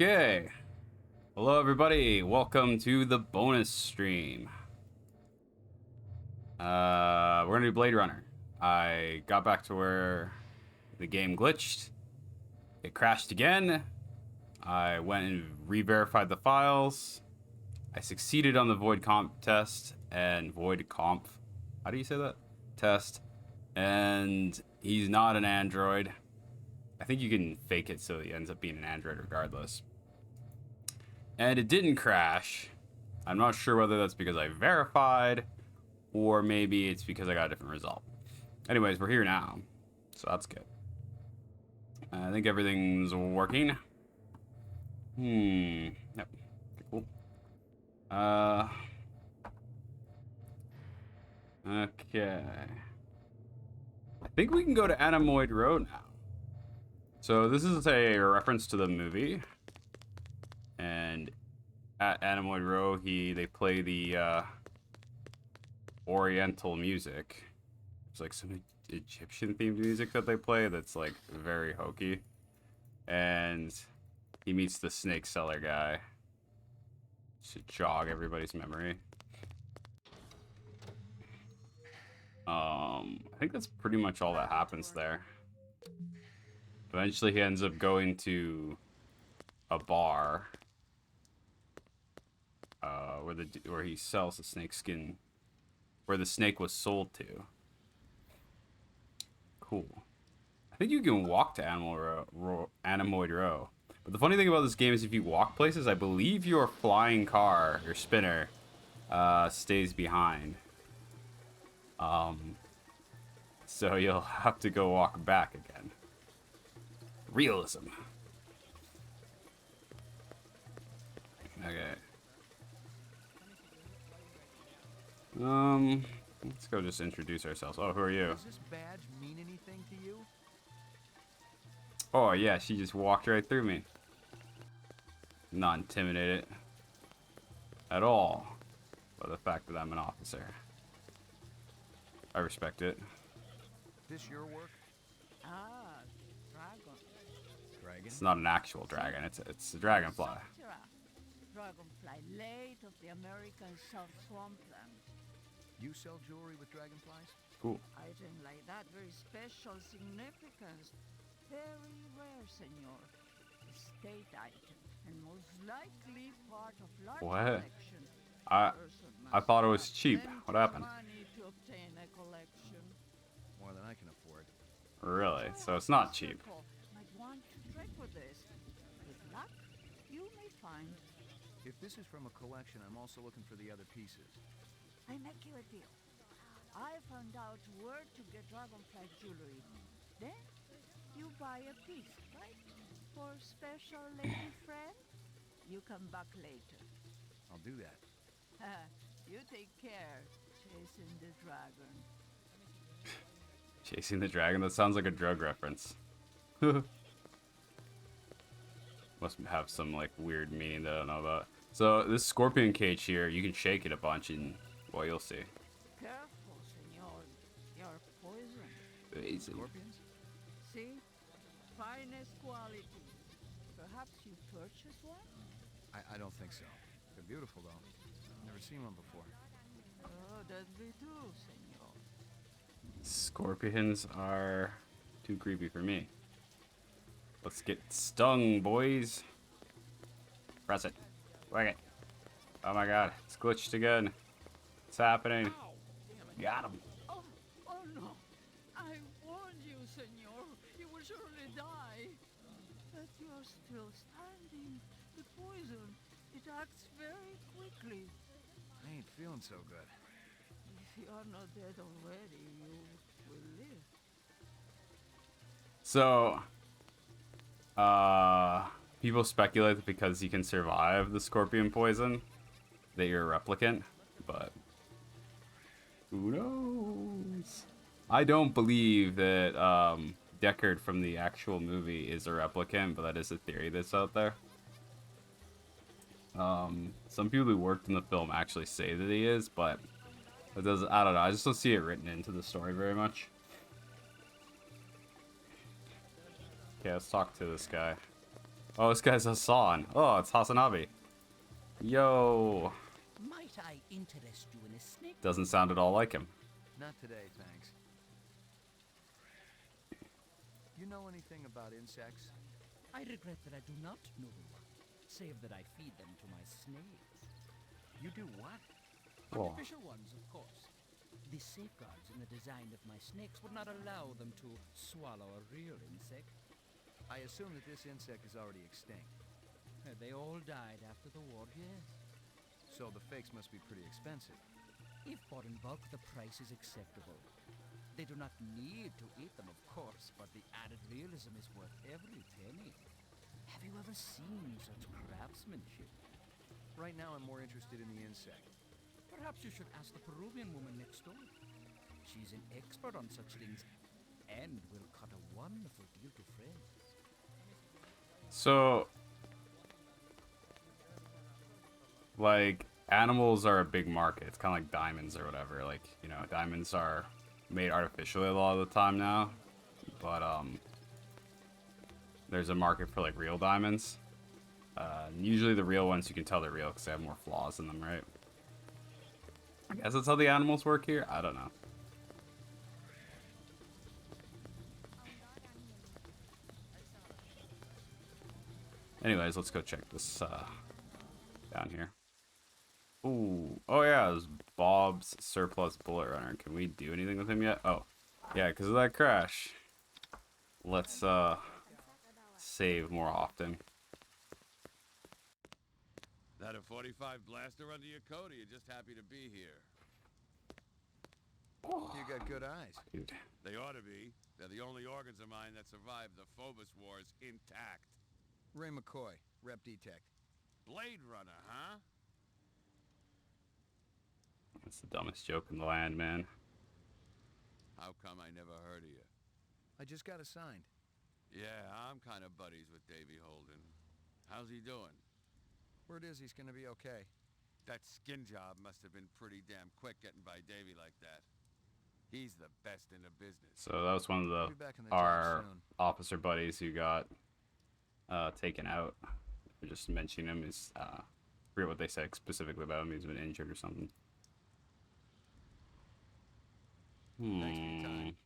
Okay. Hello, everybody. Welcome to the bonus stream. We're gonna do Bladerunner. I got back to where the game glitched. It crashed again. I went and re-verified the files. I succeeded on the void comp test and void conf. How do you say that? Test. And he's not an android. I think you can fake it so he ends up being an android regardless. And it didn't crash. I'm not sure whether that's because I verified or maybe it's because I got a different result. Anyways, we're here now, so that's good. I think everything's working. Yep. Cool. Okay. I think we can go to Anemoid Row now. So this is a reference to the movie. And at Anemoid Row, they play the Oriental music. It's like some Egyptian themed music that they play that's like very hokey. And he meets the snake seller guy. Should jog everybody's memory. I think that's pretty much all that happens there. Eventually he ends up going to a bar where he sells the snake skin, where the snake was sold to. Cool. I think you can walk to Anemoid Row. But the funny thing about this game is if you walk places, I believe your flying car, your spinner, stays behind. So you'll have to go walk back again. Realism. Okay. Let's go just introduce ourselves. Oh, who are you? Does this badge mean anything to you? Oh, yeah, she just walked right through me. Not intimidated at all by the fact that I'm an officer. I respect it. This your work? Ah, dragon. Dragon? It's not an actual dragon. It's a dragonfly. Soptera. Dragonfly, late of the American South Swampland. You sell jewelry with dragonflies? Cool. Item like that, very special significance. Very rare, senor. Estate item, and most likely part of large What? collection. I Person thought it must was have cheap. plenty What of happened? money to obtain a collection. More than I can afford. Really? So it's not cheap. Circle might want to trade for this. With luck, you may find. If this is from a collection, I'm also looking for the other pieces. I make you a deal. I found out where to get dragonfly jewelry. Then you buy a piece, right? For special lady friend? You come back later. I'll do that. You take care, chasing the dragon. Chasing the dragon? That sounds like a drug reference. Must have some like weird meaning that I don't know about. So this scorpion cage here, you can shake it a bunch and, well, you'll see. Careful, senor. You're poison. Easy. Scorpions? See? Finest quality. Perhaps you purchased one? I don't think so. They're beautiful, though. Never seen one before. Oh, that'd be true, senor. Scorpions are too creepy for me. Let's get stung, boys. Press it. Whack it. Oh my god, it's glitched again. What's happening? Got him. Oh, oh no. I warned you, senor. You will surely die. But you are still standing. The poison, it acts very quickly. I ain't feeling so good. If you are not dead already, you will live. So, people speculate that because you can survive the scorpion poison, that you're a replicant, but who knows? I don't believe that Deckard from the actual movie is a replicant, but that is a theory that's out there. Some people who worked in the film actually say that he is, but it does. I don't know. I just don't see it written into the story very much. Okay, let's talk to this guy. Oh, this guy's Hassan. Oh, it's Hasanabi. Yo. Might I interest you in a snake? Doesn't sound at all like him. Not today, thanks. You know anything about insects? I regret that I do not know, save that I feed them to my snakes. You do what? Whoa. Artificial ones, of course. The safeguards in the design of my snakes would not allow them to swallow a real insect. I assume that this insect is already extinct. They all died after the war, yes. So the fakes must be pretty expensive. If bought in bulk, the price is acceptable. They do not need to eat them, of course, but the added realism is worth every penny. Have you ever seen such craftsmanship? Right now I'm more interested in the insect. Perhaps you should ask the Peruvian woman next door. She's an expert on such things and will cut a wonderful deal to friends. So, like, animals are a big market. It's kind of like diamonds or whatever. Like, you know, diamonds are made artificially a lot of the time now. But, there's a market for, like, real diamonds. Usually the real ones, you can tell they're real because they have more flaws in them, right? I guess that's how the animals work here. I don't know. Anyways, let's go check this down here. Ooh, oh yeah, it was Bob's surplus bullet runner. Can we do anything with him yet? Oh, yeah, because of that crash. Let's save more often. That a 45 blaster under your coat, or you just happy to be here? You got good eyes. Dude. They ought to be. They're the only organs of mine that survived the Phobos Wars intact. Ray McCoy, Rep Detect. Bladerunner, huh? That's the dumbest joke in the land, man. How come I never heard of you? I just got assigned. Yeah, I'm kind of buddies with Davy Holden. How's he doing? Word is he's gonna be okay. That skin job must have been pretty damn quick getting by Davy like that. He's the best in the business. So that was one of I'll be back in the our job soon. officer buddies who got taken out. We're just mentioning him. Is I forget what they said specifically about him. He's been injured or something. Thanks for your time.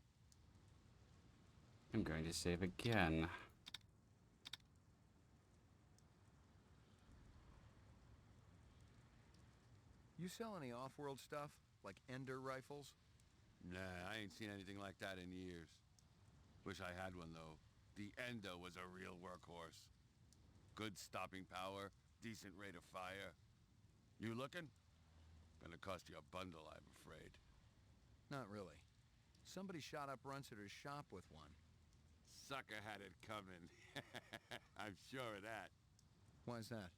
I'm going to save again. You sell any off-world stuff? Like Ender rifles? Nah, I ain't seen anything like that in years. Wish I had one, though. The Endo was a real workhorse. Good stopping power, decent rate of fire. You looking? Gonna cost you a bundle, I'm afraid. Not really. Somebody shot up Runsiter's shop with one. Sucker had it coming. I'm sure of that. Why's that?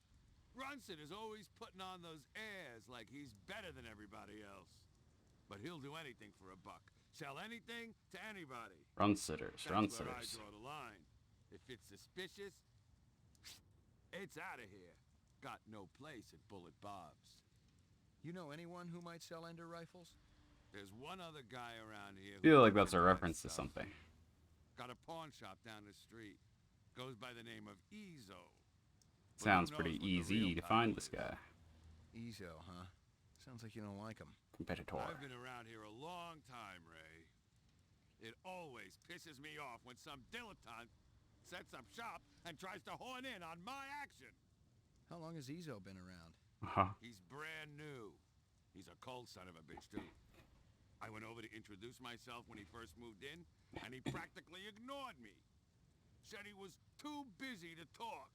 Runsit is always putting on those airs like he's better than everybody else. But he'll do anything for a buck. Sell anything to anybody. Runsitters, That's where I runsitters. draw the line. If it's suspicious, it's out of here. Got no place at Bullet Bob's. You know anyone who might sell Ender rifles? There's one other guy around here. I feel like that's a reference to stuff. something. Got a pawn shop down the street. Goes by the name of Ezo. But who Sounds knows pretty what the easy real to title find this is. guy. Ezo, huh? Sounds like you don't like him. Competitor. I've been around here a long time, Ray. It always pisses me off when some dilettante sets up shop and tries to horn in on my action. How long has Ezo been around? He's brand new. He's a cold son of a bitch, too. I went over to introduce myself when he first moved in, and he practically ignored me. Said he was too busy to talk.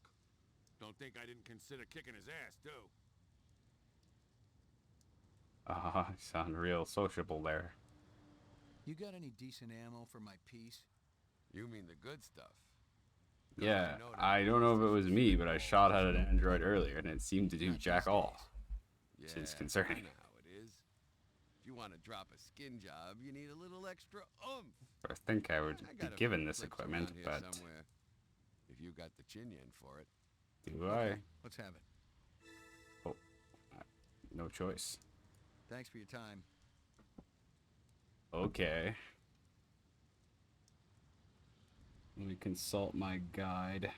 Don't think I didn't consider kicking his ass, too. Sound real sociable there. You got any decent ammo for my piece? You mean the good stuff? 'Cause Yeah, know that I don't know if it was me, but I all shot at an small android business. earlier, and it seemed to do Not jack these all. days. Which is Yeah, concerning. I know how it is. If you want to drop a skin job, you need a little extra oomph. I think I would I be got a given few this clips equipment, around here but somewhere, if you got the chin yen for it. do I? Okay, let's have it. Oh, no choice. Thanks for your time. Okay. Let me consult my guide.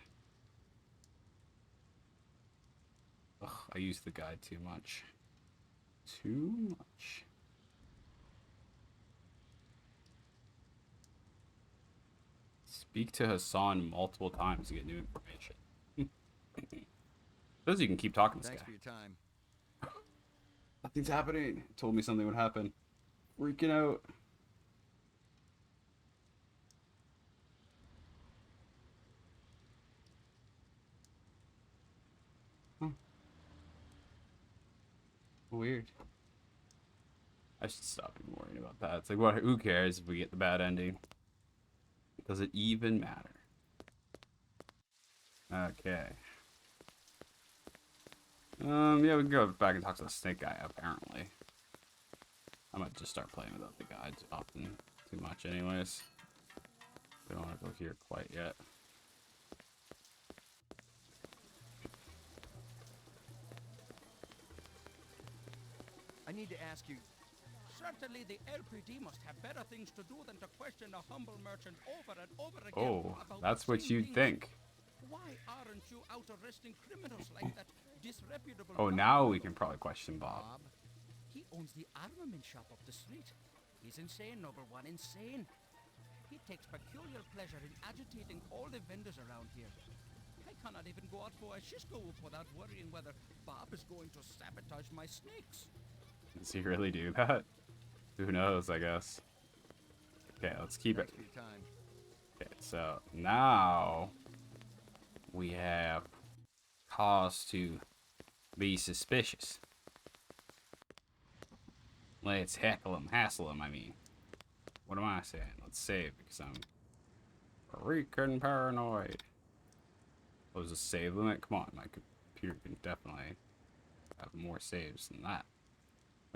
I use the guide too much. Too much. Speak to Hassan multiple times to get new information. Says you can keep talking to this Thanks guy. for your time. Nothing's happening. It told me something would happen. Freaking out. Huh. Weird. I should stop even worrying about that. It's like, what? Who cares if we get the bad ending? Does it even matter? Okay. Yeah, we can go back and talk to the snake guy, apparently. I might just start playing without the guides often too much anyways. We don't want to go here quite yet. I need to ask you. Certainly the LPD must have better things to do than to question a humble merchant over and over again. Oh, about that's the what same you'd things. think. Why aren't you out arresting criminals like that disreputable Oh, Bob now we Miller? can probably question Bob. Bob? He owns the armament shop up the street. He's insane, number one, insane. He takes peculiar pleasure in agitating all the vendors around here. I cannot even go out for a Shisco without worrying whether Bob is going to sabotage my snakes. Does he really do that? Who knows, I guess. Okay, let's keep it. Thanks for your time. Okay, so now we have cause to be suspicious. Let's heckle him, hassle him, I mean. What am I saying? Let's save because I'm freaking paranoid. Oh, there's a save limit? Come on, my computer can definitely have more saves than that.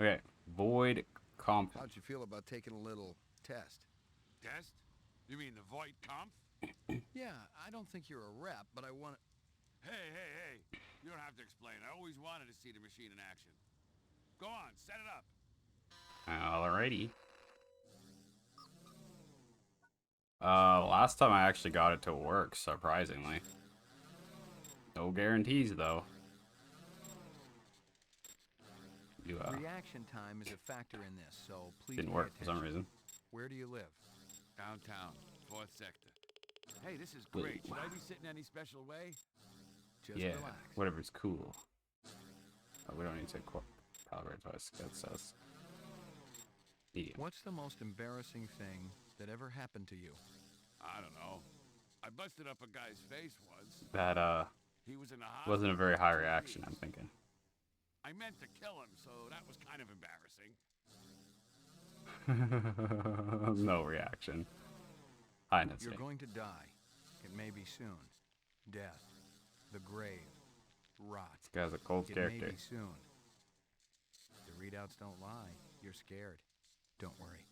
Okay, void comp. How'd you feel about taking a little test? Test? You mean the Void Comp? Yeah, I don't think you're a rep, but I want to... Hey. You don't have to explain. I always wanted to see the machine in action. Go on, set it up. Alrighty. Last time I actually got it to work, surprisingly. No guarantees, though. You, Reaction time is a factor in this, so please didn't pay work for some attention. reason. Where do you live? Downtown, 4th sector. Hey, this is great. Whoa. Should I be sitting any special way? Just Yeah, relax. whatever's cool. Oh, we don't need to calibrate twice. That says medium. What's the most embarrassing thing that ever happened to you? I don't know. I busted up a guy's face once. That He was in the hospital. wasn't a very high for 2 reaction, I'm weeks. thinking. I meant to kill him, so that was kind of embarrassing. No reaction. Highness. You're going to die. It may be soon. Death. The grave. Rot. This guy's a cold It character. may be soon. The readouts don't lie. You're scared. Don't worry.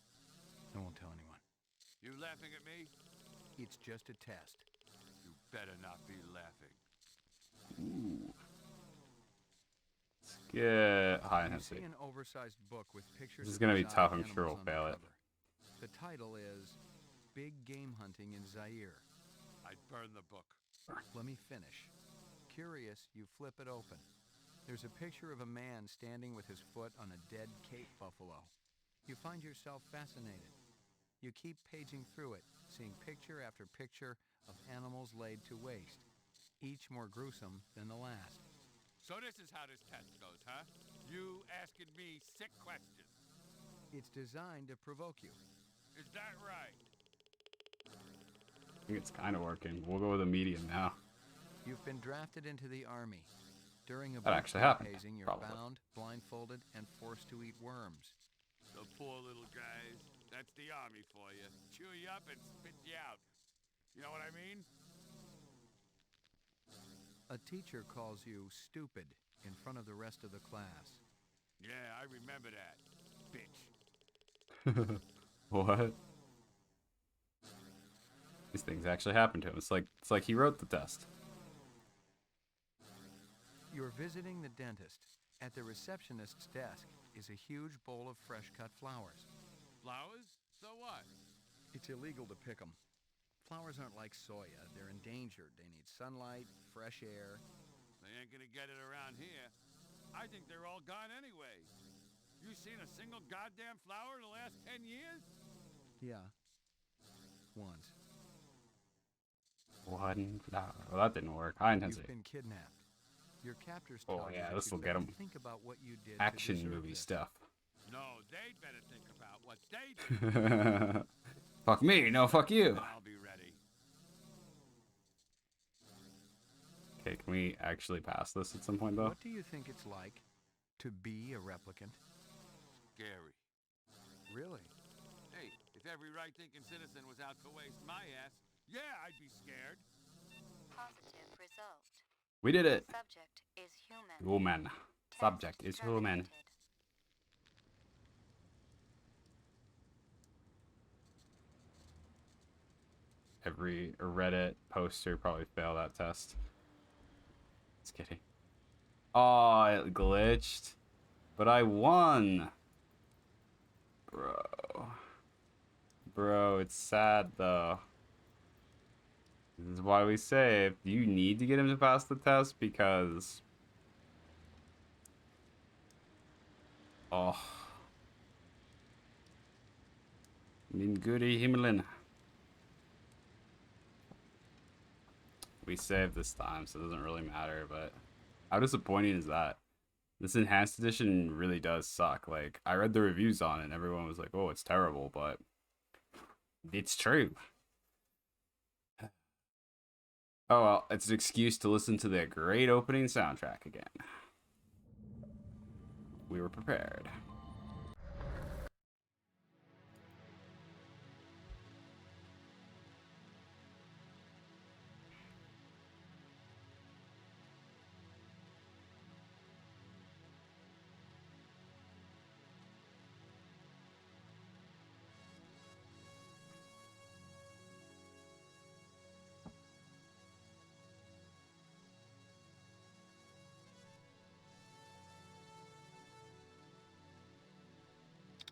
I won't tell anyone. You laughing at me? It's just a test. You better not be laughing. Ooh. Let's get high You see intensity. an oversized book with pictures. This is of gonna be exotic tough, I'm sure animals we'll on the fail it. cover. The title is Big Game Hunting in Zaire. I'd burn the book. Let me finish. Curious, you flip it open. There's a picture of a man standing with his foot on a dead Cape buffalo. You find yourself fascinated. You keep paging through it, seeing picture after picture of animals laid to waste, each more gruesome than the last. So this is how this test goes, huh? You asking me sick questions. It's designed to provoke you. Is that right? I think it's kind of working. We'll go with a medium now. You've been drafted into the army. During a That actually boot camp happened, hazing, you're probably. bound, blindfolded, and forced to eat worms. The poor little guys. That's the army for you. Chew you up and spit you out. You know what I mean? A teacher calls you stupid in front of the rest of the class. Yeah, I remember that. Bitch. What? These things actually happened to him. It's like he wrote the test. You're visiting the dentist. At the receptionist's desk is a huge bowl of fresh-cut flowers. Flowers? So what? It's illegal to pick them. Flowers aren't like soya. They're endangered. They need sunlight, fresh air. They ain't gonna get it around here. I think they're all gone anyway. You seen a single goddamn flower in the last 10 years? Yeah. Once. One flower. Well, that didn't work. High You've intensity. been kidnapped. Your captors Oh, tell you yeah, that this'll you get better 'em. think about what you did Action to deserve movie this. stuff. No, they'd better think about what they did. Fuck me, no, fuck you. I'll be ready. Okay, can we actually pass this at some point, though? What do you think it's like to be a replicant? Scary. Really? Hey, if every right-thinking citizen was out to waste my ass, yeah, I'd be scared. Positive result. We did it. Subject is human. Human. Test Subject is human. terminated. Every Reddit poster probably failed that test. Just kidding. Oh, it glitched. But I won. Bro. Bro, it's sad though. This is why we say if you need to get him to pass the test because... Oh. Min Guri Himmelin. We saved this time, so it doesn't really matter, but how disappointing is that? This enhanced edition really does suck. Like, I read the reviews on it and everyone was like, oh, it's terrible, but it's true. Oh well, it's an excuse to listen to the great opening soundtrack again. We were prepared.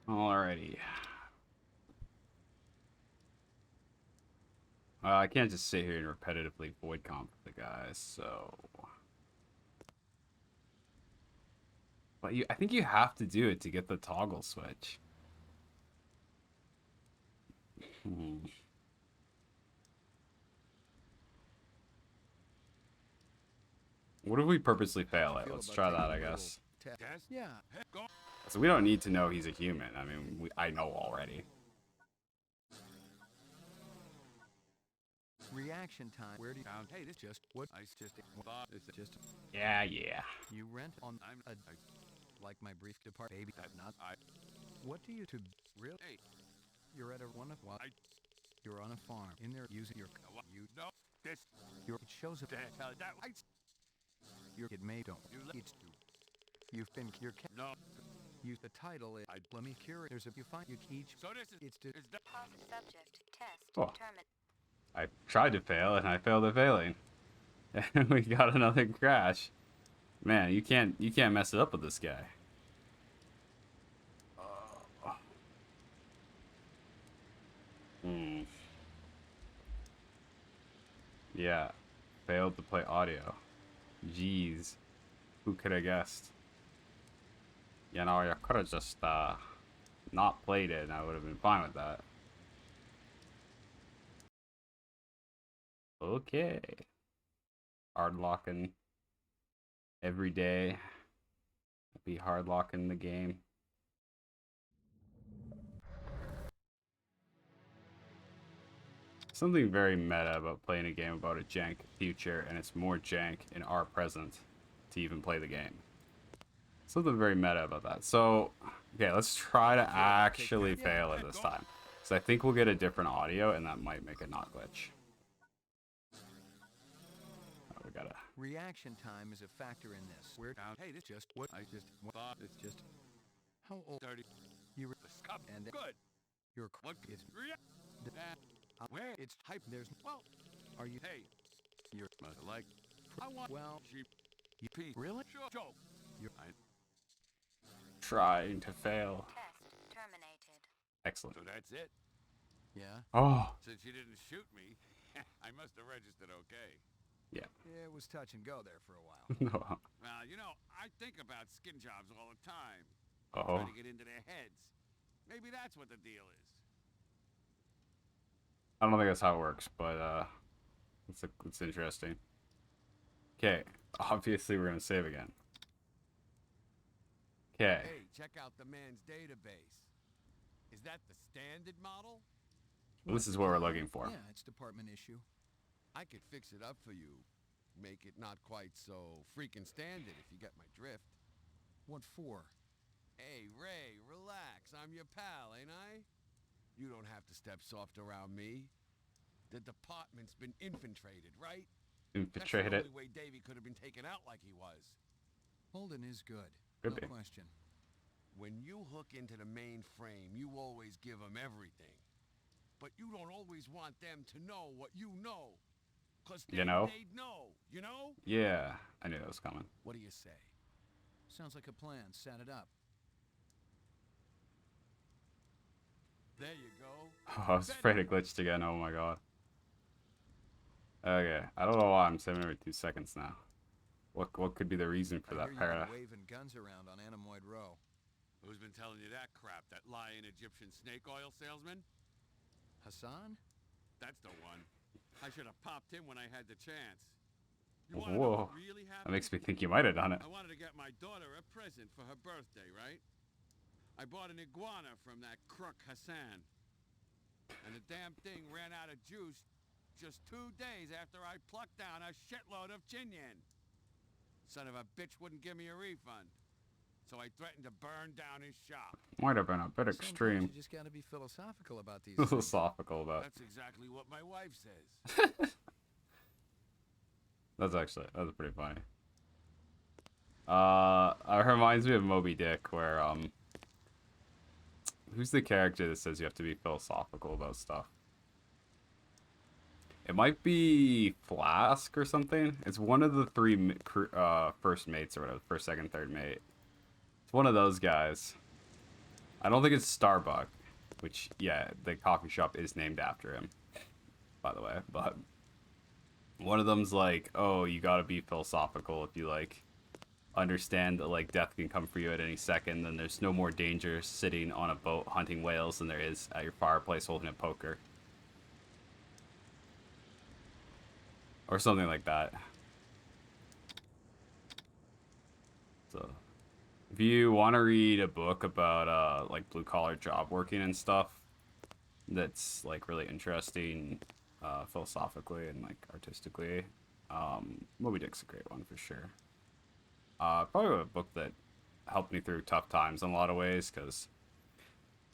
Alrighty. I can't just sit here and repetitively void comp the guys, so... But I think you have to do it to get the toggle switch. What if we purposely fail it? Let's try that, I guess. Test? Yeah. Go. So we don't need to know he's a human. I mean, I know already. Reaction time. Where do you... Hey, this just... What? I just... It's just... Yeah. You rent on... I like my brief depart... Baby, that not... What do you... To... Real... Hey. You're at a one of... What? You're on a farm. In there using your... You know this. Your... It shows up... That I... Your kid may don't... You let... It's... You've been... Your... No. You... The title is... Let me cure it. There's a... You find... You each... So this is... It's to... Is that... Positive subject. Test Oh. terminated. I tried to fail and I failed at failing. And we got another crash. Man, you can't mess it up with this guy. Yeah. Failed to play audio. Jeez. Who could have guessed? You know, you could have just not played it and I would have been fine with that. Okay. Hard locking every day. Be hard locking the game. Something very meta about playing a game about a jank future, and it's more jank in our present to even play the game. Something very meta about that. So, okay, let's try to actually fail it this time. So I think we'll get a different audio, and that might make it not glitch. We gotta... Reaction time is a factor in this. Where... Hey, this just... What? I just... Thought it's just... How old... 30. You... And... Good. Your... What It's... Where? It's hype. There's... Well... Are you... Hey. You're... Like... I want... Well... She... You... Really? Sure. Joke. You're... Trying to fail. Test terminated. Excellent. So that's it. Yeah? Oh. Since you didn't shoot me, I must have registered okay. Yeah. Yeah, it was touch and go there for a while. No. Well, you know, I think think about skin jobs all the time. Oh. Try to get into their heads. Maybe that's what the deal is. I don't think that's how it works, but it's interesting. Okay, obviously we're gonna save again. Okay. Hey, check out the man's database. Is that the standard model? This is what we're looking for. Yeah, it's department issue. I could fix it up for you. Make it not quite so freaking standard if you get my drift. What for? Hey, Ray, relax. I'm your pal, ain't I? You don't have to step soft around me. The department's been infiltrated, right? Infiltrate That's it. the only way Davey could have been taken out like he was. Holden is good. Could No be. question. When you hook into the main frame, you always give them everything. But you don't always want them to know what you know. Because You know? they'd know, you know? Yeah, I knew that was coming. What do you say? Sounds like a plan. Set it up. There you go. Oh, I was afraid it glitched again. Oh my god. Okay, I don't know why I'm saving every 2 seconds now. What could be the reason for I that hear para? you waving guns around on Anemoid Row. Who's been telling you that crap? That lying Egyptian snake oil salesman? Hassan? That's the one. I should have popped him when I had the chance. You wanna know Whoa, what really happened? that makes me think you might have done it. I wanted to get my daughter a present for her birthday, right? I bought an iguana from that crook Hassan. And the damn thing ran out of juice just 2 days after I plucked down a shitload of chinyan. Son of a bitch wouldn't give me a refund. So I threatened to burn down his shop. Might have been a bit Sometimes extreme. you just gotta be philosophical about these things. Philosophical about. That's exactly what my wife says. That's pretty funny. It reminds me of Moby Dick, where who's the character that says you have to be philosophical about stuff? It might be Flask or something. It's one of the 3 first mates or whatever, first, second, third mate. It's one of those guys. I don't think it's Starbuck, which, yeah, the coffee shop is named after him, by the way. But one of them's like, oh, you gotta be philosophical if you, like, understand that, like, death can come for you at any second, then there's no more danger sitting on a boat hunting whales than there is at your fireplace holding a poker. Or something like that. So, if you want to read a book about, like, blue-collar job working and stuff, that's, like, really interesting, philosophically and, like, artistically, Moby Dick's a great one for sure. Probably a book that helped me through tough times in a lot of ways, because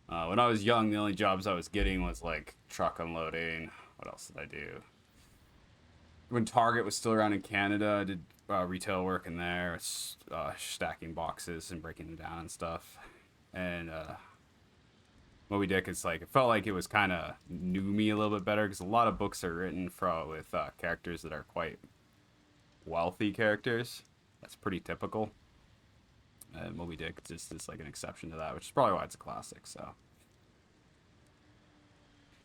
when I was young, the only jobs I was getting was, like, truck unloading. What else did I do? When Target was still around in Canada, I did retail work in there, stacking boxes and breaking them down and stuff. And Moby Dick, it's like, it felt like it was kind of knew me a little bit better, because a lot of books are written with characters that are quite wealthy characters. That's pretty typical. And Moby Dick just is like an exception to that, which is probably why it's a classic. So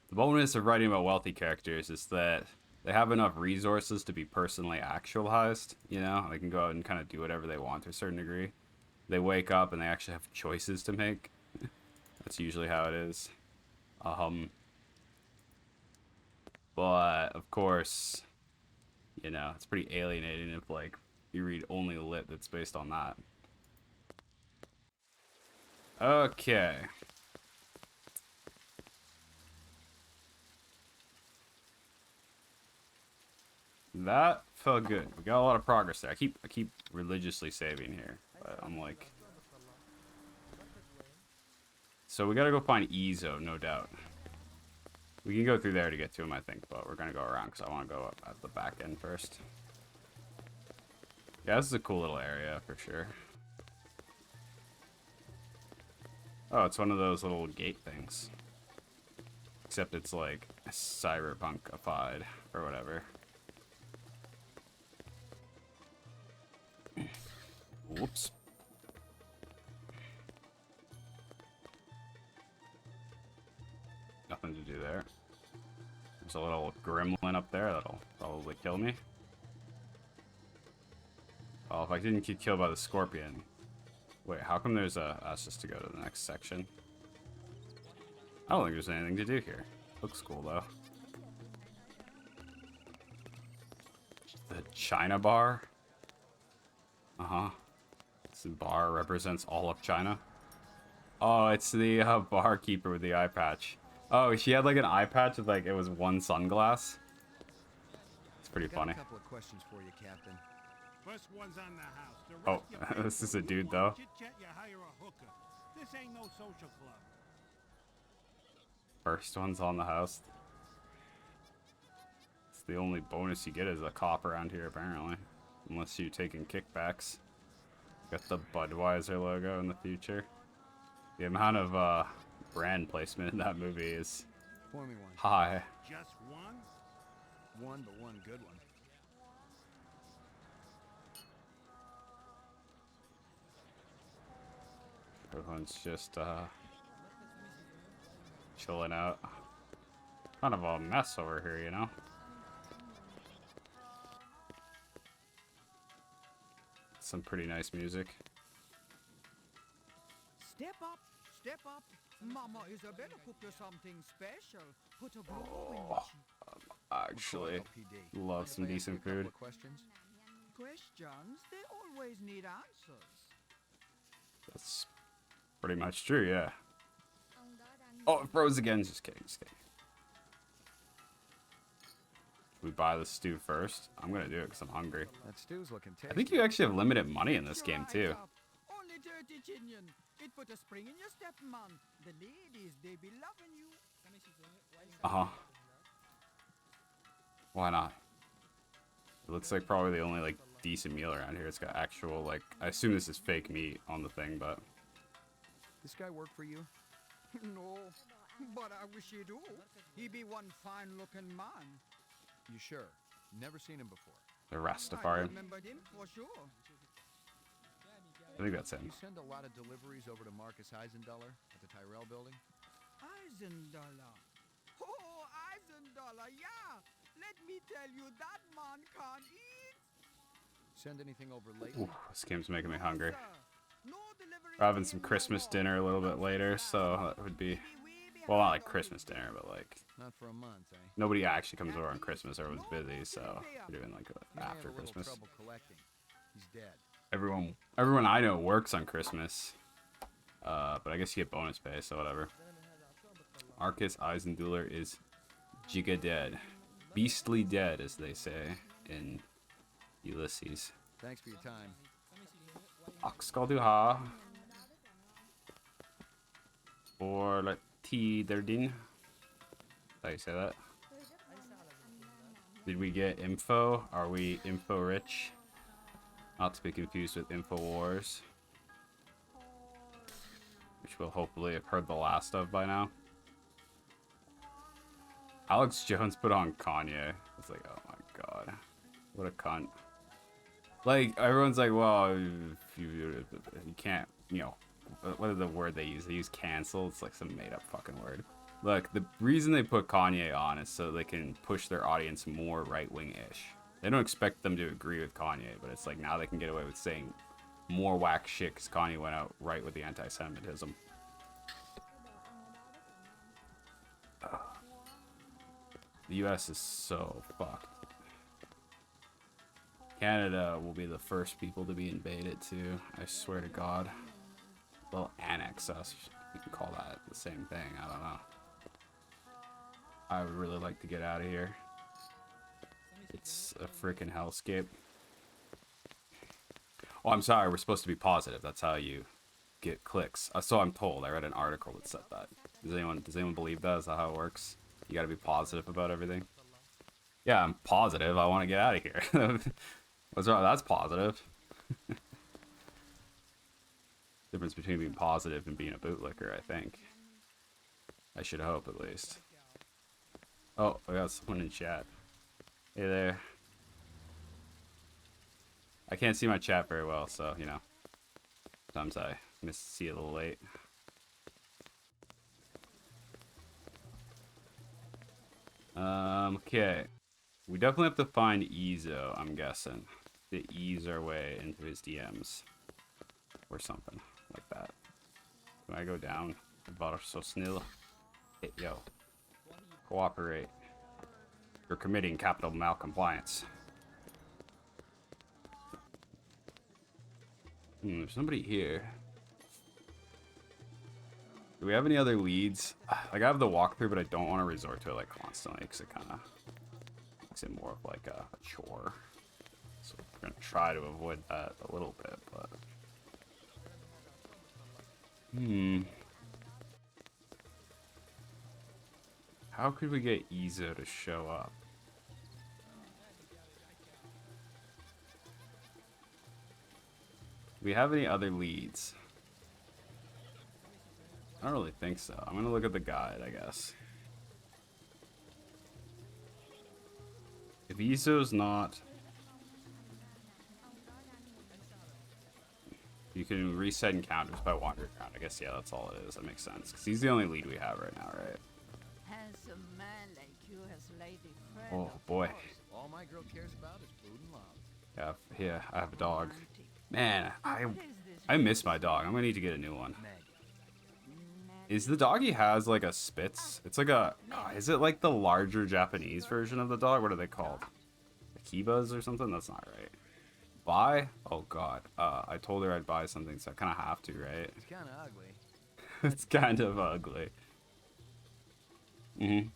the bonus of writing about wealthy characters is that they have enough resources to be personally actualized. You know, they can go out and kind of do whatever they want to a certain degree. They wake up and they actually have choices to make. That's usually how it is. But of course, you know, it's pretty alienating if, like, you read only lit that's based on that. Okay. That felt good. We got a lot of progress there. I keep religiously saving here, but I'm like, so we gotta go find Ezo, no doubt. We can go through there to get to him, I think, but we're gonna go around because I want to go up at the back end first. Yeah, this is a cool little area for sure. Oh, it's one of those little gate things. Except it's like cyberpunkified or whatever. Whoops. Nothing to do there. There's a little gremlin up there that'll probably kill me. Oh, if I didn't get killed by the scorpion. Wait, how come there's a... That's just to go to the next section. I don't think there's anything to do here. Looks cool, though. The China bar? Uh-huh. This bar represents all of China. Oh, it's the barkeeper with the eye patch. Oh, she had like an eye patch with like, it was one sunglass. It's pretty Got funny. a couple of questions for you, Captain. First one's on the house. The Oh, rest you pay this for. is a You dude, want though. chit-chat, you hire a hooker. This ain't no social club. First one's on the house. It's the only bonus you get as a cop around here, apparently. Unless you're taking kickbacks. Got the Budweiser logo in the future. The amount of brand placement in that movie is Pour me one. high. Just one? One, but one good one. Everyone's just chilling out. Kind of a mess over here, you know? Some pretty nice music. Step up, step up. Mama Isabella cooked you something special. Put a blow in your cheek. Actually, LPD. love some If I ask you decent a couple food. of questions? Questions, they always need answers. That's pretty much true, yeah. Oh, it froze again. Just kidding, just kidding. Should we buy the stew first? I'm gonna do it because I'm hungry. That stew's looking tasty. I think you actually have limited money in this game, too. Only dirty chinion. It put a spring in your step, man. The ladies, they be loving you. Uh-huh. Why not? It looks like probably the only, like, decent meal around here. It's got actual, like... I assume this is fake meat on the thing, but... This guy work for you? No, but I wish he do. He be one fine-looking man. You sure? Never seen him before. The I Rastafarian. remembered him for sure. I think that's him. You send a lot of deliveries over to Marcus Eisenduller at the Tyrell building? Eisendollar. Oh, Eisendollar, yeah. Let me tell you, that man can't eat. Send anything over late? Ooh, this game's making me hungry. Sir, no delivery We're having to some him no Christmas more. dinner a little bit later, so that would be... Well, not like Christmas dinner, but like... Not for a month, eh? Nobody actually comes over on Christmas. Everyone's busy, so we're doing like He may have after a little Christmas. trouble collecting. He's dead. Everyone I know works on Christmas. But I guess you get bonus pay, so whatever. Marcus Eisenduller is giga dead. Beastly dead, as they say in Ulysses. Thanks for your time. Oxgalduha. Or like T13. How you say that? Did we get info? Are we info rich? Not to be confused with InfoWars, which we'll hopefully have heard the last of by now. Alex Jones put on Kanye. It's like, oh my god, what a cunt. Like, everyone's like, well, if you can't, you know, what is the word they use? They use cancel. It's like some made up fucking word. Look, the reason they put Kanye on is so they can push their audience more right-wing-ish. They don't expect them to agree with Kanye, but it's like now they can get away with saying more whack shit because Kanye went out right with the anti-Semitism. The US is so fucked. Canada will be the first people to be invaded too, I swear to God. They'll annex us. You can call that the same thing, I don't know. I would really like to get out of here. It's a freaking hellscape. Oh, I'm sorry, we're supposed to be positive. That's how you get clicks. So I'm told. I read an article that said that. Does anyone believe that? Is that how it works? You gotta be positive about everything? Yeah, I'm positive. I want to get out of here. What's wrong? That's positive. Difference between being positive and being a bootlicker, I think. I should hope, at least. Oh, I got someone in chat. Hey there. I can't see my chat very well, so, you know. Sometimes I see it a little late. Okay. We definitely have to find Ezo, I'm guessing. to ease our way into his DMs. Or something like that. Can I go down? Var så snill. Hey, yo. Cooperate. You're committing capital malcompliance. There's somebody here. Do we have any other leads? Like, I have the walkthrough, but I don't want to resort to it, like, constantly, because it kind of makes it more of, like, a chore. So we're going to try to avoid that a little bit, but... How could we get Izo to show up? Do we have any other leads? I don't really think so. I'm gonna look at the guide, I guess. If Izo's not... You can reset encounters by wandering around. I guess, yeah, that's all it is. That makes sense. Because he's the only lead we have right now, right? Handsome man like you has lady friend. Oh, of boy. course. All my girl cares about is food and love. Yeah, I have a dog. Romantic. Man, What is this? I miss my dog. I'm gonna need to get a new one. Meg. Is the dog he has like a Spitz? It's like a... is it like the larger Japanese version of the dog? What are they called? Akibas or something? That's not right. Buy? Oh god. I told her I'd buy something, so I kind of have to, right? It's kind of ugly. It's kind of ugly. He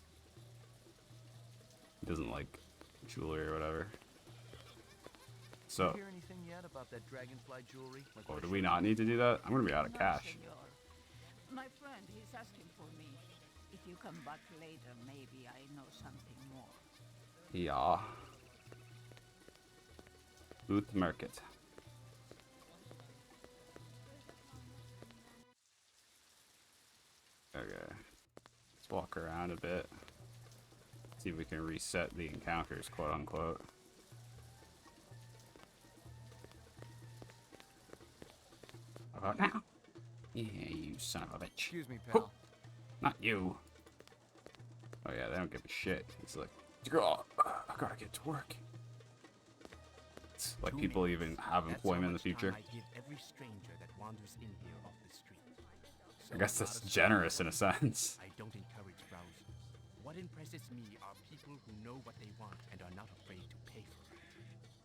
doesn't like jewelry or whatever. So, Hear anything yet about that dragonfly jewelry? Like oh, what do I we showed not you? need to do that? I'm gonna be out of No, cash. senor. My friend, he's asking for me. If you come back later, maybe I know something more. Yeah. Booth Market. Okay. Let's walk around a bit. See if we can reset the encounters, quote unquote. How about now? Yeah, you son of a bitch. Excuse me, pal. Not you. Oh yeah, they don't give a shit. It's like, girl, I gotta get to work. It's like 2 people minutes. even have That's employment how in the much future. time I give every stranger that wanders in here off the street. I guess that's generous in a sense. I don't encourage browsing. What impresses me are people who know what they want and are not afraid to pay for it.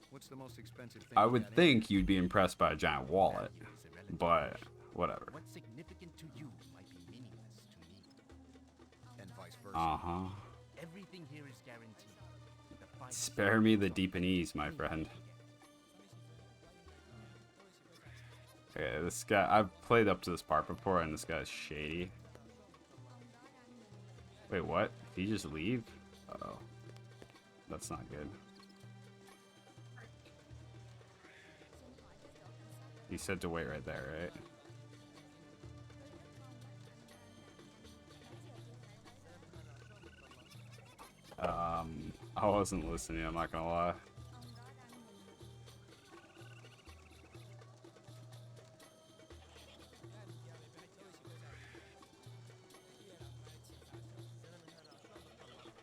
What's the most expensive thing I you would got in? think you'd be impressed by a giant wallet, Value is a relative but notion. whatever. What's significant to you might be meaningless to me. And vice versa. Uh-huh. Everything here is guaranteed. The price is Spare me the fixed. Deepanese, my Anything friend. you get. Okay, this guy, I've played up to this part before, and this guy's shady. Wait, what? Did he just leave? Uh-oh. That's not good. He said to wait right there, right? I wasn't listening, I'm not gonna lie.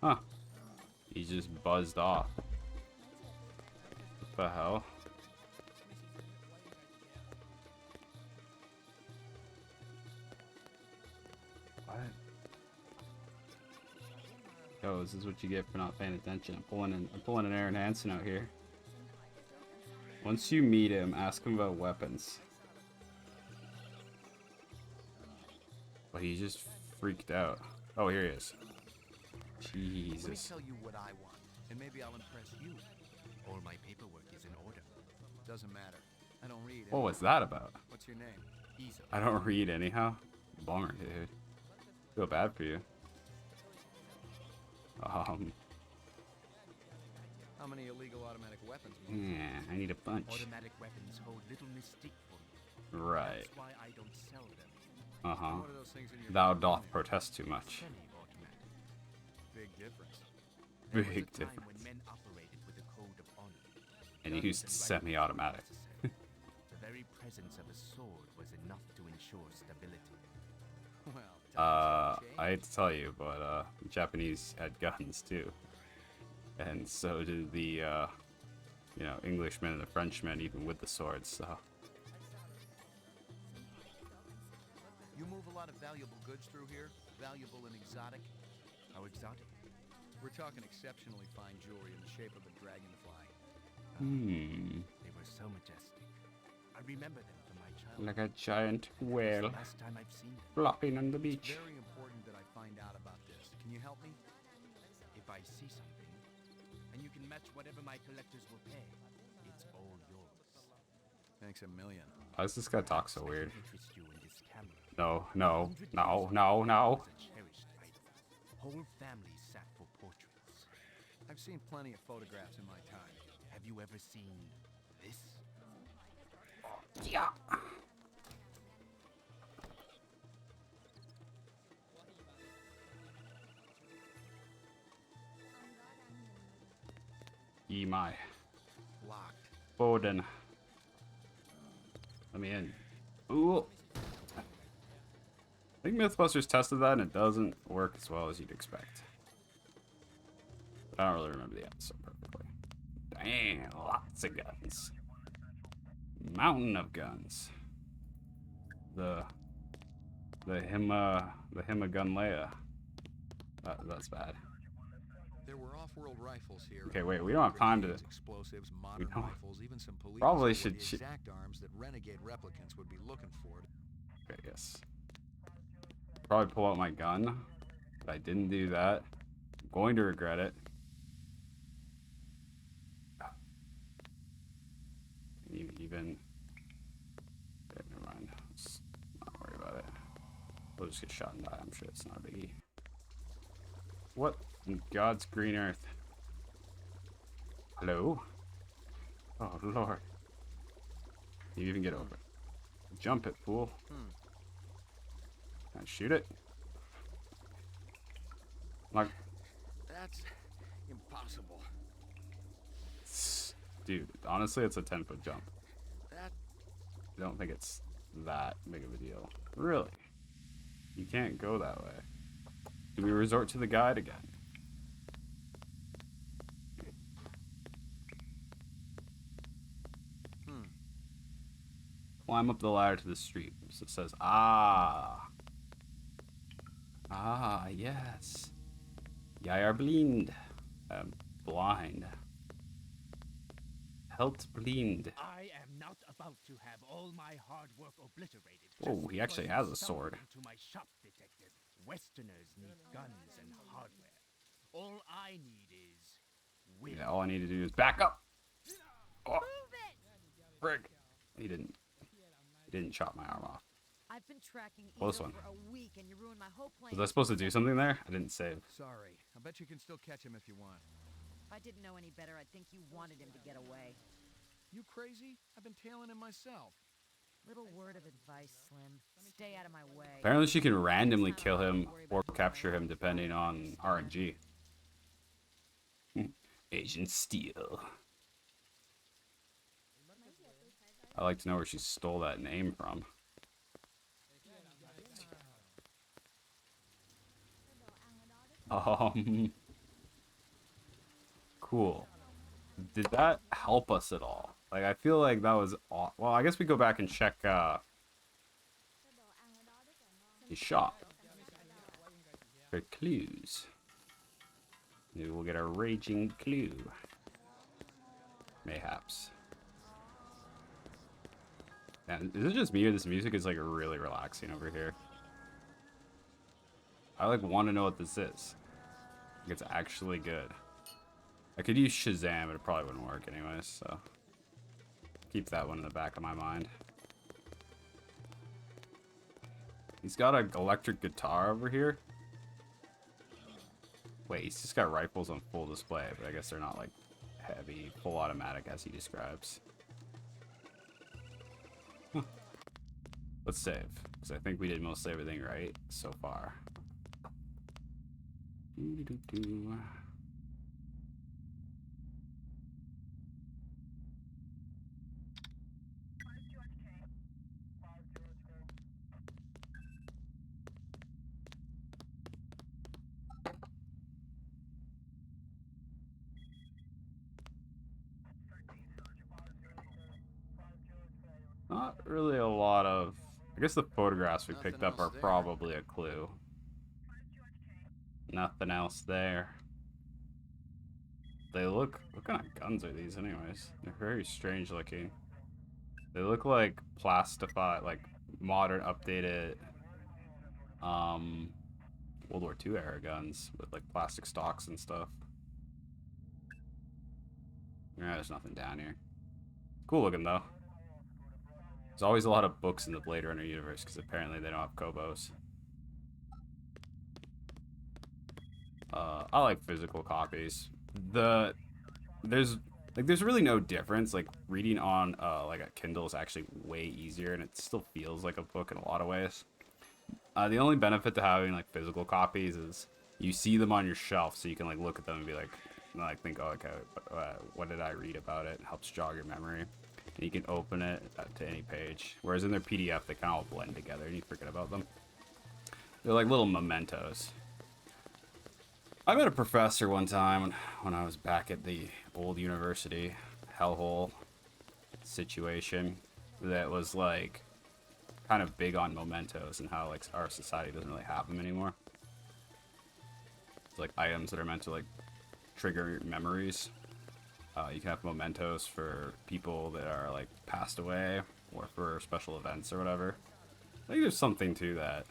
Huh. He just buzzed off. What the hell? What? Yo, this is what you get for not paying attention. I'm pulling an Aaron Hansen out here. Once you meet him, ask him about weapons. But he just freaked out. Oh, here he is. Let me Jesus. tell you what I want, and maybe I'll impress you. All my paperwork is in order. Doesn't matter. I don't read. What was that about? What's your name? Easily. I don't read anyhow. Bummer, dude. Feel bad for you. How many illegal automatic weapons? Yeah, I need a bunch. Automatic weapons hold little mystique for me. Right. That's why I don't sell them. Uh-huh. What are those things in your Thou back doth pocket? protest too much. Semi-automatic. Big difference. There was a Big time difference. when men operated with a code of honor. And Guns used and rifles semi-automatic. were necessary. The very presence of a sword was enough to ensure stability. Well, times have I hate changed. to tell you, but Japanese had guns too. And so did the you know, Englishmen and the Frenchmen, even with the swords. So You move a lot of valuable goods through here? Valuable and exotic? How exotic? We're talking exceptionally fine jewelry in the shape of a dragonfly. They were so majestic. I remember them from my childhood. like a giant whale Last time I've seen them. flopping on the It's beach. very important that I find out about this. Can you help me? If I see something, and you can match whatever my collectors will pay, it's all yours. Thanks a million. Why does this guy talk so weird? Interest you in this camera. No, no, 100 no, years no, ago, no. it was a cherished item. Whole families sat for portraits. I've seen plenty of photographs in my time. Have you ever seen this? Yeah. Ye my Locked. Bowden. Let me in. Ooh. I think Mythbusters tested that and it doesn't work as well as you'd expect. But I don't really remember the episode perfectly. Dang, lots of guns. Mountain of guns. The Hima gun Leia. That's bad. There were off-world rifles here. Okay, wait, we don't have time to. Grenades, explosives, modern don't- rifles, even some police. Probably with should the exact arms that renegade replicants would be looking for. Okay, yes. Probably pull out my gun, but I didn't do that. I'm going to regret it. Even. Okay, never mind. Let's not worry about it. We'll just get shot and die. I'm sure it's not a biggie. What in God's green earth? Hello? Oh, Lord. You even get over it. Jump it, fool. Can I shoot it? Like, That's impossible. dude, honestly, it's a 10-foot jump. That I don't think it's that big of a deal. Really? You can't go that way. Do we resort to the guide again? Climb up the ladder to the street. So it says, ah. Ah, yes. Jeg er blind. Blind. Helt blind. I am not about to have all my hard work obliterated. Whoa, just he actually because has a you sword. stumbled into my shop, detective. Westerners need guns and hardware. All I need is will. Yeah, all I need to do is back up. Oh, frig. He didn't chop my arm off. I've been tracking Close Ito one. for a week, and you ruined my whole plan. Was I supposed to do something there? I didn't save. sorry. I bet you can still catch him if you want. If I didn't know any better, I'd think you wanted him to get away. You crazy? I've been tailing him myself. Little word of advice, Slim. Stay out of my way. Apparently she can randomly kill him or capture him depending on RNG. Agent Steel. I'd like to know where she stole that name from. Cool. Did that help us at all? Like, I feel like that was well, I guess we go back and check his shop for clues. Maybe we'll get a raging clue. Mayhaps. Man, is it just me or this music is like really relaxing over here? I like want to know what this is. Like, it's actually good. I could use Shazam, but it probably wouldn't work anyways, so keep that one in the back of my mind. He's got an electric guitar over here. Wait, he's just got rifles on full display, but I guess they're not like heavy, full automatic as he describes. Huh. Let's save, because I think we did mostly everything right so far. Doo-doo-doo. not really a lot of... I guess the photographs we Nothing picked up else are there. probably a clue. Nothing else there. They look... What kind of guns are these anyways? They're very strange looking. They look like plastified, like modern, updated, World War II era guns with like plastic stocks and stuff. Yeah, there's nothing down here. Cool looking though. There's always a lot of books in the Bladerunner universe because apparently they don't have Kobos. I like physical copies. There's really no difference. Like reading on like a Kindle is actually way easier, and it still feels like a book in a lot of ways. The only benefit to having like physical copies is you see them on your shelf, so you can like look at them and be like think, oh, okay, what did I read about it? It helps jog your memory, and you can open it to any page. Whereas in their PDF, they kind of all blend together, and you forget about them. They're like little mementos. I met a professor one time when I was back at the old university hellhole situation that was like kind of big on mementos and how like our society doesn't really have them anymore. It's like items that are meant to like trigger memories. You can have mementos for people that are like passed away or for special events or whatever. I think there's something to that.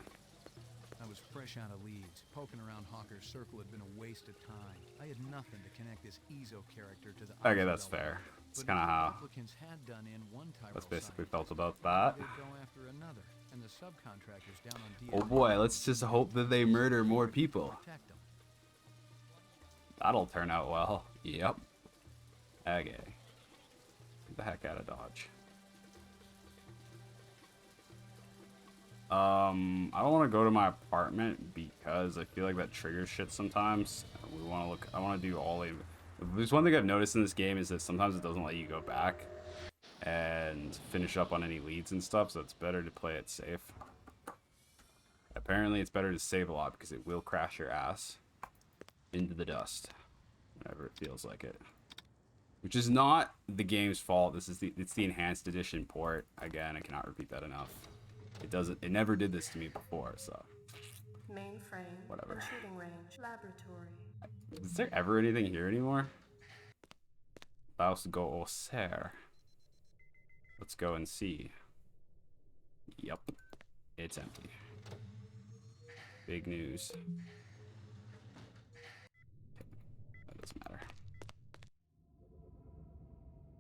I was fresh out of Leeds. Poking around Hawker's Circle had been a waste of time. I had nothing to connect this Ezo character to the... Okay, that's fair. It's kind of how... Applicants had done in one That's Tyrell basically site. felt about that. They'd go after another, and the subcontractors down on Oh DL boy, let's just hope that they murder more people. protect them. That'll turn out well. Yep. Okay. Get the heck out of Dodge. I don't want to go to my apartment because I feel like that triggers shit sometimes. We want to look. I want to do all the. There's one thing I've noticed in this game is that sometimes it doesn't let you go back and finish up on any leads and stuff. So it's better to play it safe. Apparently, it's better to save a lot because it will crash your ass into the dust whenever it feels like it. Which is not the game's fault. It's the enhanced edition port. Again, I cannot repeat that enough. It never did this to me before, so Mainframe. Whatever. And shooting range. Laboratory. is there ever anything here anymore? Let's go au serre. Let's go and see. Yep. It's empty. Big news. That doesn't matter.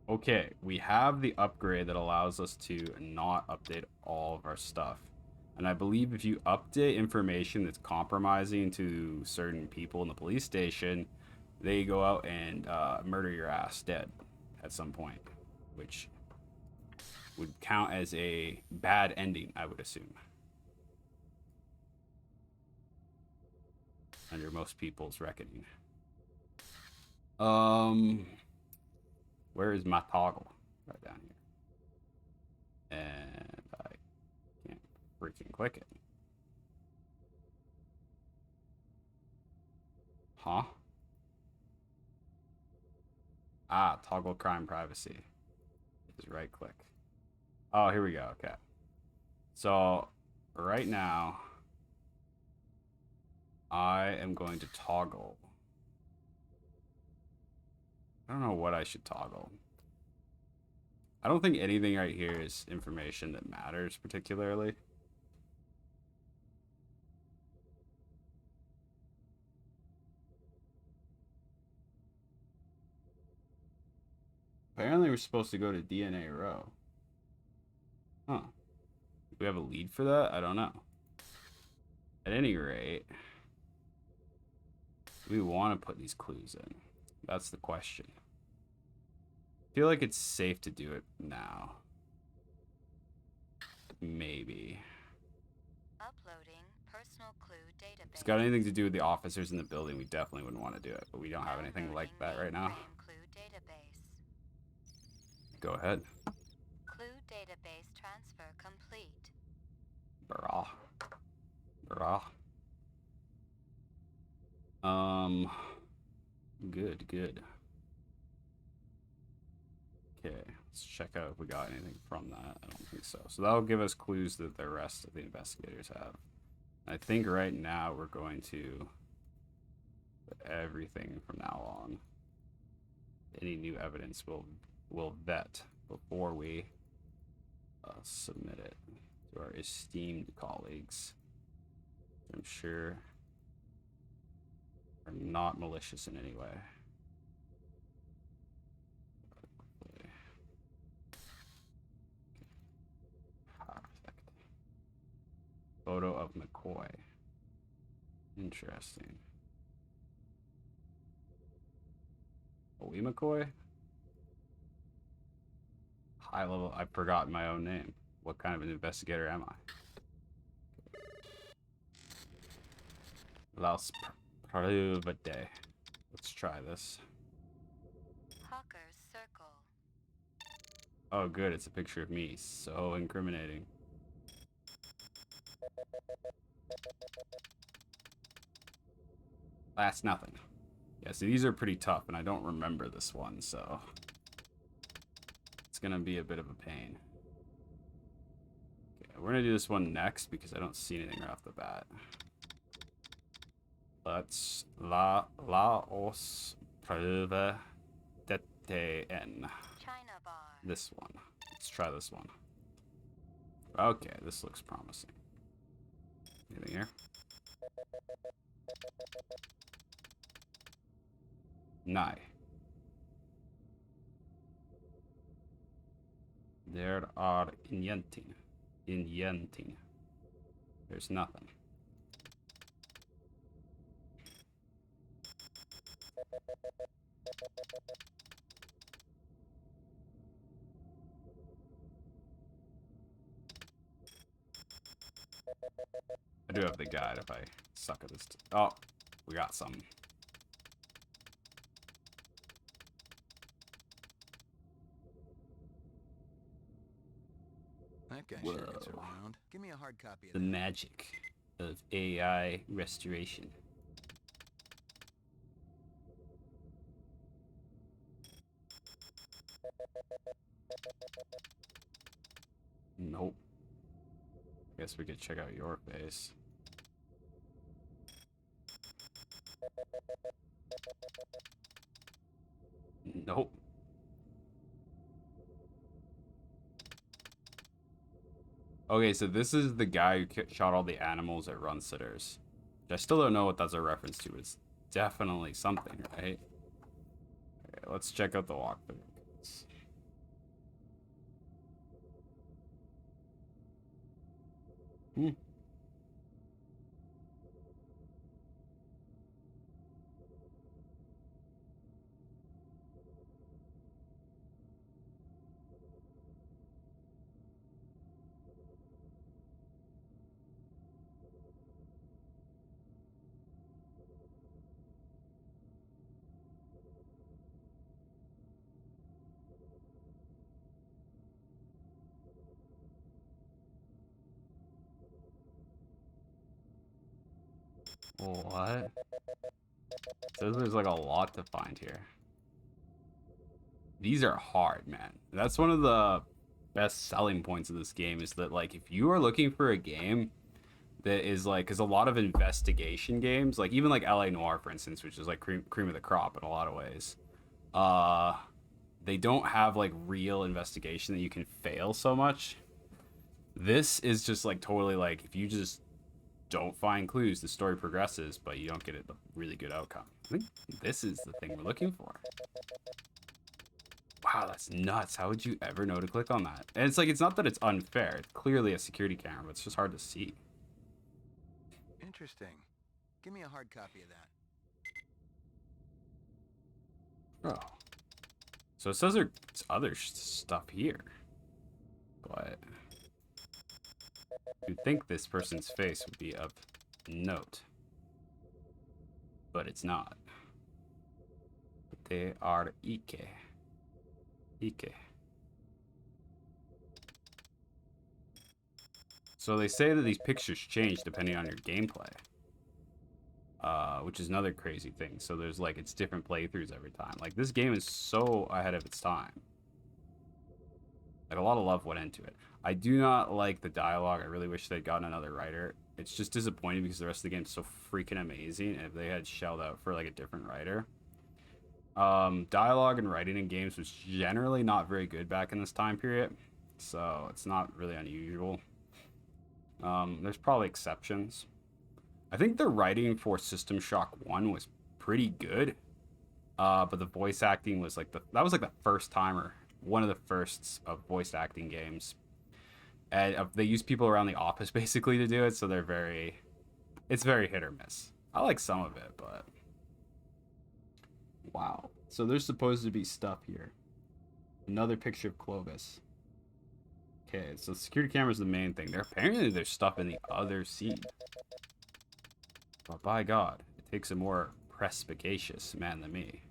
Okay, we have the upgrade that allows us to not update all of our stuff. And I believe if you update information that's compromising to certain people in the police station, they go out and murder your ass dead at some point, which would count as a bad ending, I would assume. Under most people's reckoning. Where is my toggle? Right down here. And I can't freaking click it. Huh? Ah, toggle crime privacy. Just right click. Oh, here we go. Okay. So, right now, I am going to toggle. I don't know what I should toggle. I don't think anything right here is information that matters particularly. Apparently we're supposed to go to DNA row. Huh. Do we have a lead for that? I don't know. At any rate, we want to put these clues in. That's the question. I feel like it's safe to do it now. Maybe. Uploading personal clue database. If it's got anything to do with the officers in the building, we definitely wouldn't want to do it. But we don't have anything like that right now. Mainframe clue database. Go ahead. Clue database transfer complete. Brah. Brah. Good, good. Okay. Let's check out if we got anything from that. I don't think so. So that'll give us clues that the rest of the investigators have. I think right now we're going to put everything from now on. Any new evidence we'll vet before we submit it to our esteemed colleagues. I'm sure are not malicious in any way. Perfect. Photo of McCoy. Interesting. Are we McCoy? High level. I've forgotten my own name. What kind of an investigator am I? Las Pruvade. Let's try this. Hawker's Circle. Oh, good. It's a picture of me. So incriminating. That's nothing. Yeah, so these are pretty tough, and I don't remember this one, so it's gonna be a bit of a pain. Okay, we're gonna do this one next because I don't see anything right off the bat. Let's os prueba en. China Bar. This one. Let's try this one. Okay, this looks promising. Anything here? Nej. There are ingenting. There's nothing. I do have the guide if I suck at this. Oh, we got some. That guy Whoa. sure gets around. Give me a hard copy of The that. magic of AI restoration. Nope. Guess we could check out your face. Nope. Okay, so this is the guy who shot all the animals at Run Sitters. I still don't know what that's a reference to. It's definitely something, right? Okay, let's check out the walkthrough. Hmm. What? Says there's like a lot to find here. These are hard, man. That's one of the best selling points of this game is that, like, if you are looking for a game that is like, because a lot of investigation games, like even like LA Noire, for instance, which is like cream of the crop in a lot of ways, they don't have like real investigation that you can fail so much. This is just like totally like, if you just don't find clues, the story progresses, but you don't get a really good outcome. I think this is the thing we're looking for. Wow, that's nuts. How would you ever know to click on that? And it's like, it's not that it's unfair. It's clearly a security camera, but it's just hard to see. Interesting. Give me a hard copy of that. Oh. So it says there's other stuff here. But you'd think this person's face would be of note. But it's not. But they are Ike. Ike. So they say that these pictures change depending on your gameplay. Which is another crazy thing. So there's like, it's different playthroughs every time. Like, this game is so ahead of its time. Like, a lot of love went into it. I do not like the dialogue. I really wish they'd gotten another writer. It's just disappointing because the rest of the game's so freaking amazing. And if they had shelled out for like a different writer, dialogue and writing in games was generally not very good back in this time period, so it's not really unusual. There's probably exceptions. I think the writing for System Shock 1 was pretty good, but the voice acting was like that was like the first time, or one of the firsts of voice acting games, and they use people around the office basically to do it, so it's very hit or miss. I like some of it, but wow. So there's supposed to be stuff here. Another picture of Clovis. Okay, so security camera is the main thing. There's stuff in the other scene. But by God, it takes a more perspicacious man than me.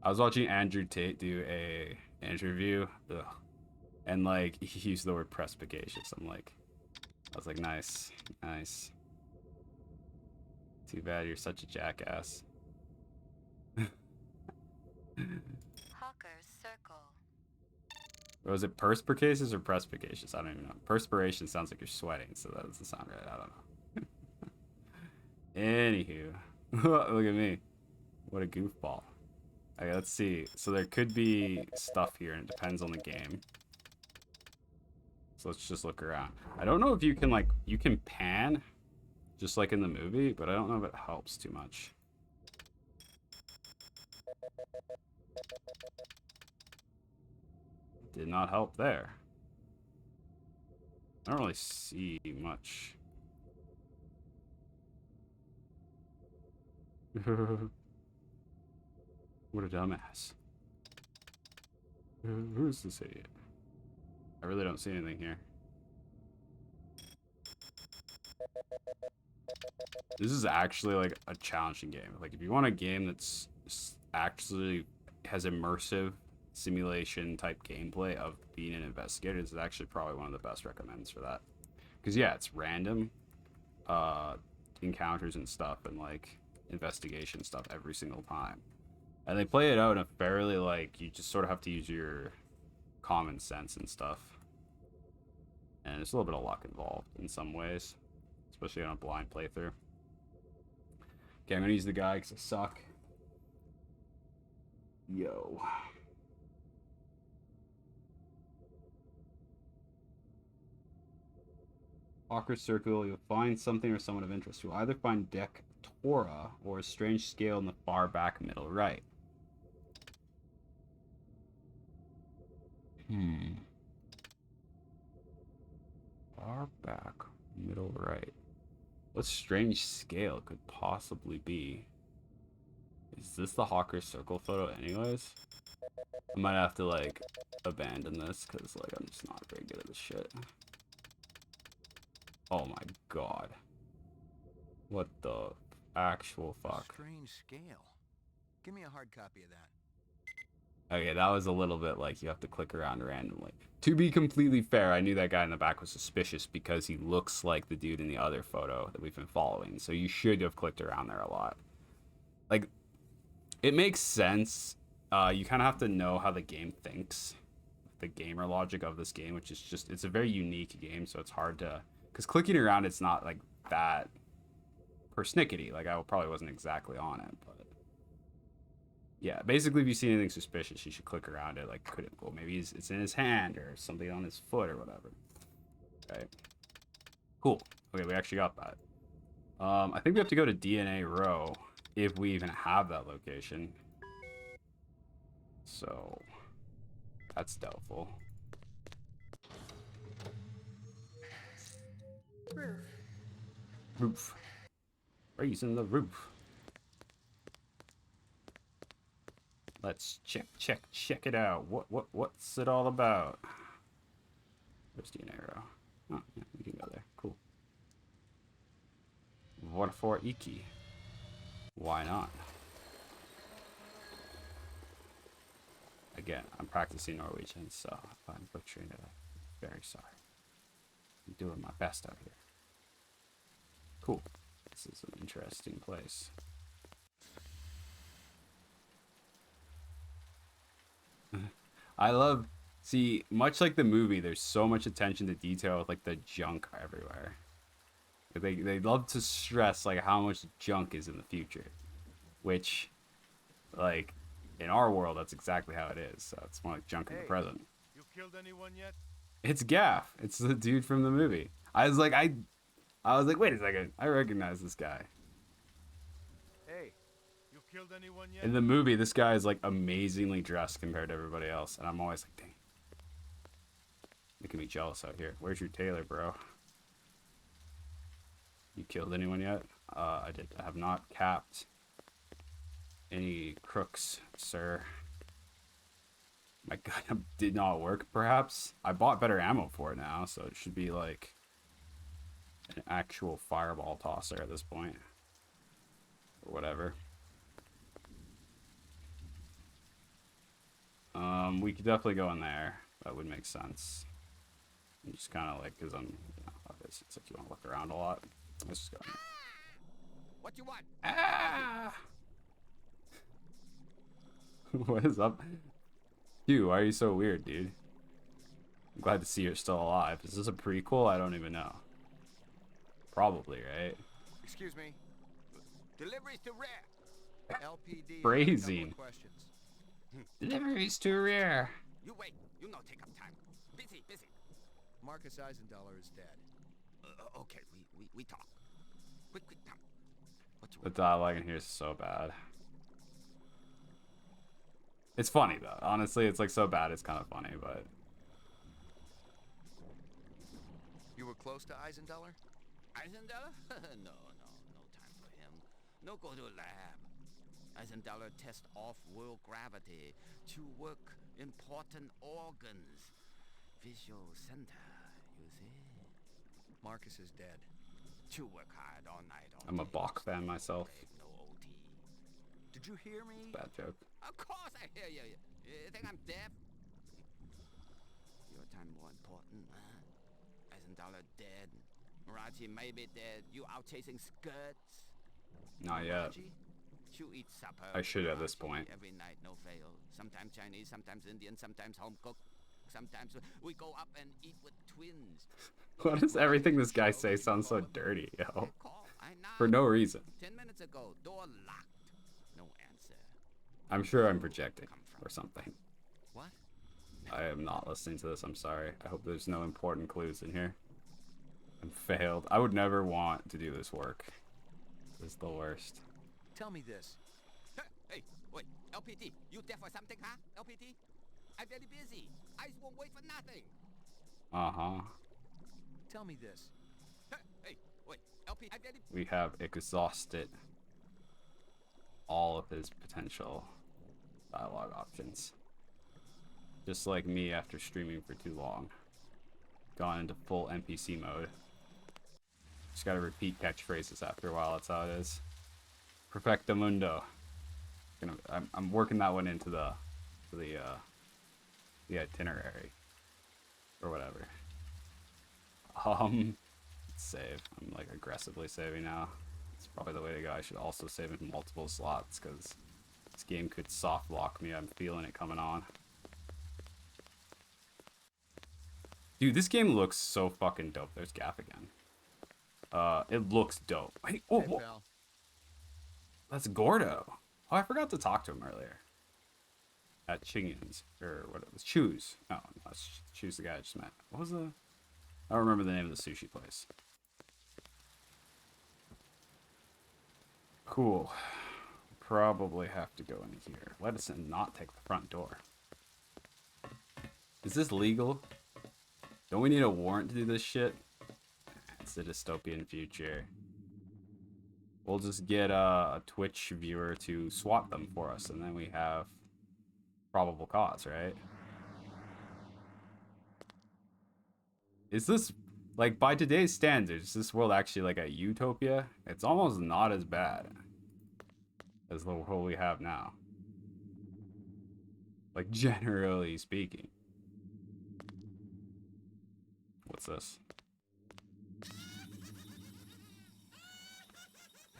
I was watching Andrew Tate do a interview, and like he used the word perspicacious. I was like, nice, nice. Too bad you're such a jackass. Hawker's Circle. Was it perspicacious or perspicacious? I don't even know. Perspiration sounds like you're sweating, so that doesn't sound right. I don't know. Anywho, look at me. What a goofball. Okay, let's see. So there could be stuff here, and it depends on the game. So let's just look around. I don't know if you can pan, just like in the movie, but I don't know if it helps too much. Did not help there. I don't really see much. What a dumbass. Who's this idiot? I really don't see anything here. This is actually like a challenging game. Like if you want a game that's actually has immersive simulation type gameplay of being an investigator, this is actually probably one of the best recommends for that. Because yeah, it's random encounters and stuff, and like investigation stuff every single time. And they play it out in a fairly, like, you just sort of have to use your common sense and stuff. And there's a little bit of luck involved in some ways, especially on a blind playthrough. Okay, I'm gonna use the guy because I suck. Yo. Hawker's Circle, you'll find something or someone of interest. You'll either find Deck Torah or a strange scale in the far back middle right. Far back middle right. What strange scale could possibly be? Is this the Hawker's Circle photo anyways? I might have to like abandon this because like I'm just not very good at this shit. Oh my God. What the actual fuck? Strange scale. Give me a hard copy of that. Okay, that was a little bit like you have to click around randomly. To be completely fair, I knew that guy in the back was suspicious because he looks like the dude in the other photo that we've been following. So you should have clicked around there a lot. Like, it makes sense. You kind of have to know how the game thinks. The gamer logic of this game, which is just, it's a very unique game, so it's hard to... Because clicking around, it's not like that persnickety. Like, I probably wasn't exactly on it, but... Yeah, basically, if you see anything suspicious, you should click around it. Like, could it? Well, maybe it's in his hand or something on his foot or whatever. Okay. Cool. Okay, we actually got that. I think we have to go to DNA Row if we even have that location. So, that's doubtful. Roof. Roof. Raising the roof. Let's check it out. What's it all about? Where's DNA Row? Oh, yeah, we can go there. Cool. What for Iki? Why not? Again, I'm practicing Norwegian, so if I'm butchering it, I'm very sorry. I'm doing my best out here. Cool. This is an interesting place. I love See, much like the movie, there's so much attention to detail with like the junk everywhere. They love to stress like how much junk is in the future, which, like, in our world, that's exactly how it is. So it's more like junk in the present. You killed anyone yet? It's Gaff. It's the dude from the movie. I was like, wait a second. I recognize this guy. Hey, you killed anyone yet? In the movie, this guy is like amazingly dressed compared to everybody else, and I'm always like, dang, making me jealous out here. Where's your tailor, bro? You killed anyone yet? I did. I have not capped any crooks, sir. My gun did not work, perhaps. I bought better ammo for it now, so it should be like an actual fireball tosser at this point. Or whatever. We could definitely go in there. That would make sense. Just kind of like, because I'm, you know, it's like you want to look around a lot. Let's just go in there. What you want? Ah! What is up? Dude, why are you so weird, dude? I'm glad to see you're still alive. Is this a prequel? I don't even know. Probably, right? Excuse me. Deliveries to rare. LPD. Phrasing. Questions. Deliveries to rear. You wait. You know, take up time. Busy. Marcus Eisendollar is dead. Okay, we talk. Quick, come. What you The want? dialogue in here is so bad. It's funny though. Honestly, it's like so bad it's kind of funny, but You were close to Eisendollar? Eisendollar? No time for him. No go to lab. Eisendollar test off-world gravity to work important organs. Visual center, you see? Marcus is dead. To work hard all night. All I'm a day. Bach fan myself. No OT. Did you hear me? Bad joke. Of course I hear you. You think I'm deaf? Your time more important, huh? Eisendollar dead. Marachi may be dead. You out chasing skirts? Not yet. Marachi? You eat supper. I should at this Marachi point. Every night, no fail. Sometimes Chinese, sometimes Indian, sometimes home cooked. Sometimes we go up and eat with twins. Why does everything this guy say sound so dirty, yo? Call. I For no reason. 10 minutes ago, door locked. No answer. I'm sure I'm projecting or something. What? I am not listening to this. I'm sorry. I hope there's no important clues in here. I'm failed. I would never want to do this work. This is the worst. Tell me this. Hey, wait. LPT, you there for something, huh? LPT? I'm very busy. Eyes won't wait for nothing. Uh-huh. Tell me this. Hey, wait. LPT, I'm very... We have exhausted all of his potential dialogue options. Just like me after streaming for too long. Gone into full NPC mode. Just gotta repeat catchphrases after a while, that's how it is. Perfecto mundo. I'm working that one into the itinerary. Or whatever. Let's save. I'm like aggressively saving now. It's probably the way to go. I should also save in multiple slots because this game could soft lock me. I'm feeling it coming on. Dude, this game looks so fucking dope. There's Gaff again. It looks dope. Hey, oh, Hey, whoa. pal. That's Gordo. Oh, I forgot to talk to him earlier. At Chingyun's, or what it was, Choose. No, that's Choose the guy I just met. What was the... I don't remember the name of the sushi place. Cool. Probably have to go in here. Let us not take the front door. Is this legal? Don't we need a warrant to do this shit? It's a dystopian future. We'll just get a Twitch viewer to swap them for us, and then we have probable cause, right? Is this, like, by today's standards, is this world actually like a utopia? It's almost not as bad as the world we have now. Like, generally speaking. What's this?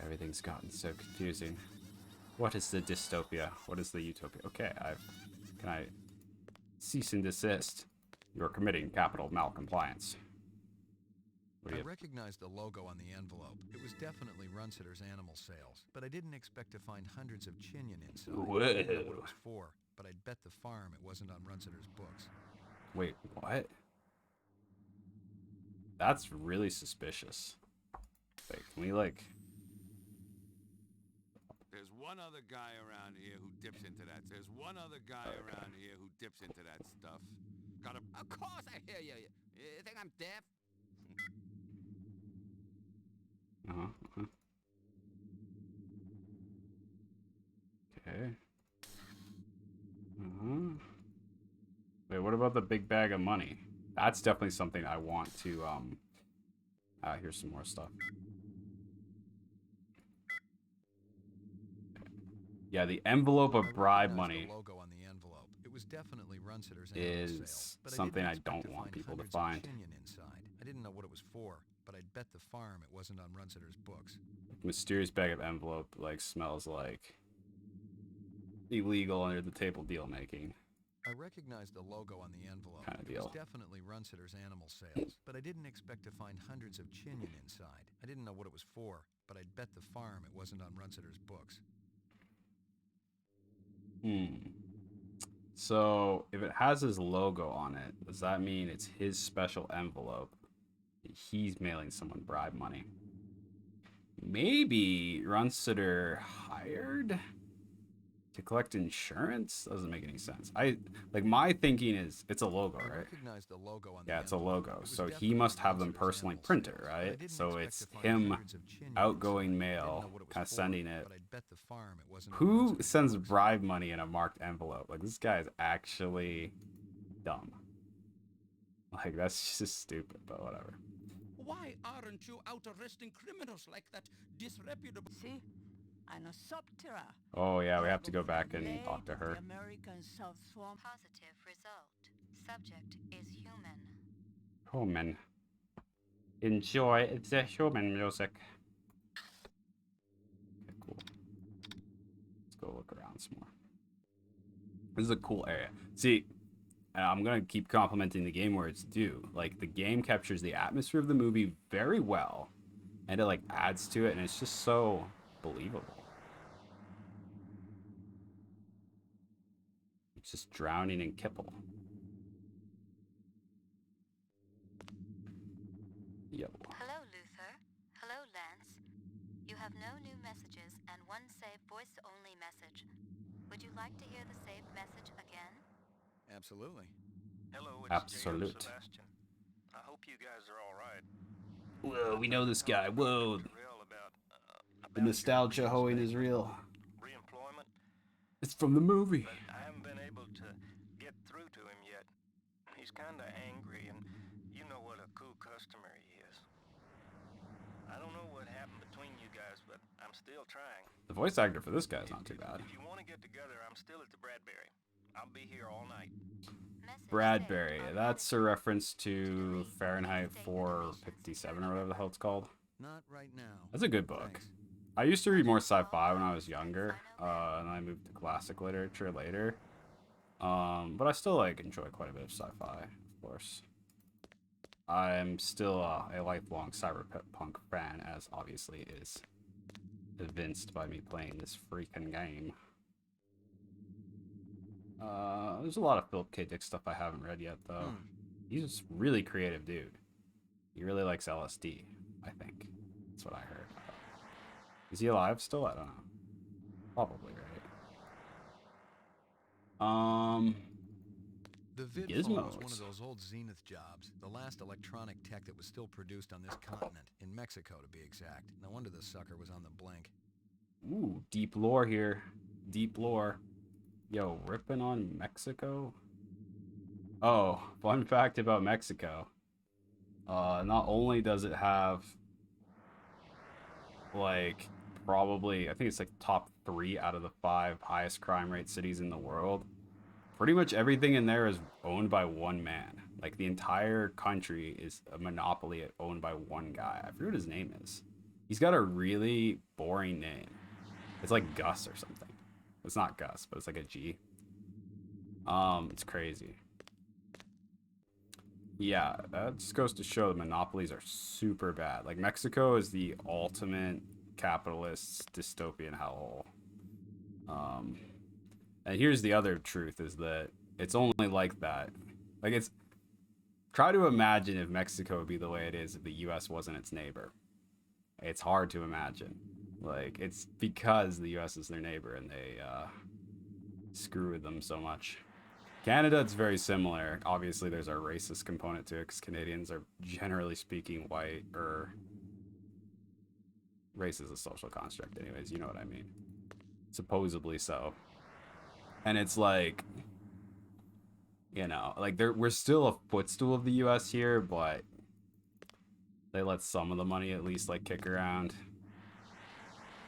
Everything's gotten so confusing. What is the dystopia? What is the utopia? Okay, can I Cease and desist. You're committing capital malcompliance. What do I you... recognized the logo on the envelope. It was definitely Runsitter's animal sales, but I didn't expect to find hundreds of chinion inside. Whoa. I didn't know what it was for, but I'd bet the farm it wasn't on Runsitter's books. Wait, what? That's really suspicious. Wait, can we, like... There's one other guy around here who dips into that. There's one other guy around here who dips into that stuff. Got a... Of course I hear you. You think I'm deaf? Okay. Wait, what about the big bag of money? That's definitely something I want to, here's some more stuff. Yeah, the envelope of bribe money The logo on the envelope. It was definitely Runsitter's is animal sales, but something I didn't don't expect want people to hundreds of find. chinion inside. I didn't know what it was for, but I'd bet the farm it wasn't on Runsitter's books. Mysterious bag of envelope, like, smells like illegal under the table deal making. I recognized the logo on the envelope. Kind of It was deal. definitely Runsitter's animal sales, but I didn't expect to find hundreds of chinion inside. I didn't know what it was for, but I'd bet the farm it wasn't on Runsitter's books. So, if it has his logo on it, does that mean it's his special envelope? He's mailing someone bribe money. Maybe Runsitter hired to collect insurance? Doesn't make any sense. My thinking is it's a logo, I right? recognized the logo on the Yeah, it's a envelope. logo. It was So he definitely must have them Runsitter's personally animal print it, sales, but I right? didn't So expect it's to find him hundreds of chinion outgoing inside. I didn't mail, know what it was kind of for, sending it. but I'd bet the farm it wasn't on Who Runsitter's sends books. bribe money in a marked envelope? Like, this guy is actually dumb. Like, that's just stupid, but whatever. Why aren't you out arresting criminals like that disreputable... See? Anosoptera. Oh, yeah, we have to go back and talk to her. The American South Swamp. Positive result. Subject is human. Human. Enjoy the human music. Okay, cool. Let's go look around some more. This is a cool area. See, I'm going to keep complimenting the game where it's due. Like, the game captures the atmosphere of the movie very well, and it, like, adds to it, and it's just so believable. It's just drowning in kipple. Yo. Hello, Luther. Hello, Lance. You have no new messages and one saved voice-only message. Would you like to hear the saved message again? Absolutely. Hello, it's Absolute. Jacob Sebastian. I hope you guys are all right. Whoa, we know this guy. Whoa. Real about The nostalgia hoeing is real. reemployment, It's from the movie. but I haven't been able to get through to him yet. He's kind of angry, and you know what a cool customer he is. I don't know what happened between you guys, but I'm still trying. The voice actor for this guy is not too bad. If you want to get together, I'm still at the Bradbury. I'll be here all night. Message Bradbury. saved That's a automatically. reference to Fahrenheit 457 or whatever the hell it's called. Not right now. That's a good book. Thanks. I used to read more sci-fi when I was younger, and I moved to classic literature later. But I still like enjoy quite a bit of sci-fi, of course. I'm still a lifelong cyberpunk fan, as obviously is evinced by me playing this freaking game. There's a lot of Philip K. Dick stuff I haven't read yet, though. He's just really creative dude. He really likes LSD, I think. That's what I heard. Is he alive still? I don't know. Probably, right? The vid Gizmos. phone was one of those old Zenith jobs, the last electronic tech that was still produced on this continent, in Mexico to be exact. No wonder the sucker was on the blink. Ooh, deep lore here. Deep lore. Yo, ripping on Mexico? Oh, fun fact about Mexico. Not only does it have, like, probably, I think it's like top 3 out of the 5 highest crime rate cities in the world. Pretty much everything in there is owned by one man. Like, the entire country is a monopoly owned by one guy. I forget what his name is. He's got a really boring name. It's like Gus or something. It's not Gus, but it's like a G. It's crazy. Yeah, that just goes to show the monopolies are super bad. Like Mexico is the ultimate capitalist dystopian hellhole. Um, and here's the other truth: is that it's only like that. Like it's try to imagine if Mexico would be the way it is if the U.S. wasn't its neighbor. It's hard to imagine. Like it's because the U.S. is their neighbor and they screw with them so much. Canada, it's very similar. Obviously, there's a racist component to it because Canadians are generally speaking white, or race is a social construct, anyways. You know what I mean? Supposedly so. And it's like, you know, like we're still a footstool of the U.S. here, but they let some of the money at least like kick around,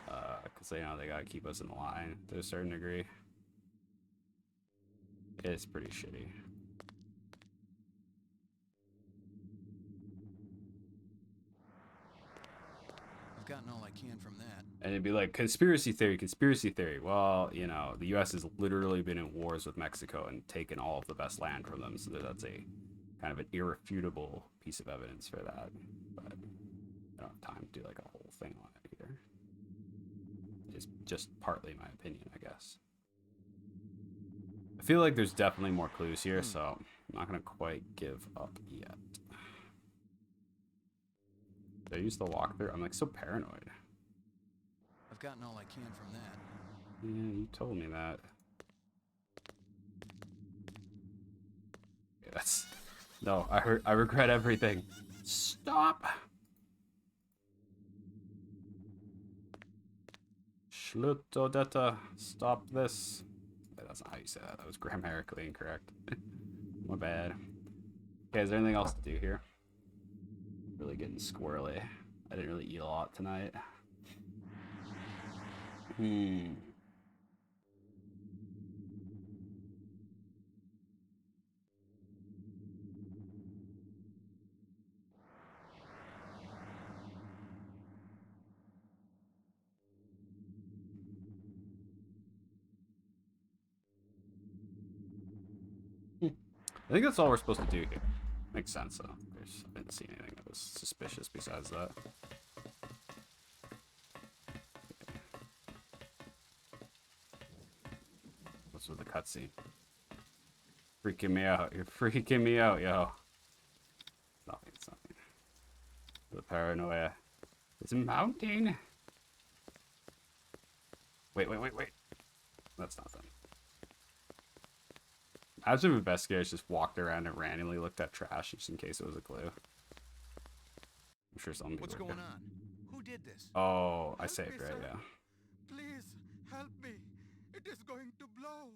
because they know they gotta keep us in line to a certain degree. It's pretty shitty. I've gotten all I can from that. And it'd be like, conspiracy theory, conspiracy theory. Well, you know, the U.S. has literally been in wars with Mexico and taken all of the best land from them. So that's a kind of an irrefutable piece of evidence for that. But I don't have time to do like a whole thing on it either. It's just partly my opinion, I guess. I feel like there's definitely more clues here, so I'm not going to quite give up yet. Did I use the walkthrough? I'm like so paranoid. I've gotten all I can from that. Yeah, you told me that. Yeah, that's... No, I regret everything. Stop! Schluttodetta. Stop this. That's not how you say that. That was grammatically incorrect. My bad. Okay, is there anything else to do here? Really getting squirrely. I didn't really eat a lot tonight. I think that's all we're supposed to do here. Makes sense, though. I didn't see anything that was suspicious besides that. What's with the cutscene? Freaking me out. You're freaking me out, yo. Nothing, it's nothing. The paranoia is mounting. Wait. That's not them. Imagine if investigators just walked around and randomly looked at trash just in case it was a clue. I'm sure some people. What's going on? Who did this? Oh, I Help saved, me, right? sir. Yeah. Please, help me. It is going to blow.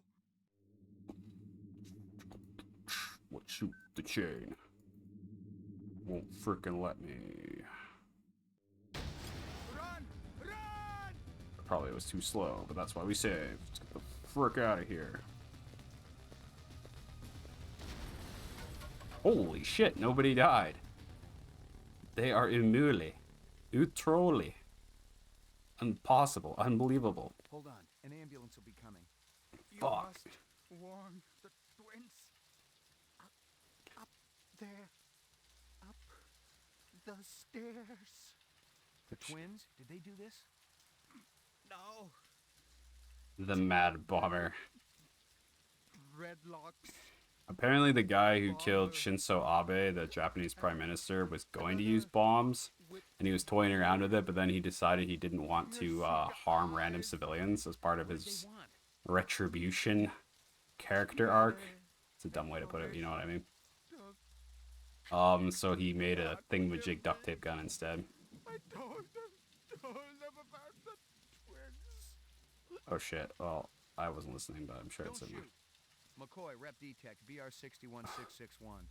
What, shoot the chain? Won't frickin' let me. Run! Run! Probably was too slow, but that's why we saved. Let's get the frick out of here. Holy shit, nobody died. They are immune. Utrolig. Impossible. Unbelievable. Hold on. An ambulance will be coming. You Fuck. must warn the twins. Up there. Up the stairs. The twins? Did they do this? No. The Mad Bomber. Dreadlocks. Apparently the guy who killed Shinzo Abe, the Japanese prime minister, was going to use bombs, and he was toying around with it, but then he decided he didn't want to harm random civilians as part of his retribution character arc. It's a dumb way to put it, you know what I mean? So he made a thingamajig duct tape gun instead. I told them about the twins. Oh shit, well, I wasn't listening, but I'm sure it's in there. McCoy, Rep Detect, BR61661.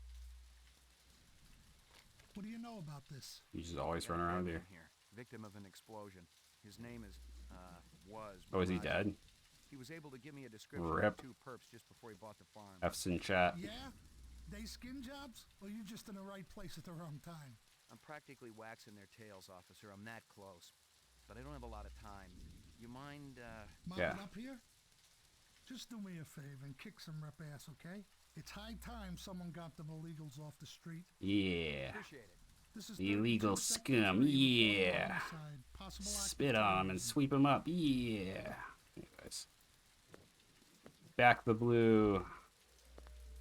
What do you know about this? You just always run around here. Victim of an explosion. His name is, was... Oh, is he dead? He was able to give me a description Rip. of two perps just before he bought the farm. F's in chat. Yeah? They skin jobs? Or you just in the right place at the wrong time? I'm practically waxing their tails, officer. I'm that close. But I don't have a lot of time. You mind, Mop it up here? Just do me a favor and kick some rep ass, okay? It's high time someone got them illegals off the street. Yeah. Appreciate it. This is The illegal 32 Sector scum. 3, Yeah. homicide, possible act of Spit on them and terrorism. sweep them up. Yeah. Anyways. Back the blue.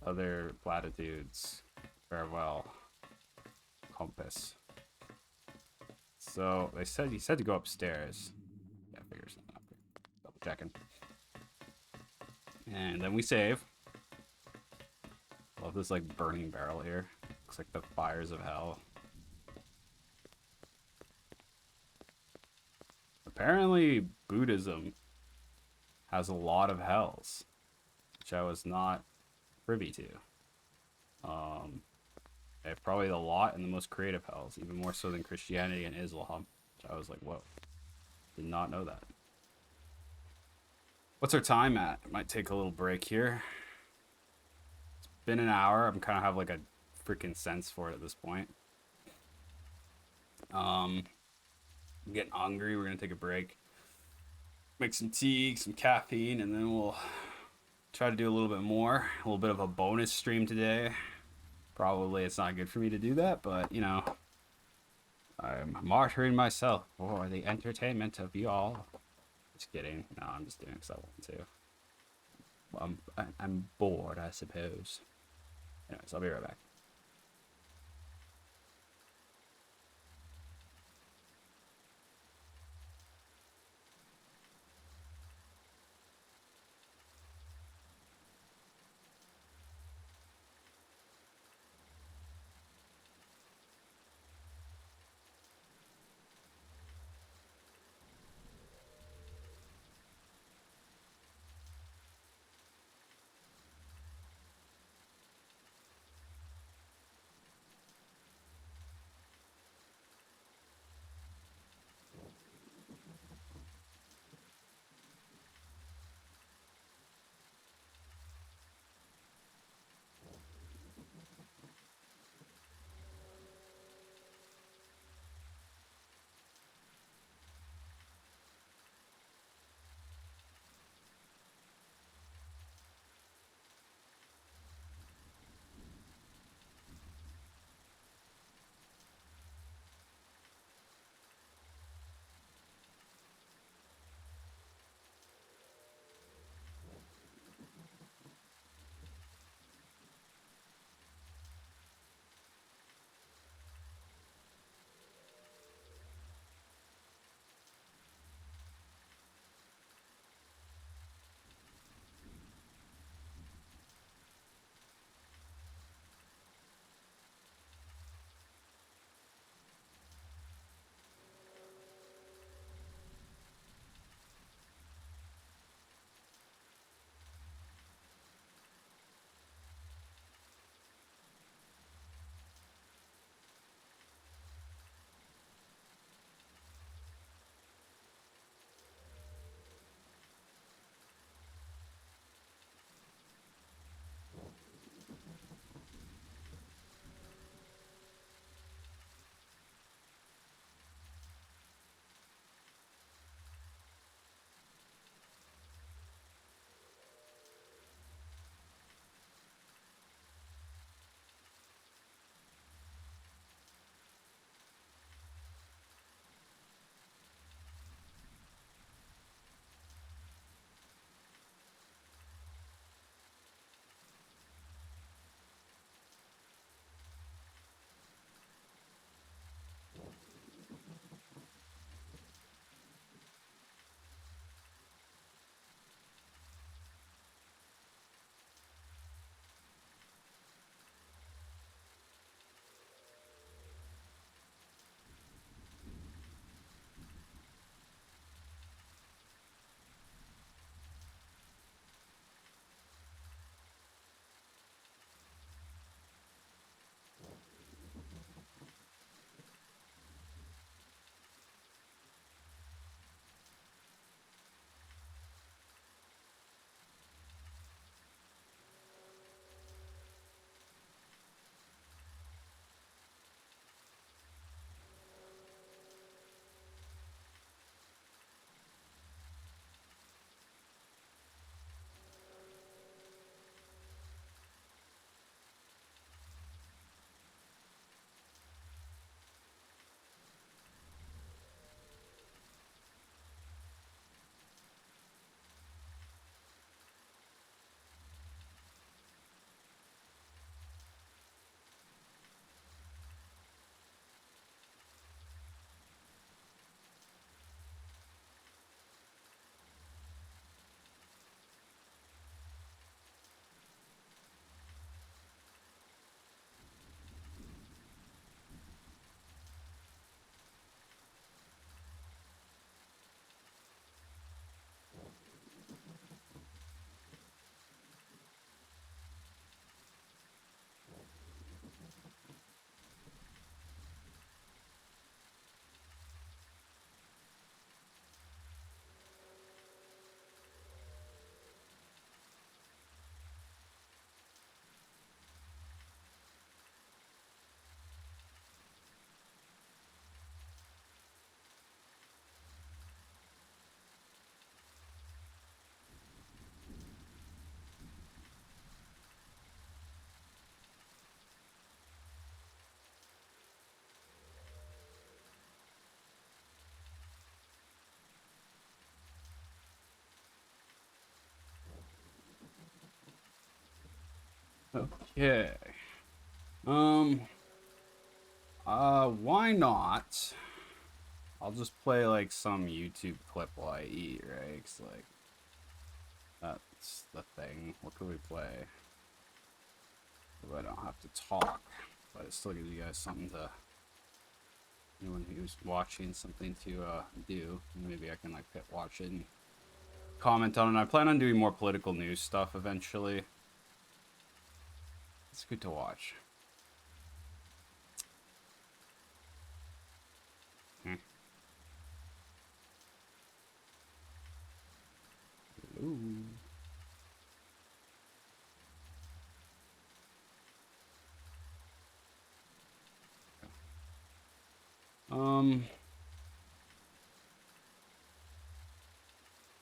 Other platitudes. Farewell. Compass. So he said to go upstairs. Yeah, figures not up. Double checking. And then we save. Love this like burning barrel here. Looks like the fires of hell. Apparently Buddhism has a lot of hells, which I was not privy to. They have probably a lot and the most creative hells, even more so than Christianity and Islam. Which I was like, whoa, did not know that. What's our time at? Might take a little break here. It's been an hour. I'm kind of have like a freaking sense for it at this point. I'm getting hungry. We're gonna take a break, make some tea, some caffeine, and then we'll try to do a little bit more. A little bit of a bonus stream today. Probably it's not good for me to do that, but you know, I'm martyring myself for the entertainment of y'all. Just kidding. No, I'm just doing it because I want to. I'm bored, I suppose. Anyways, I'll be right back. Okay. Why not? I'll just play like some YouTube clip while I eat, right? 'Cause, like, that's the thing. What could we play? So I don't have to talk, but it still gives you guys something to, anyone who's watching, something to do. Maybe I can like watch it and comment on it. I plan on doing more political news stuff eventually. It's good to watch. Ooh.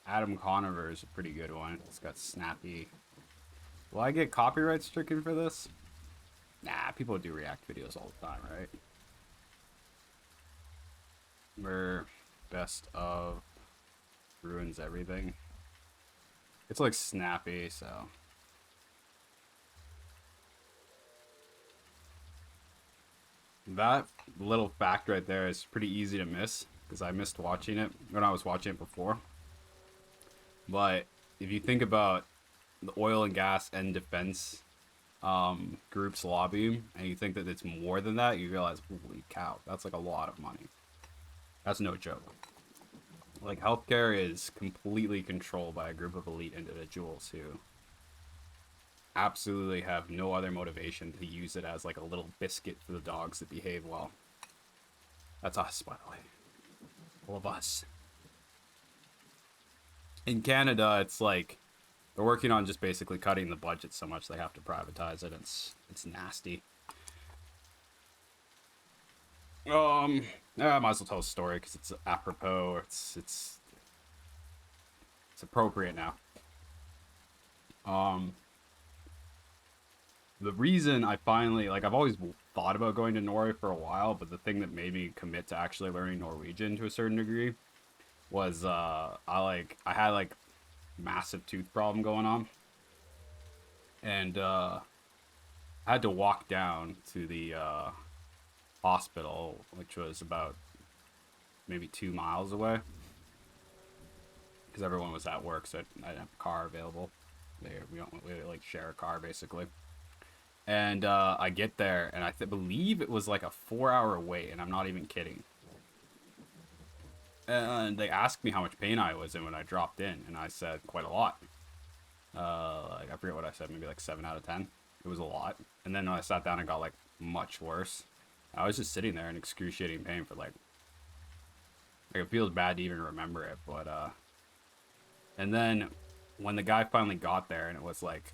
Adam Conover is a pretty good one. It's got snappy. Will I get copyright stricken for this? Nah, people do react videos all the time, right? Where best of ruins everything. It's like snappy, so. That little fact right there is pretty easy to miss because I missed watching it when I was watching it before. But if you think about the oil and gas and defense groups lobbying, and you think that it's more than that, you realize, holy cow, that's like a lot of money. That's no joke. Like, healthcare is completely controlled by a group of elite individuals who absolutely have no other motivation to use it as like a little biscuit for the dogs that behave well. That's us, by the way. All of us. In Canada, it's like they're working on just basically cutting the budget so much they have to privatize it. It's nasty. I might as well tell a story because it's apropos. It's appropriate now. The reason I finally, like, I've always thought about going to Norway for a while, but the thing that made me commit to actually learning Norwegian to a certain degree was I had like massive tooth problem going on, and I had to walk down to the hospital, which was about maybe 2 miles away, because everyone was at work, so I didn't have a car available. We like share a car basically. And I get there, and I believe it was like a 4-hour wait, and I'm not even kidding. And they asked me how much pain I was in when I dropped in, and I said quite a lot. Like, I forget what I said, maybe like 7 out of 10. It was a lot. And then when I sat down, it got like much worse. I was just sitting there in excruciating pain for like it feels bad to even remember it, but and then when the guy finally got there, and it was like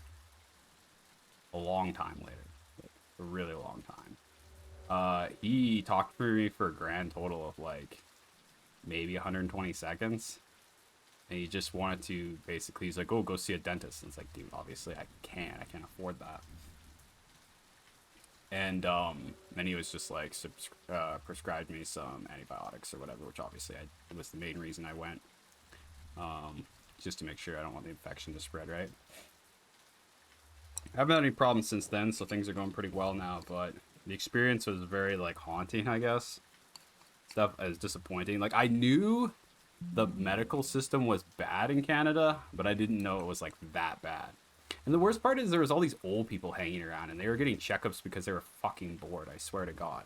a long time later, like a really long time, he talked for me for a grand total of like maybe 120 seconds, and he just wanted to basically, he's like, oh, go see a dentist. And it's like, dude, obviously I can't afford that. And then he was just like prescribed me some antibiotics or whatever, which obviously was the main reason I went, just to make sure I don't want the infection to spread, right? I haven't had any problems since then, so things are going pretty well now, but the experience was very like haunting, I guess. Stuff is disappointing. Like, I knew the medical system was bad in Canada, but I didn't know it was like that bad. And the worst part is there was all these old people hanging around, and they were getting checkups because they were fucking bored, I swear to God.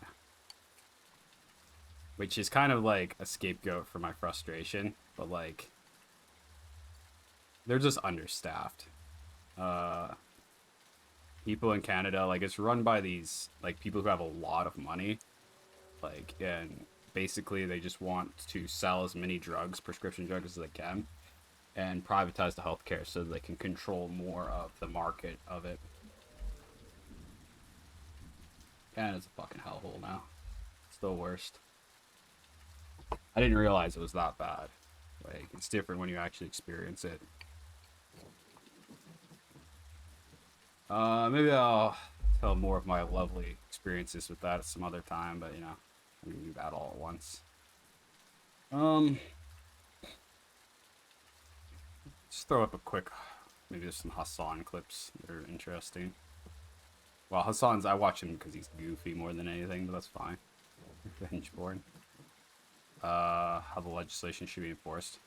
Which is kind of like a scapegoat for my frustration, but like, they're just understaffed. People in Canada, like, it's run by these like people who have a lot of money, like, and basically they just want to sell as many drugs, prescription drugs, as they can, and privatize the healthcare so they can control more of the market of it. Canada's a fucking hellhole now. It's the worst. I didn't realize it was that bad. Like, it's different when you actually experience it. Maybe I'll tell more of my lovely experiences with that at some other time, but you know, I'm gonna do that all at once. Just throw up a quick, maybe there's some Hassan clips that are interesting. Well, Hassan's, I watch him because he's goofy more than anything, but that's fine. Revenge porn. How the legislation should be enforced.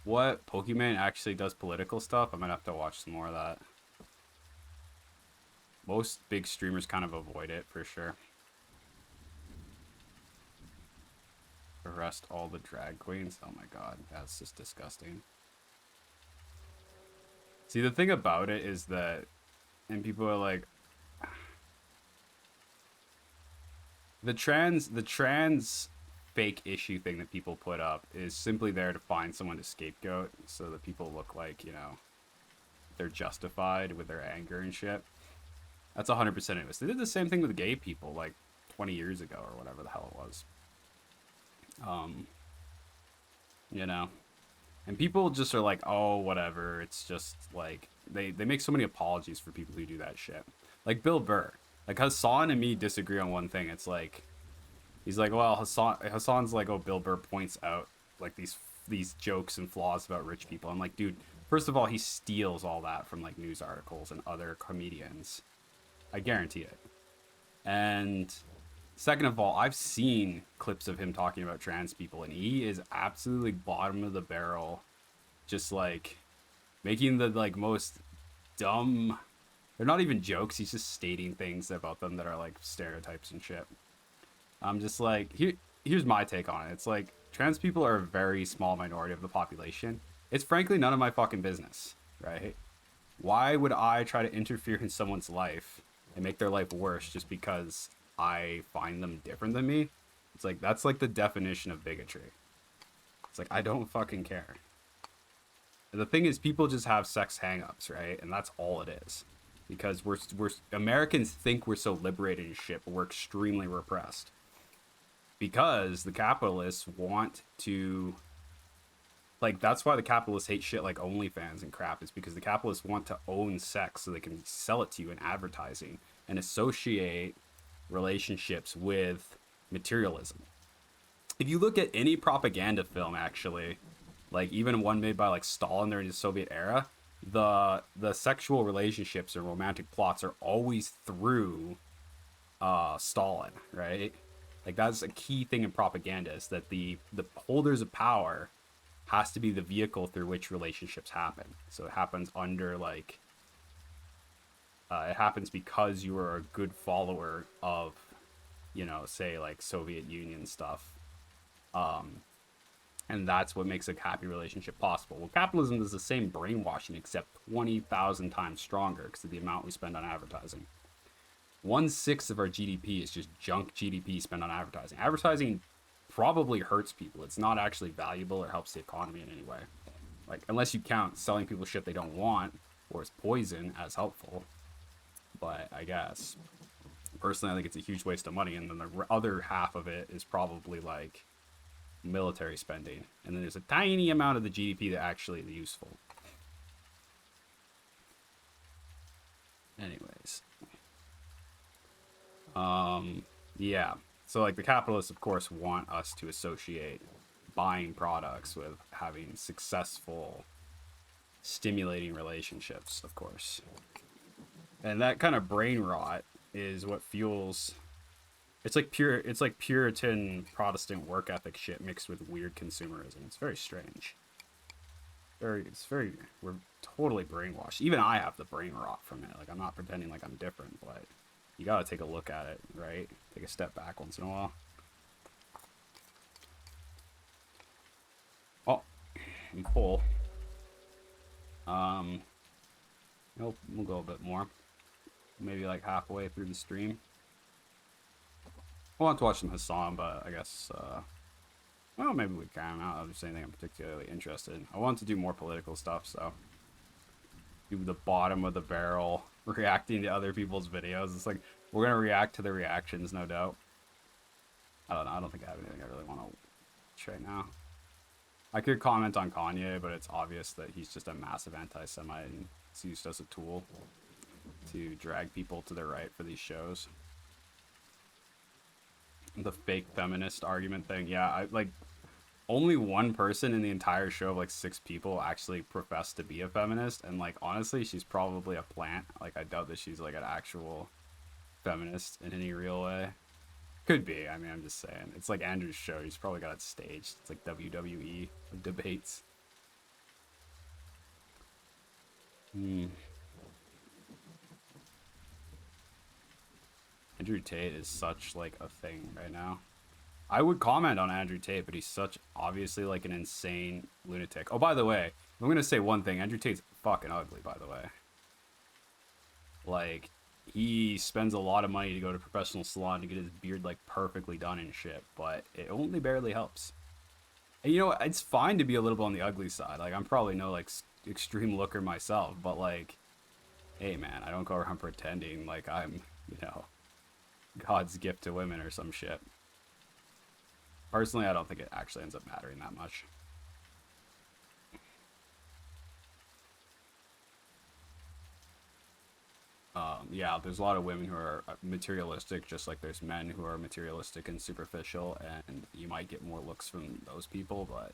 What? Pokemon actually does political stuff? I might have to watch some more of that. Most big streamers kind of avoid it, for sure. Arrest all the drag queens? Oh my god, that's just disgusting. See, the thing about it is that, and people are like, the trans fake issue thing that people put up is simply there to find someone to scapegoat so that people look like, you know, they're justified with their anger and shit. That's 100% of it. They did the same thing with gay people like 20 years ago or whatever the hell it was. You know, and people just are like, oh, whatever. It's just like they make so many apologies for people who do that shit. Like Bill Burr. Like Hassan and me disagree on one thing. It's like, he's like, well, Hassan's like, oh, Bill Burr points out like these jokes and flaws about rich people. I'm like, dude, first of all, he steals all that from like news articles and other comedians. I guarantee it. And second of all, I've seen clips of him talking about trans people, and he is absolutely bottom of the barrel, just like making the like most dumb. They're not even jokes. He's just stating things about them that are like stereotypes and shit. I'm just like, here's my take on it. It's like, trans people are a very small minority of the population. It's frankly none of my fucking business, right? Why would I try to interfere in someone's life and make their life worse just because I find them different than me? It's like, that's like the definition of bigotry. It's like, I don't fucking care. And the thing is, people just have sex hang-ups, right? And that's all it is. Because we're Americans think we're so liberated and shit, but we're extremely repressed. Because the capitalists want to, like, that's why the capitalists hate shit like OnlyFans and crap, is because the capitalists want to own sex so they can sell it to you in advertising and associate relationships with materialism. If you look at any propaganda film, actually, like even one made by like Stalin during the Soviet era, the sexual relationships and romantic plots are always through Stalin, right? Like that's a key thing in propaganda, is that the holders of power has to be the vehicle through which relationships happen. So it happens under like it happens because you are a good follower of, you know, say like Soviet Union stuff. And that's what makes a happy relationship possible. Well, capitalism is the same brainwashing, except 20,000 times stronger because of the amount we spend on advertising. 1/6 of our GDP is just junk GDP spent on advertising. Advertising probably hurts people. It's not actually valuable or helps the economy in any way. Like, unless you count selling people shit they don't want or as poison as helpful. But I guess, personally, I think it's a huge waste of money. And then the other half of it is probably like military spending, and then there's a tiny amount of the GDP that actually is useful. Anyways, yeah, so like the capitalists of course want us to associate buying products with having successful, stimulating relationships, of course, and that kind of brain rot is what fuels. It's like Puritan Protestant work ethic shit mixed with weird consumerism. It's very strange. We're totally brainwashed. Even I have the brain rot from it. Like, I'm not pretending like I'm different, but you gotta take a look at it, right? Take a step back once in a while. Oh, and pull. Nope, we'll go a bit more. Maybe like halfway through the stream. I want to watch some Hassan, but I guess, well, maybe we can. I don't have anything I'm particularly interested in. I want to do more political stuff, so do the bottom of the barrel, reacting to other people's videos. It's like, we're going to react to the reactions, no doubt. I don't know. I don't think I have anything I really want to watch right now. I could comment on Kanye, but it's obvious that he's just a massive anti-Semite and it's used as a tool to drag people to their right for these shows. The fake feminist argument thing, yeah, I like only one person in the entire show of like 6 people actually professed to be a feminist, and like honestly she's probably a plant. Like I doubt that she's like an actual feminist in any real way. Could be. I mean, I'm just saying. It's like Andrew's show. He's probably got it staged. It's like WWE debates. Andrew Tate is such like a thing right now. I would comment on Andrew Tate, but he's such obviously like an insane lunatic. Oh, by the way, I'm gonna say one thing. Andrew Tate's fucking ugly, by the way. Like, he spends a lot of money to go to a professional salon to get his beard like perfectly done and shit, but it only barely helps. And you know what? It's fine to be a little bit on the ugly side. Like, I'm probably no like extreme looker myself, but like, hey man, I don't go around pretending like I'm, you know, God's gift to women or some shit. Personally, I don't think it actually ends up mattering that much. Yeah, there's a lot of women who are materialistic, just like there's men who are materialistic and superficial, and you might get more looks from those people, but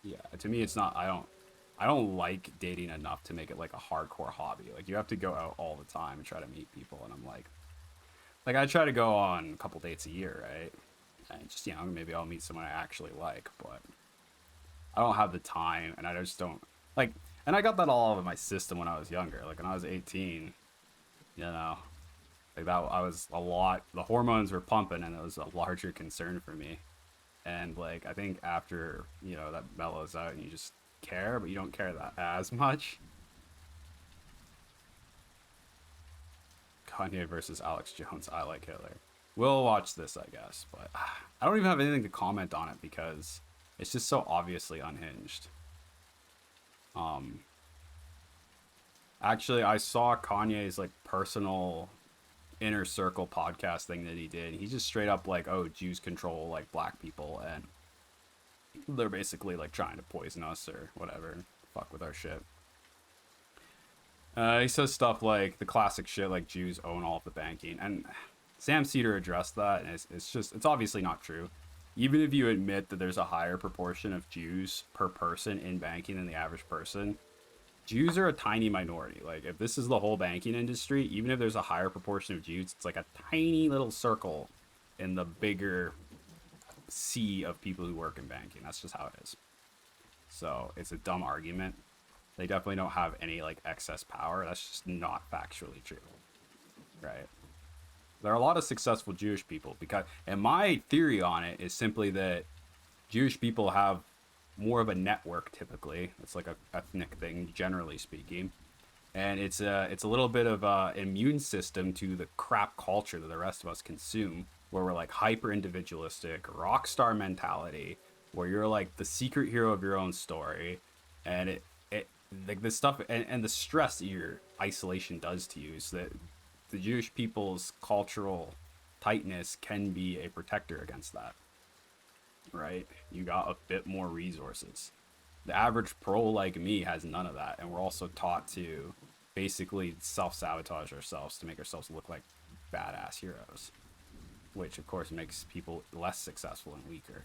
yeah, to me, it's not. I don't like dating enough to make it like a hardcore hobby. Like, you have to go out all the time and try to meet people, and I'm like I try to go on a couple dates a year, right? And just, you know, maybe I'll meet someone I actually like, but I don't have the time, and I just don't like. And I got that all out of my system when I was younger. Like, when I was 18, you know, like that, I was a lot. The hormones were pumping, and it was a larger concern for me. And like, I think after, you know, that mellows out, and you just care, but you don't care that as much. Kanye versus Alex Jones. I like Hitler. We'll watch this, I guess, but I don't even have anything to comment on it because it's just so obviously unhinged. Actually, I saw Kanye's like personal inner circle podcast thing that he did. He's just straight up like, oh, Jews control like black people, and they're basically like trying to poison us or whatever, fuck with our shit. He says stuff like the classic shit like Jews own all of the banking, and Sam Cedar addressed that, and it's obviously not true. Even if you admit that there's a higher proportion of Jews per person in banking than the average person, Jews are a tiny minority. Like, if this is the whole banking industry, even if there's a higher proportion of Jews, it's like a tiny little circle in the bigger sea of people who work in banking. That's just how it is. So it's a dumb argument. They definitely don't have any like excess power. That's just not factually true, right? There are a lot of successful Jewish people because, and my theory on it is simply that Jewish people have more of a network typically. It's like a ethnic thing, generally speaking, and it's a little bit of a immune system to the crap culture that the rest of us consume, where we're like hyper individualistic, rock star mentality, where you're like the secret hero of your own story, and it like this stuff and the stress that your isolation does to you is that the Jewish people's cultural tightness can be a protector against that. Right? You got a bit more resources. The average pro like me has none of that, and we're also taught to basically self-sabotage ourselves to make ourselves look like badass heroes, which of course makes people less successful and weaker.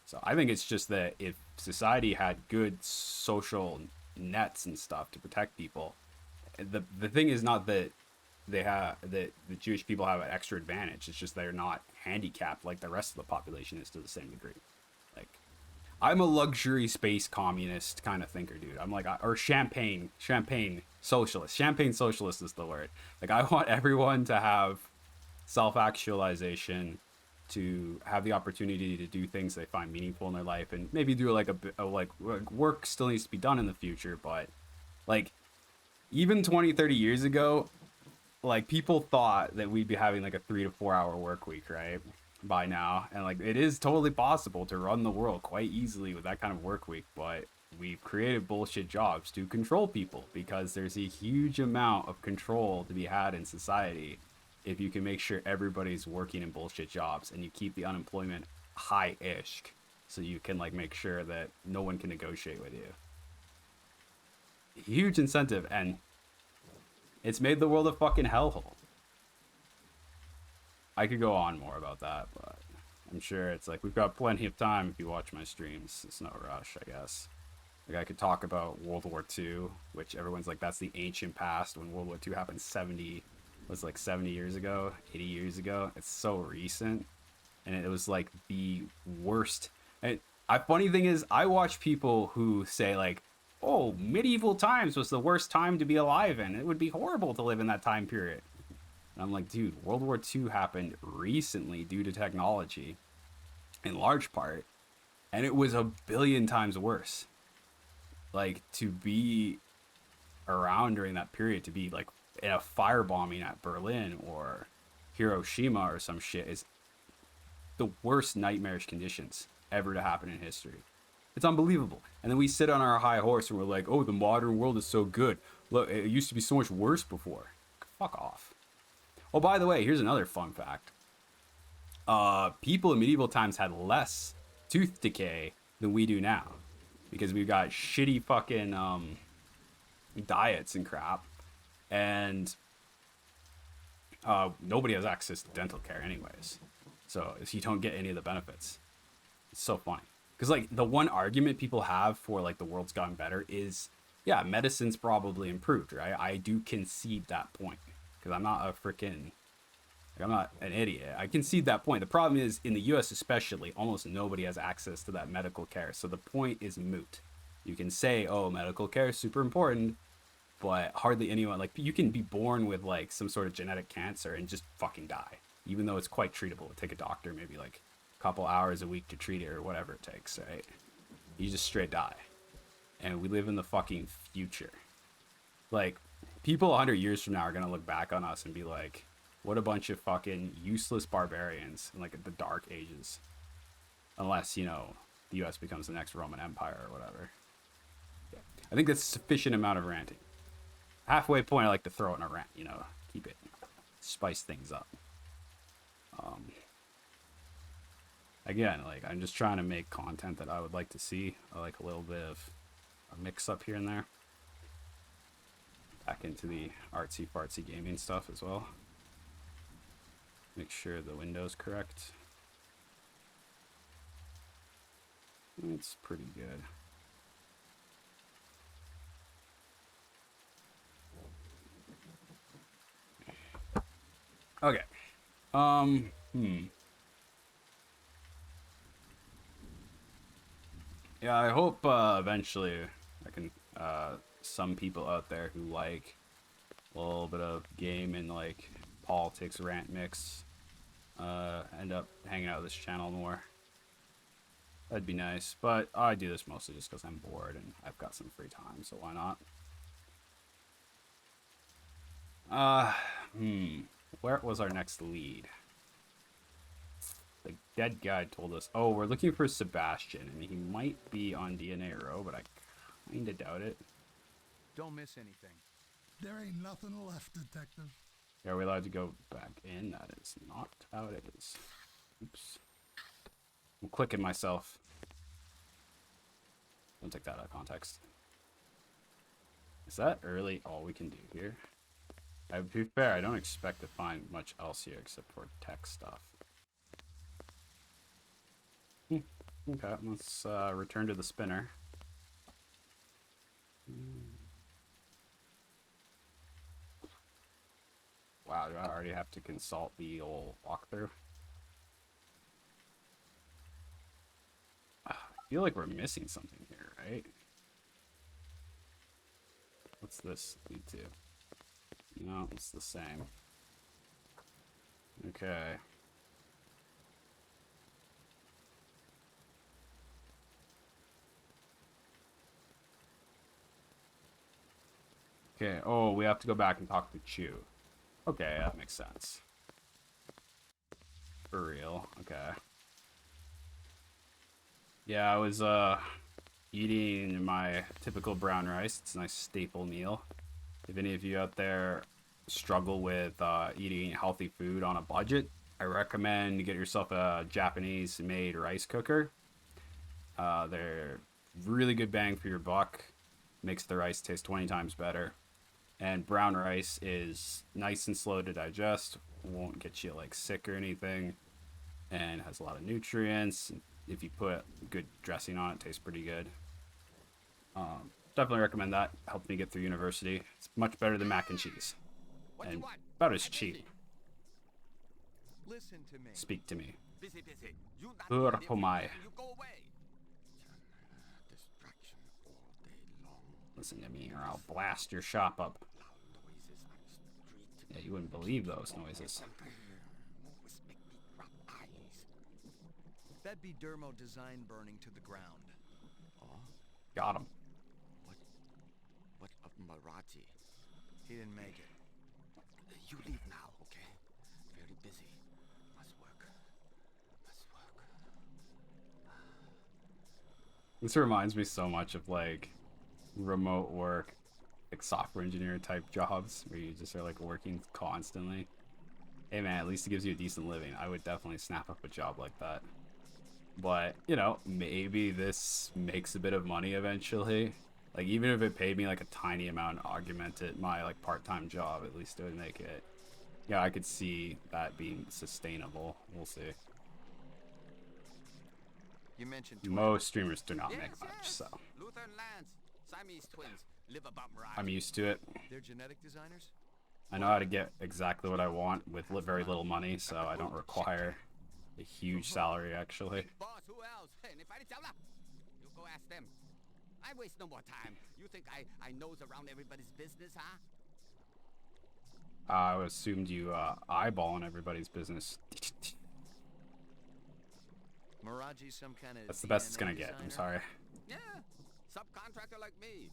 So I think it's just that if society had good social nets and stuff to protect people, the thing is not that that the Jewish people have an extra advantage. It's just they're not handicapped like the rest of the population is to the same degree. Like, I'm a luxury space communist kind of thinker, dude. I'm like, or champagne socialist. Champagne socialist is the word. Like, I want everyone to have self-actualization, to have the opportunity to do things they find meaningful in their life, and maybe do like a bit of like work still needs to be done in the future, but like even 20-30 years ago, like, people thought that we'd be having like a 3 to 4 hour work week, right, by now, and like it is totally possible to run the world quite easily with that kind of work week, but we've created bullshit jobs to control people because there's a huge amount of control to be had in society if you can make sure everybody's working in bullshit jobs and you keep the unemployment high-ish so you can like make sure that no one can negotiate with you. Huge incentive, and it's made the world a fucking hellhole. I could go on more about that, but I'm sure it's like we've got plenty of time if you watch my streams. It's no rush, I guess. Like, I could talk about World War II, which everyone's like, that's the ancient past, when World War II happened 70 years ago, 80 years ago. It's so recent. And it was like the worst. And funny thing is, I watch people who say like, oh, medieval times was the worst time to be alive in. It would be horrible to live in that time period. And I'm like, dude, World War II happened recently due to technology, in large part, and it was a billion times worse. Like, to be around during that period, to be like in a firebombing at Berlin or Hiroshima or some shit, is the worst nightmarish conditions ever to happen in history. It's unbelievable. And then we sit on our high horse and we're like, oh, the modern world is so good. Look, it used to be so much worse before. Fuck off. Oh, by the way, here's another fun fact. People in medieval times had less tooth decay than we do now, because we've got shitty fucking diets and crap, and nobody has access to dental care anyways, so you don't get any of the benefits. It's so funny, because like the one argument people have for like the world's gotten better is, yeah, medicine's probably improved, right? I do concede that point, because I'm not an idiot. I concede that point. The problem is, in the US especially, almost nobody has access to that medical care. So the point is moot. You can say, oh, medical care is super important, but hardly anyone, like, you can be born with like some sort of genetic cancer and just fucking die, even though it's quite treatable. It'll take a doctor maybe like a couple hours a week to treat it, or whatever it takes, right? You just straight die. And we live in the fucking future. Like, people 100 years from now are gonna look back on us and be like, what a bunch of fucking useless barbarians in like the Dark Ages. Unless, you know, the US becomes the next Roman Empire or whatever. Yeah. I think that's a sufficient amount of ranting. Halfway point, I like to throw in a rant, you know, keep it, spice things up. Again, like, I'm just trying to make content that I would like to see. I like a little bit of a mix up here and there. Back into the artsy fartsy gaming stuff as well. Make sure the window's correct. It's pretty good. Okay. Yeah, I hope eventually I can some people out there who like a little bit of game and like politics rant mix end up hanging out with this channel more. That'd be nice, but I do this mostly just because I'm bored and I've got some free time, so why not? Where was our next lead? The dead guy told us, oh, we're looking for Sebastian, and he might be on DNA Row, but I kinda doubt it. Don't miss anything. There ain't nothing left, Detective. Are we allowed to go back in? That is not how it is. Oops. I'm clicking myself. Don't take that out of context. Is that really all we can do here? To be fair, I don't expect to find much else here except for tech stuff. Okay, let's return to the spinner. Wow, do I already have to consult the old walkthrough? I feel like we're missing something here, right? What's this lead to? No, it's the same. Okay. Okay, oh, we have to go back and talk to Chew. Okay, that makes sense. For real, okay. Yeah, I was eating my typical brown rice. It's a nice staple meal. If any of you out there struggle with eating healthy food on a budget, I recommend you get yourself a Japanese-made rice cooker. They're really good bang for your buck. Makes the rice taste 20 times better. And brown rice is nice and slow to digest. Won't get you like sick or anything. And has a lot of nutrients. If you put good dressing on it, it tastes pretty good. Definitely recommend that. Helped me get through university. It's much better than mac and cheese. And about as cheap. Listen to me. Speak to me. Busy. You not Hör live på here mig. and you go away. Distraction all day long. Listen to me or I'll blast your shop up. Noises on the street. Yeah, you wouldn't believe those noises. Always make me drop eyes. That'd be Dermo design burning to the ground. Oh, Got him. what of Marathi? He didn't make it. You leave now, okay? Very busy. Must work. This reminds me so much of like remote work, like software engineer type jobs where you just are like working constantly. Hey man, at least it gives you a decent living. I would definitely snap up a job like that. But, you know, maybe this makes a bit of money eventually. Like, even if it paid me like a tiny amount and augmented my like part-time job, at least it would make it. Yeah, I could see that being sustainable. We'll see. You mentioned Most streamers do not make much, so Luther and Lance, Siamese twins, live about Marathi. I'm used to it. They're genetic designers? I know how to get exactly what I want with very little money, so I don't require a huge salary, actually. Boss, who else? Hey, you go ask them. I waste no more time. You think I nose around everybody's business, huh? I assumed you eyeballing everybody's business. Miraji's some kind of That's the best it's gonna get. I'm sorry. Yeah, subcontractor like me.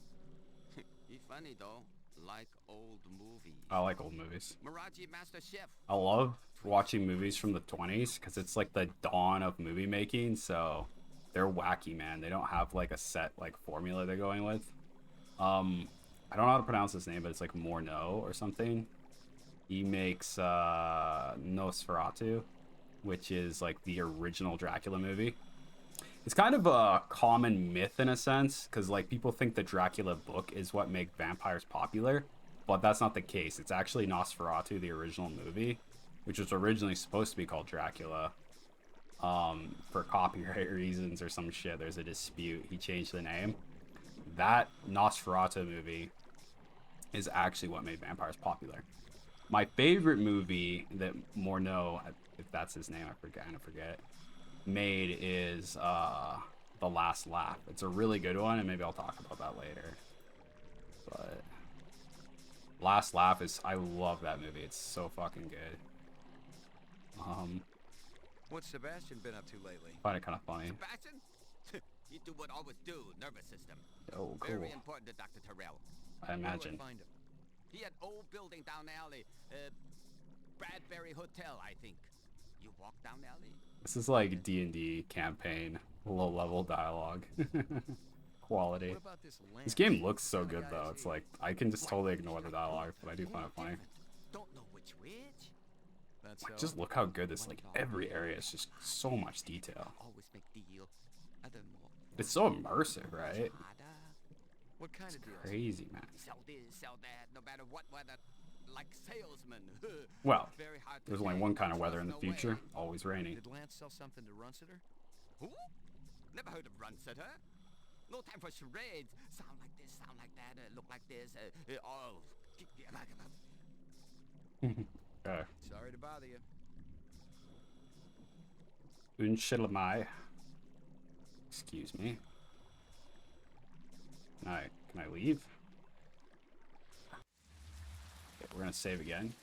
He funny though, like old movies. I like old movies. Miraji Master Chef. I love watching movies from the 20s because it's like the dawn of movie making, so they're wacky, man. They don't have like a set like formula they're going with. I don't know how to pronounce his name, but it's like Morneau or something. He makes Nosferatu, which is like the original Dracula movie. It's kind of a common myth in a sense, because like people think the Dracula book is what made vampires popular, but that's not the case. It's actually Nosferatu, the original movie, which was originally supposed to be called Dracula. For copyright reasons or some shit, there's a dispute. He changed the name. That Nosferatu movie is actually what made vampires popular. My favorite movie that Morneau, if that's his name, I forget, made is The Last Laugh. It's a really good one, and maybe I'll talk about that later. But Last Laugh is, I love that movie. It's so fucking good. What's Sebastian been up to lately? Find it kind of funny. Sebastian? He do what always do, nervous system. Oh, cool. Very important to Dr. Terrell. I imagine. Where do I find him? He had old building down alley. Bradbury Hotel, I think. You walk down alley? This is like D&D campaign, low-level dialogue. Quality. What about this This game looks so good, though. It's like, I can just totally ignore the dialogue, but I do find it funny. Don't know which. That's Just look how good this, like, every area is just so much detail. Always make deal. I don't know. It's so immersive, right? What kind of deal? Crazy, man. Sell this, sell that, no matter what weather. Like salesman. Well, Very hard to there's only say. one kind of weather in the No future. way. Always raining. Did Lance sell something to Runsiter? Who? Never heard of Runsetter. No time for charades. Sound like this, sound like that, look like this. Oh. Okay. Sorry to bother you. Unnskyld meg. Excuse me. Can I leave? Okay, we're gonna save again.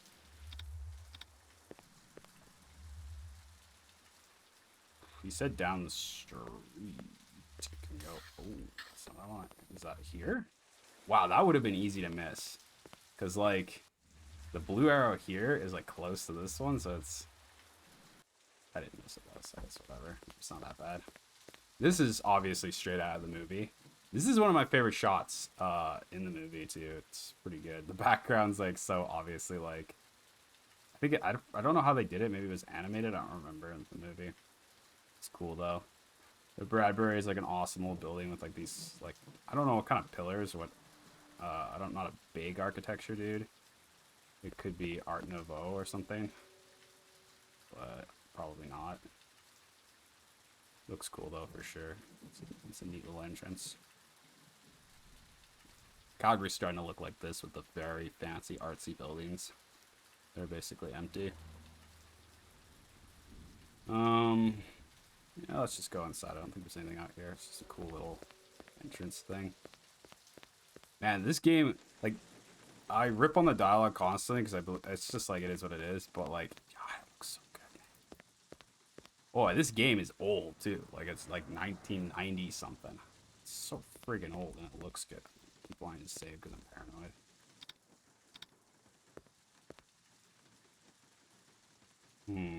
You said down the street. Can go. Oh, that's not what I want. Is that here? Wow, that would have been easy to miss. Cause like, the blue arrow here is like close to this one, so it's. I didn't miss it though, so it's whatever. It's not that bad. This is obviously straight out of the movie. This is one of my favorite shots in the movie too. It's pretty good. The background's like so obviously like. I don't know how they did it. Maybe it was animated. I don't remember in the movie. It's cool though. The Bradbury is like an awesome old building with like these like I don't know what kind of pillars or what. Not a big architecture dude. It could be Art Nouveau or something, but probably not. Looks cool though for sure. It's a neat little entrance. Calgary's starting to look like this with the very fancy artsy buildings. They're basically empty. Yeah, let's just go inside. I don't think there's anything out here. It's just a cool little entrance thing. Man, this game, like, I rip on the dialogue constantly because it's just like it is what it is. But like, God, it looks so good. Oh, this game is old too. Like it's like 1990 something. It's so friggin' old and it looks good. Keep wanting to save because I'm paranoid.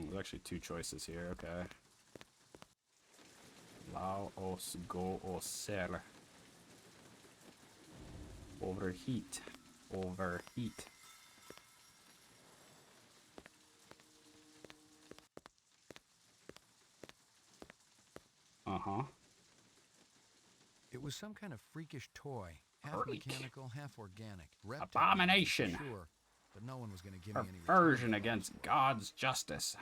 There's actually two choices here. Okay. Allow us go or sell. Overheat. Overheat. Uh-huh. It was some kind of freakish toy, half mechanical, half organic. Abomination. Sure, but no one was going to give me any perversion against God's justice.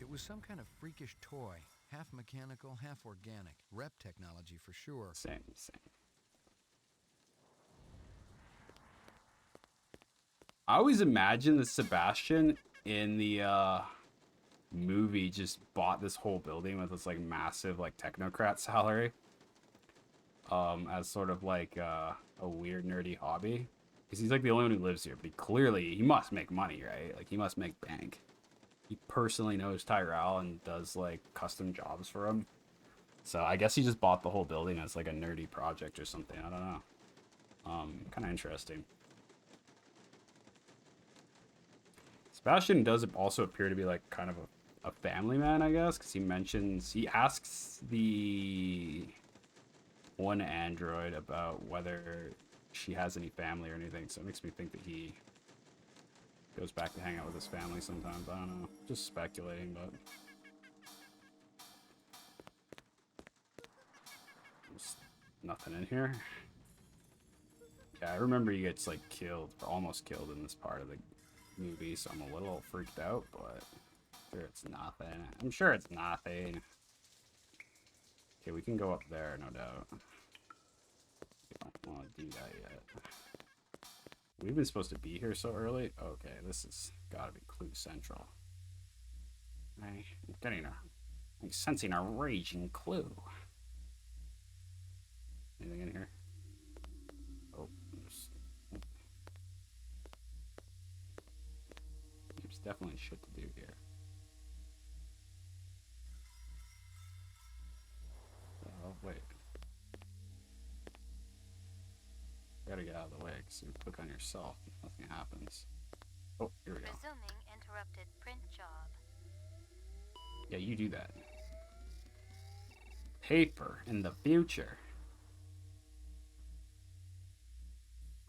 It was some kind of freakish toy, half mechanical, half organic. Rep technology for sure. Same. I always imagine that Sebastian in the movie just bought this whole building with this like massive like technocrat salary as sort of like a weird nerdy hobby because he's like the only one who lives here, but he must make money, right? Like he must make bank. He personally knows Tyrell and does like custom jobs for him, so I guess he just bought the whole building as like a nerdy project or something. I don't know. Kind of interesting. Sebastian does also appear to be like kind of a family man, I guess, because he asks the one android about whether she has any family or anything, so it makes me think that he goes back to hang out with his family sometimes. I don't know, just speculating, but there's nothing in here. Yeah, I remember he gets like killed, or almost killed in this part of the movie, so I'm a little freaked out, but I'm sure it's nothing. I'm sure it's nothing. Okay, we can go up there, no doubt. We don't want to do that yet. We've been supposed to be here so early? Okay, this has got to be Clue Central. I'm sensing a raging clue. Anything in here? Oh, there's definitely shit to do here. Oh, wait. You gotta get out of the way, because you click on yourself, nothing happens. Oh, here we go. Resuming interrupted print job. Yeah, you do that. Paper in the future.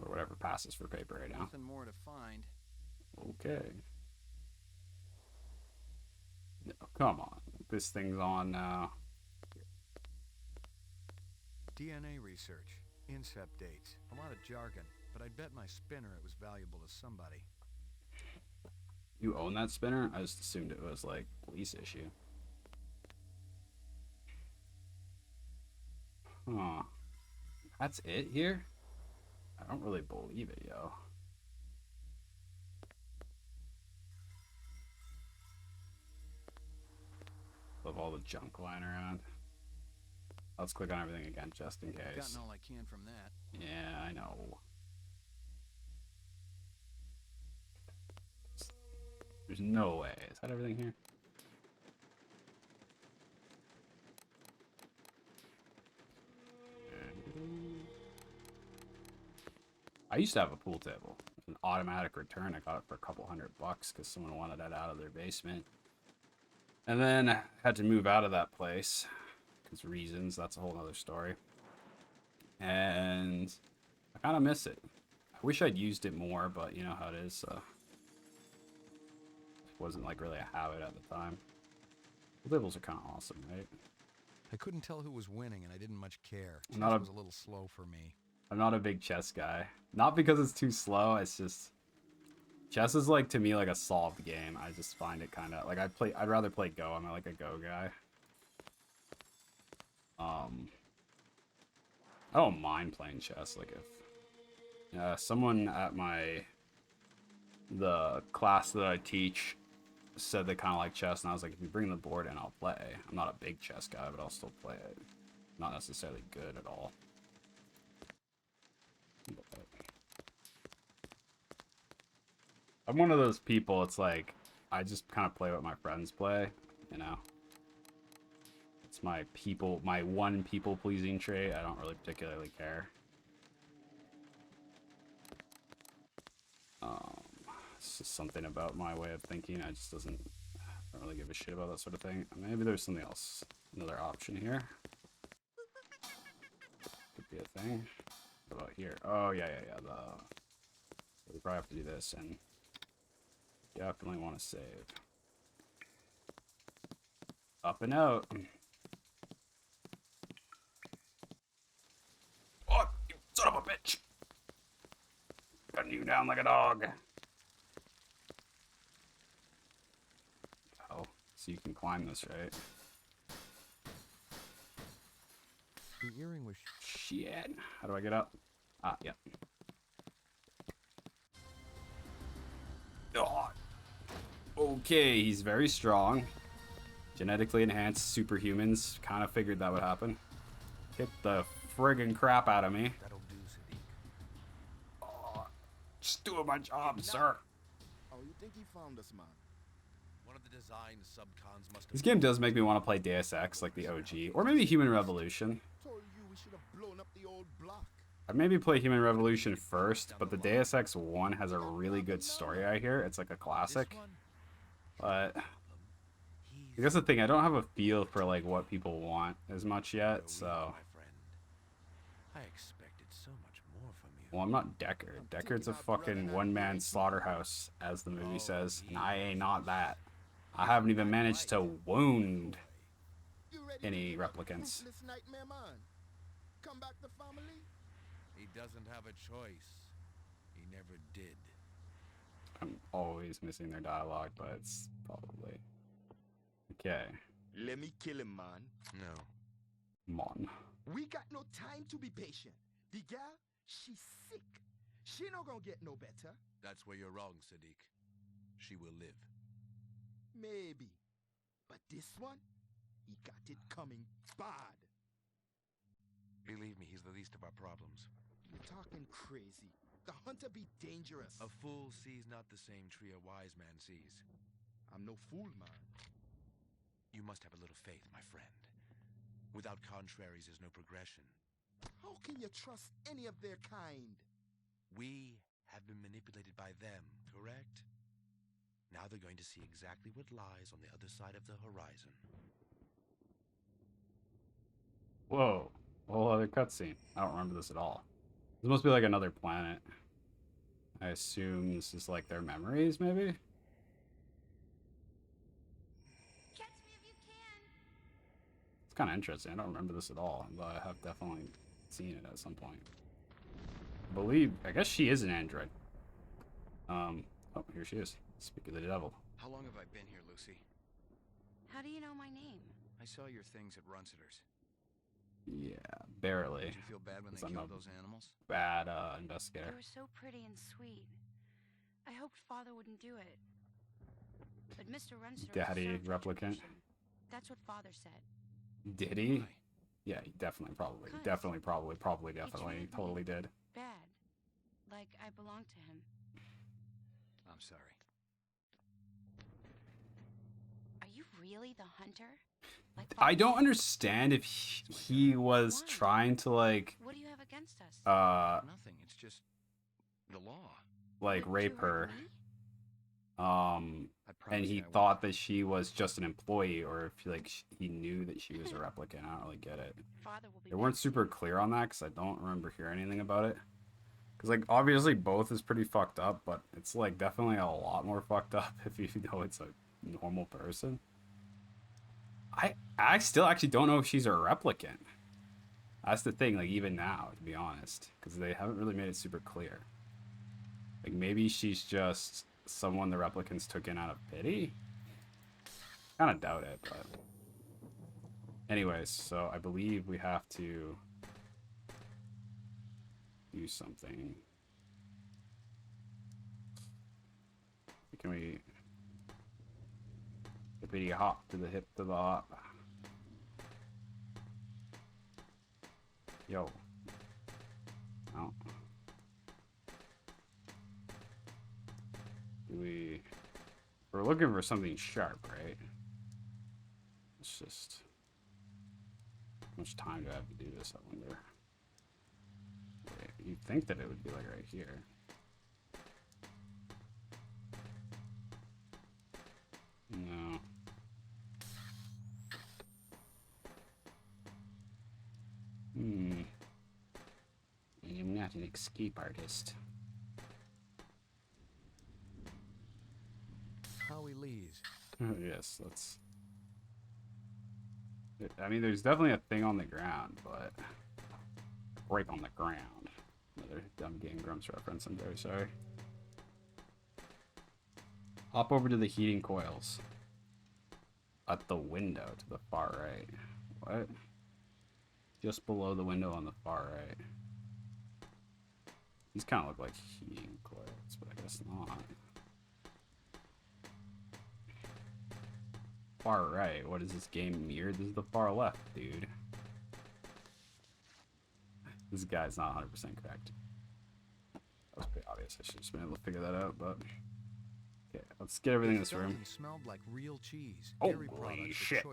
Or whatever passes for paper right now. Nothing more to find. Okay. No, come on. This thing's on now. DNA research. Incept dates. A lot of jargon, but I'd bet my spinner it was valuable to somebody. You own that spinner? I just assumed it was like police issue. Huh. That's it here? I don't really believe it, yo. Love all the junk lying around. Let's click on everything again just in case. I've gotten all I can from that. Yeah, I know. There's no way. Is that everything here? I used to have a pool table. It was an automatic return. I got it for a couple $100 because someone wanted it out of their basement. And then I had to move out of that place because reasons. That's a whole other story. And I kind of miss it. I wish I'd used it more, but you know how it is. It wasn't like really a habit at the time. Pool tables are kind of awesome, right? I couldn't tell who was winning, and I didn't much care. Chess was a little slow for me. I'm not a big chess guy. Not because it's too slow, it's just... Chess is like, to me, like a solved game. I just find it kind of... Like, I'd rather play Go. I'm like a Go guy. I don't mind playing chess. Like if someone at the class that I teach said they kind of like chess, and I was like, if you bring the board in, I'll play. I'm not a big chess guy, but I'll still play it. Not necessarily good at all. But I'm one of those people, it's like, I just kind of play what my friends play, you know? It's my one people-pleasing trait. I don't really particularly care. It's just something about my way of thinking. I don't really give a shit about that sort of thing. Maybe there's something else, another option here. Could be a thing. What about here? Oh, yeah. We probably have to do this, and definitely want to save. Up and out. Oh, you son of a bitch! Cutting you down like a dog. Oh, so you can climb this, right? The earring was shit. How do I get up? Ah, yeah. Oh. Okay, he's very strong. Genetically enhanced superhumans. Kind of figured that would happen. Hit the friggin' crap out of me. That'll do, Sadiq. Oh, just doing my job, sir. Oh, you think he found us, man? One of the design subcons must have... This game does make me want to play Deus Ex, like the OG, or maybe Human Revolution. Told you we should have blown up the old block. I'd maybe play Human Revolution first, but the Deus Ex 1 has a really good story, I hear. It's like a classic. But I guess the thing, I don't have a feel for like what people want as much yet, so... I expected so much more from you. Well, I'm not Deckard. Deckard's a fucking one-man slaughterhouse, as the movie says, and I ain't not that. I haven't even managed to wound any replicants. Come back to family? He doesn't have a choice. He never did. I'm always missing their dialogue, but it's probably... Okay. Let me kill him, man. No. Mon. We got no time to be patient. The girl, she's sick. She not gonna get no better. That's where you're wrong, Sadiq. She will live. Maybe. But this one, he got it coming bad. Believe me, he's the least of our problems. You're talking crazy. The hunter be dangerous. A fool sees not the same tree a wise man sees. I'm no fool, man. You must have a little faith, my friend. Without contraries, there's no progression. How can you trust any of their kind? We have been manipulated by them, correct? Now they're going to see exactly what lies on the other side of the horizon. Whoa. A whole other cutscene. I don't remember this at all. This must be like another planet. I assume this is like their memories, maybe? Catch me if you can. It's kind of interesting. I don't remember this at all, but I have definitely seen it at some point. I guess she is an android. Oh, here she is. Speak of the devil. How long have I been here, Lucy? How do you know my name? I saw your things at Runciter's. Yeah, barely. Did you feel bad when they killed those animals? Bad investigator. They were so pretty and sweet. I hoped Father wouldn't do it. But Mr. Runciter... Daddy replicant. That's what Father said. Did he? Yeah, he definitely, probably, totally did. Bad. Like I belonged to him. I'm sorry. Are you really the hunter? Like I don't understand if he was trying to like... What do you have against us? Nothing. It's just the law. Like rape her. And he thought that she was just an employee, or if like he knew that she was a replicant. I don't really get it. They weren't super clear on that because I don't remember hearing anything about it. Because like obviously both is pretty fucked up, but it's like definitely a lot more fucked up if you know it's a normal person. I still actually don't know if she's a replicant. That's the thing, like even now, to be honest, because they haven't really made it super clear. Like maybe she's just someone the replicants took in out of pity. Kind of doubt it, but Anyways, so I believe we have to do something. Can we hippity hop to the hip to the hop? Yo. Oh. We're looking for something sharp, right? It's just how much time do I have to do this, I wonder. Wait, you'd think that it would be like right here. No. I'm not an escape artist. Howie Lee's. Yes, that's... I mean, there's definitely a thing on the ground, but... Right on the ground. Another dumb Game Grumps reference, I'm very sorry. Hop over to the heating coils. At the window to the far right. What? Just below the window on the far right. These kind of look like heating coils, but I guess not. Far right? What is this game mirrored? This is the far left, dude. This guy's not 100% correct. That was pretty obvious. I should have just been able to figure that out, but... Okay, let's get everything in this room. Smelled like real cheese. Holy shit.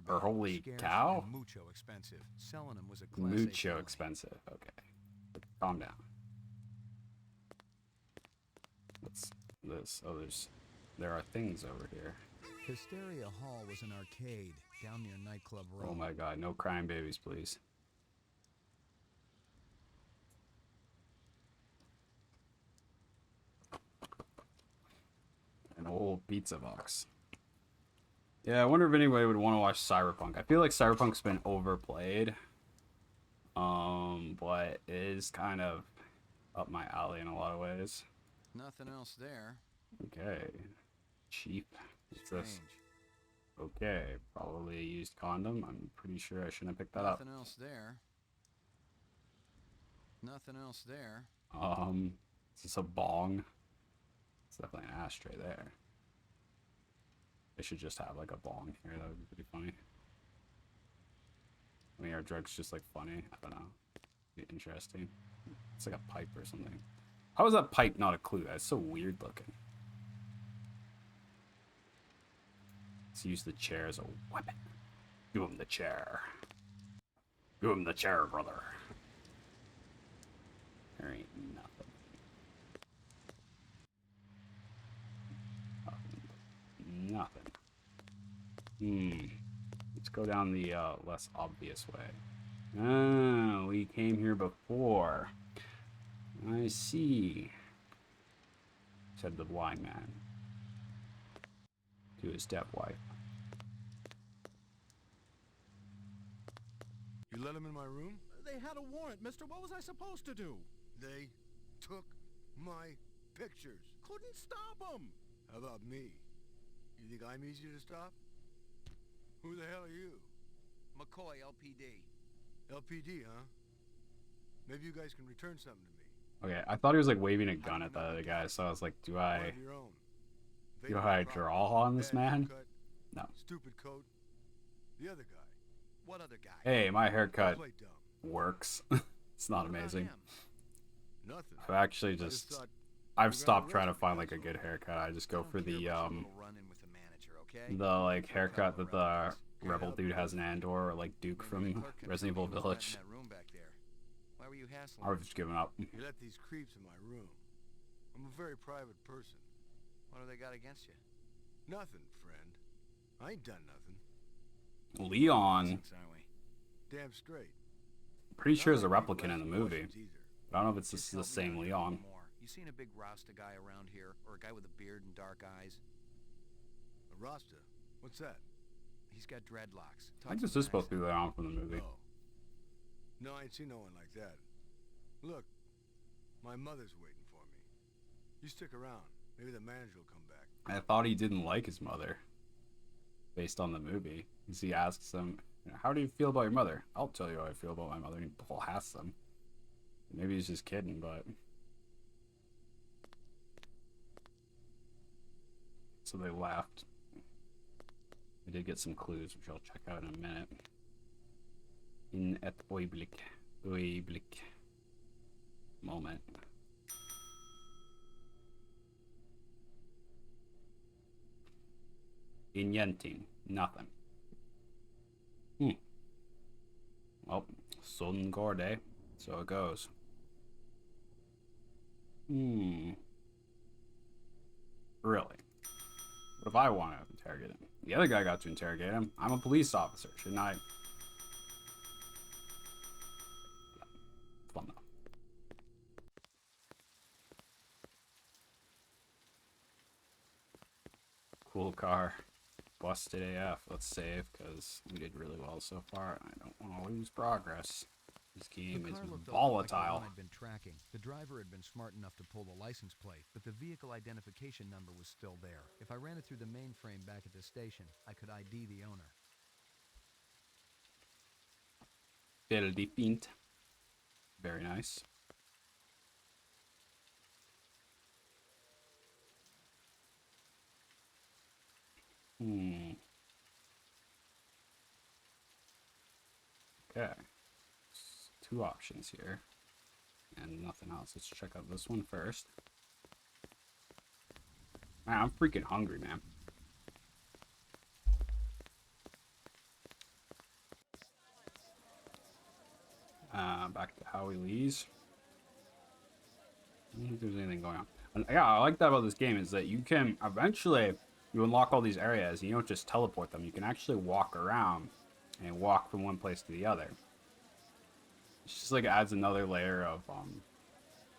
Or holy cow? Mucho expensive. Selling them was a class A Mucho felony. expensive. Okay. Calm down. What's this? Oh, there are things over here. Hysteria Hall was an arcade down near Nightclub Road. Oh my god, no crying babies, please. An old pizza box. Yeah, I wonder if anybody would want to watch Cyberpunk. I feel like Cyberpunk's been overplayed. But it is kind of up my alley in a lot of ways. Nothing else there. Okay. Cheap. What's this? Okay, probably a used condom. I'm pretty sure I shouldn't have picked that up. Nothing else there. Nothing else there. Is this a bong? It's definitely an ashtray there. They should just have like a bong here. That would be pretty funny. I mean, are drugs just like funny? I don't know. Be interesting. It's like a pipe or something. How is that pipe not a clue? That's so weird looking. Let's use the chair as a weapon. Give him the chair. Give him the chair, brother. There ain't nothing. Nothing. Let's go down the less obvious way. Oh, we came here before. I see, said the blind man to his deaf wife. You let him in my room? They had a warrant, mister. What was I supposed to do? They took my pictures. Couldn't stop them. How about me? You think I'm easy to stop? Who the hell are you? McCoy, LPD. LPD, huh? Maybe you guys can return something to me. Okay, I thought he was like waving a gun at the other guy, so I was like, do I draw on this man? No. Stupid coat. The other guy. What other guy? Hey, my haircut works. It's not amazing. Nothing. I've actually just... I've stopped trying to find like a good haircut. I just go for the like haircut that the rebel dude has in Andor, or like Duke from Resident Evil Village. Why were you hassling? I've just given up. You let these creeps in my room. I'm a very private person. What do they got against you? Nothing, friend. I ain't done nothing. Leon. Damn straight. Pretty sure is a replicant in the movie. But I don't know if it's the same Leon. You seen a big Rasta guy around here, or a guy with a beard and dark eyes? A Rasta? What's that? He's got dreadlocks. I guess this is supposed to be Leon from the movie. Oh. No, I ain't seen no one like that. Look, my mother's waiting for me. You stick around. Maybe the manager will come back. I thought he didn't like his mother. Based on the movie. Because he asks him, How do you feel about your mother? I'll tell you how I feel about my mother. And he blasts them. Maybe he's just kidding, but... So they left. I did get some clues, which I'll check out in a minute. In et øyeblikk moment. Ingenting. Nothing. Well, sånn går det. So it goes. Really? What if I want to interrogate him? The other guy got to interrogate him. I'm a police officer, shouldn't I? Fun though. Cool car. Busted AF. Let's save, because we did really well so far. I don't want to lose progress. This game is volatile. Like I'd been tracking. The driver had been smart enough to pull the license plate, but the vehicle identification number was still there. If I ran it through the mainframe back at the station, I could ID the owner. Veldig fint. Very nice. Okay. Two options here. And nothing else. Let's check out this one first. Man, I'm freaking hungry, man. Back to Howie Lee's. I don't think there's anything going on. And yeah, I like that about this game is that you can eventually you unlock all these areas and you don't just teleport them. You can actually walk around and walk from one place to the other. It's just like adds another layer of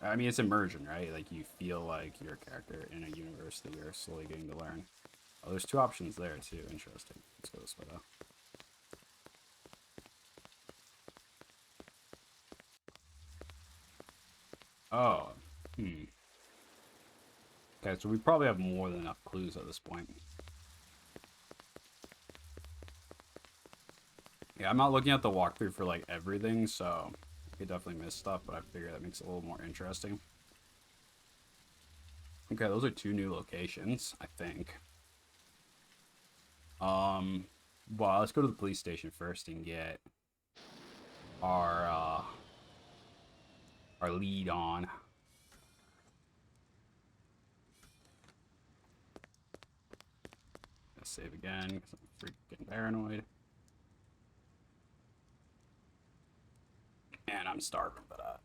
I mean, it's immersion, right? Like you feel like you're a character in a universe that you're slowly getting to learn. Oh, there's two options there too. Interesting. Let's go this way though. Oh, Okay, so we probably have more than enough clues at this point. Yeah, I'm not looking at the walkthrough for like everything, so I could definitely miss stuff, but I figure that makes it a little more interesting. Okay, those are two new locations, I think. Well, let's go to the police station first and get our lead on. Let's save again because I'm freaking paranoid. And I'm starving, but I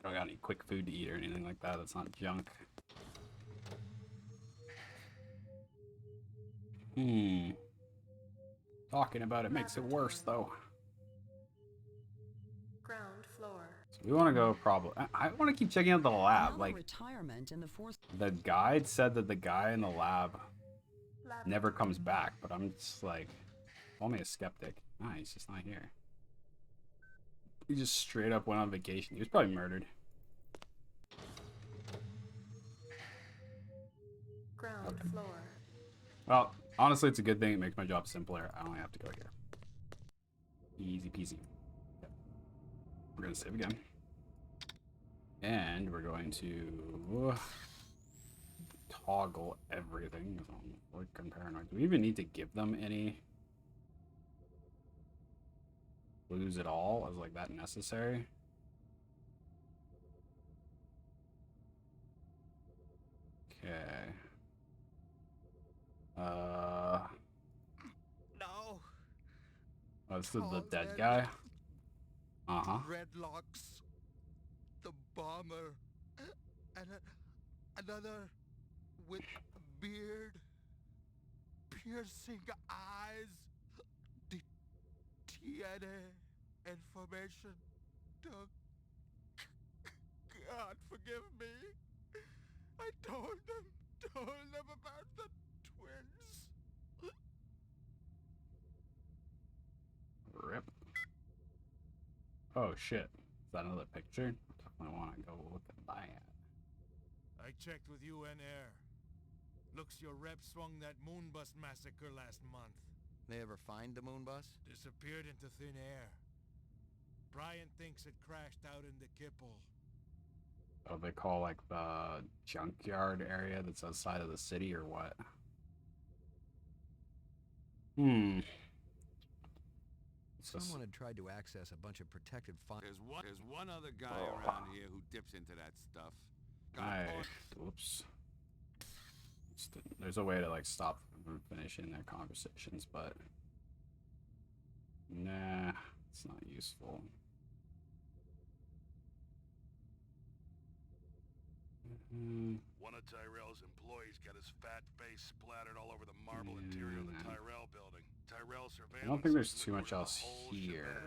don't got any quick food to eat or anything like that. That's not junk. Talking about it makes it worse, though. Ground floor. So we want to go probably... I want to keep checking out the lab. Like, retirement in the fourth... The guide said that the guy in the lab never comes back, but I'm just like... Call me a skeptic. Nah, he's just not here. He just straight up went on vacation. He was probably murdered. Ground floor. Well, honestly, it's a good thing. It makes my job simpler. I only have to go here. Easy peasy. Yep. We're going to save again. And we're going to toggle everything. I'm freaking paranoid. Do we even need to give them any clues at all? Is like that necessary? Okay. No. Oh, this is the dead guy? Uh-huh. Dreadlocks. The bomber. And another with a beard. Piercing eyes. The DNA information. God forgive me. I told them about the twins. Rip. Oh shit. Is that another picture? I definitely want to go look at that. I checked with UN Air. Looks your rep swung that Moonbus massacre last month. They ever find the moon bus? Disappeared into thin air. Brian thinks it crashed out in the Kipple. Oh, they call like the junkyard area that's outside of the city or what? Hmm. Someone had tried to access a bunch of protected files. There's one other guy around here who dips into that stuff. Whoops. There's a way to like stop them from finishing their conversations, but nah, it's not useful. One of Tyrell's employees got his fat face splattered all over the marble interior of the Tyrell building. Tyrell surveillance. I don't think there's too much else here.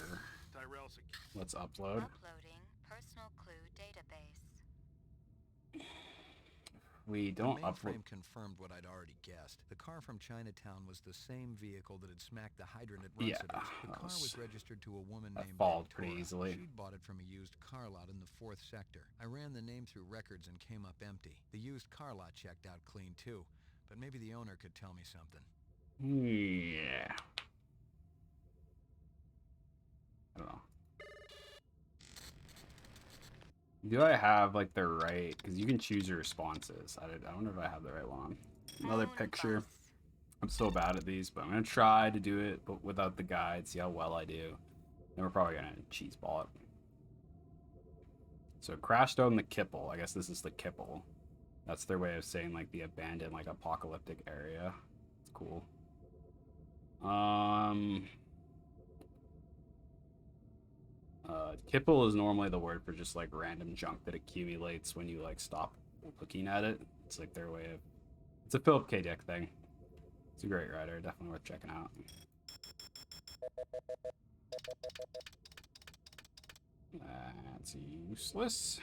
Let's upload. Uploading personal clue database. We don't the upload. mainframe confirmed what I'd already guessed. The car from Chinatown was the same vehicle that had smacked the hydrant at Russell's. The car was registered to a woman named followed Victoria. pretty easily. She'd bought it from a used car lot in the 4th sector. I ran the name through records and came up empty. The used car lot checked out clean too, but maybe the owner could tell me something. Yeah. I don't know. Do I have like the right? Because you can choose your responses. I wonder if I have the right one. Another picture. I'm so bad at these, but I'm gonna try to do it, but without the guide. See how well I do. Then we're probably gonna cheese ball it. So crashed out in the Kipple. I guess this is the Kipple. That's their way of saying like the abandoned, like apocalyptic area. It's cool. Kipple is normally the word for just like random junk that accumulates when you like stop looking at it. It's like their way of. It's a Philip K. Dick thing. It's a great writer, definitely worth checking out. That's useless.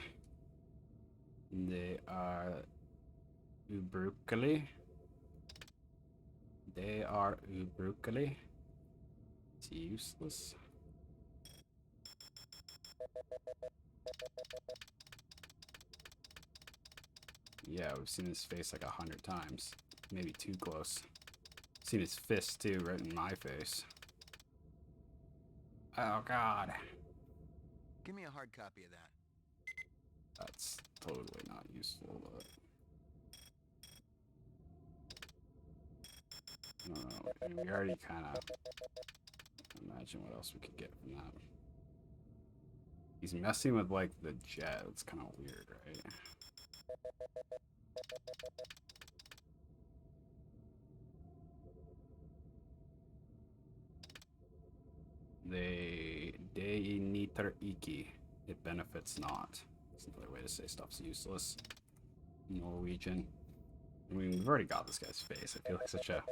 They are ubrukali. They are ubrukali. It's useless. Yeah, we've seen his face like 100 times. Maybe too close. Seen his fist too, right in my face. Oh god. Give me a hard copy of that. That's totally not useful, but I don't know. I mean, we already kind of imagine what else we could get from that. He's messing with like the jet. It's kind of weird, right? They niter iki. It benefits not. It's another way to say stuff's useless. Norwegian. I mean, we've already got this guy's face. I feel like such a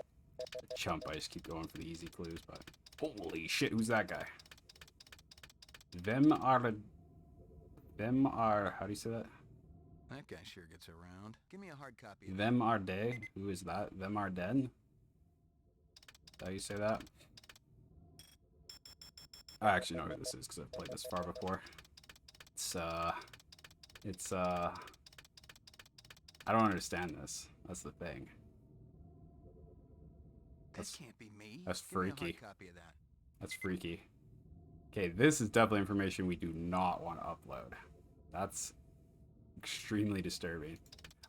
chump. I just keep going for the easy clues, but holy shit, who's that guy? Them are, how do you say that? That guy sure gets around. Give me a hard copy of Them are they? Who is that? Them are den? Is that how you say that? I actually know who this is because I've played this far before. I don't understand this. That's the thing. That can't be me. That's Give me a freaky. hard copy of that. That's freaky. Okay, this is definitely information we do not want to upload. That's extremely disturbing.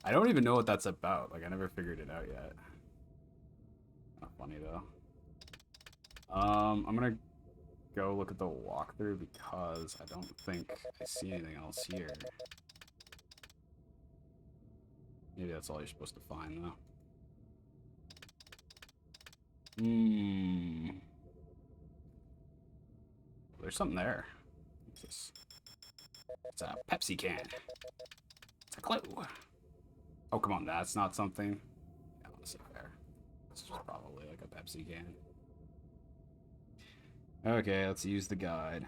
I don't even know what that's about. Like, I never figured it out yet. Not funny, though. I'm gonna go look at the walkthrough because I don't think I see anything else here. Maybe that's all you're supposed to find, though. There's something there. What's this? It's a Pepsi can. It's a clue. Oh, come on, that's not something. Yeah, that's not fair. This is probably like a Pepsi can. Okay, let's use the guide.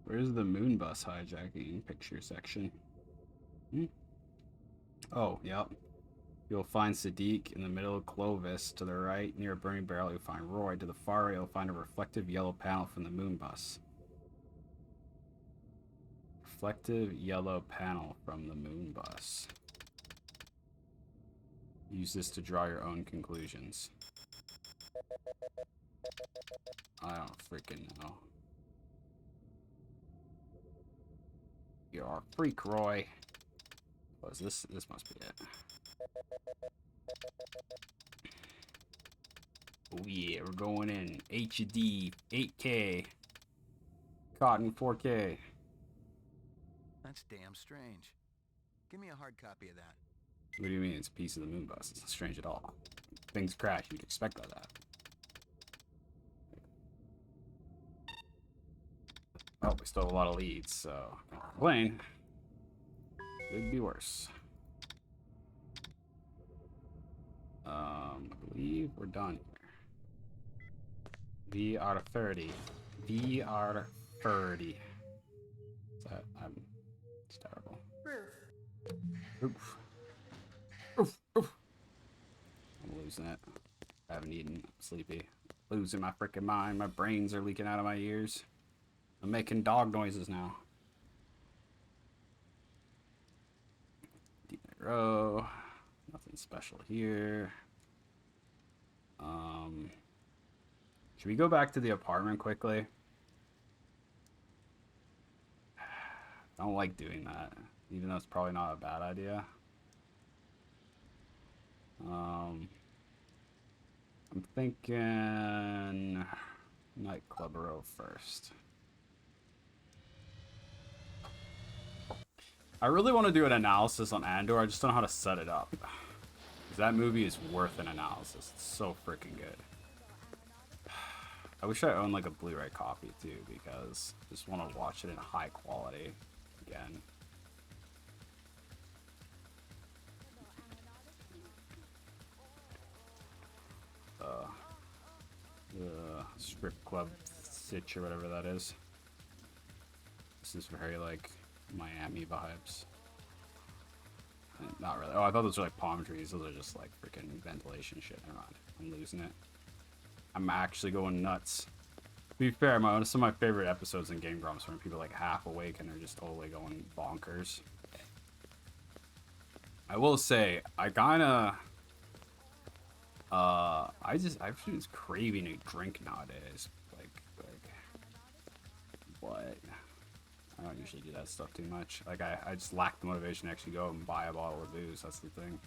Where's the moon bus hijacking picture section? Oh, yep. You'll find Sadiq in the middle of Clovis. To the right, near a burning barrel, you'll find Roy. To the far right, you'll find a reflective yellow panel from the moon bus. Reflective yellow panel from the moon bus. Use this to draw your own conclusions. I don't freaking know. You're a freak, Roy. What is this? This must be it. Oh yeah, we're going in HD 8K. Cotton 4K. That's damn strange. Give me a hard copy of that. What do you mean it's a piece of the moon bus? It's not strange at all. Things crash, you'd expect that. Oh, we still have a lot of leads, so can't complain. Could be worse. I believe we're done here. VR30. VR30. Is that, it's terrible. Oof. Oof. Oof. I'm losing it. I haven't eaten. I'm sleepy. Losing my freaking mind. My brains are leaking out of my ears. I'm making dog noises now. Deep row. Nothing special here. Should we go back to the apartment quickly? I don't like doing that, even though it's probably not a bad idea. I'm thinking nightclub row first. I really want to do an analysis on Andor. I just don't know how to set it up. Because that movie is worth an analysis. It's so freaking good. I wish I owned like a Blu-ray copy too, because I just want to watch it in high quality again. The strip club sitch or whatever that is. This is very like Miami vibes. Not really. Oh, I thought those were like palm trees. Those are just like freaking ventilation shit. Never mind. I'm losing it. I'm actually going nuts. To be fair, some of my favorite episodes in Game Grumps are when people are like half awake and they're just totally going bonkers. I will say, I kinda... I've just craving a drink nowadays. Like, what? I don't usually do that stuff too much. Like, I just lack the motivation to actually go and buy a bottle of booze. That's the thing.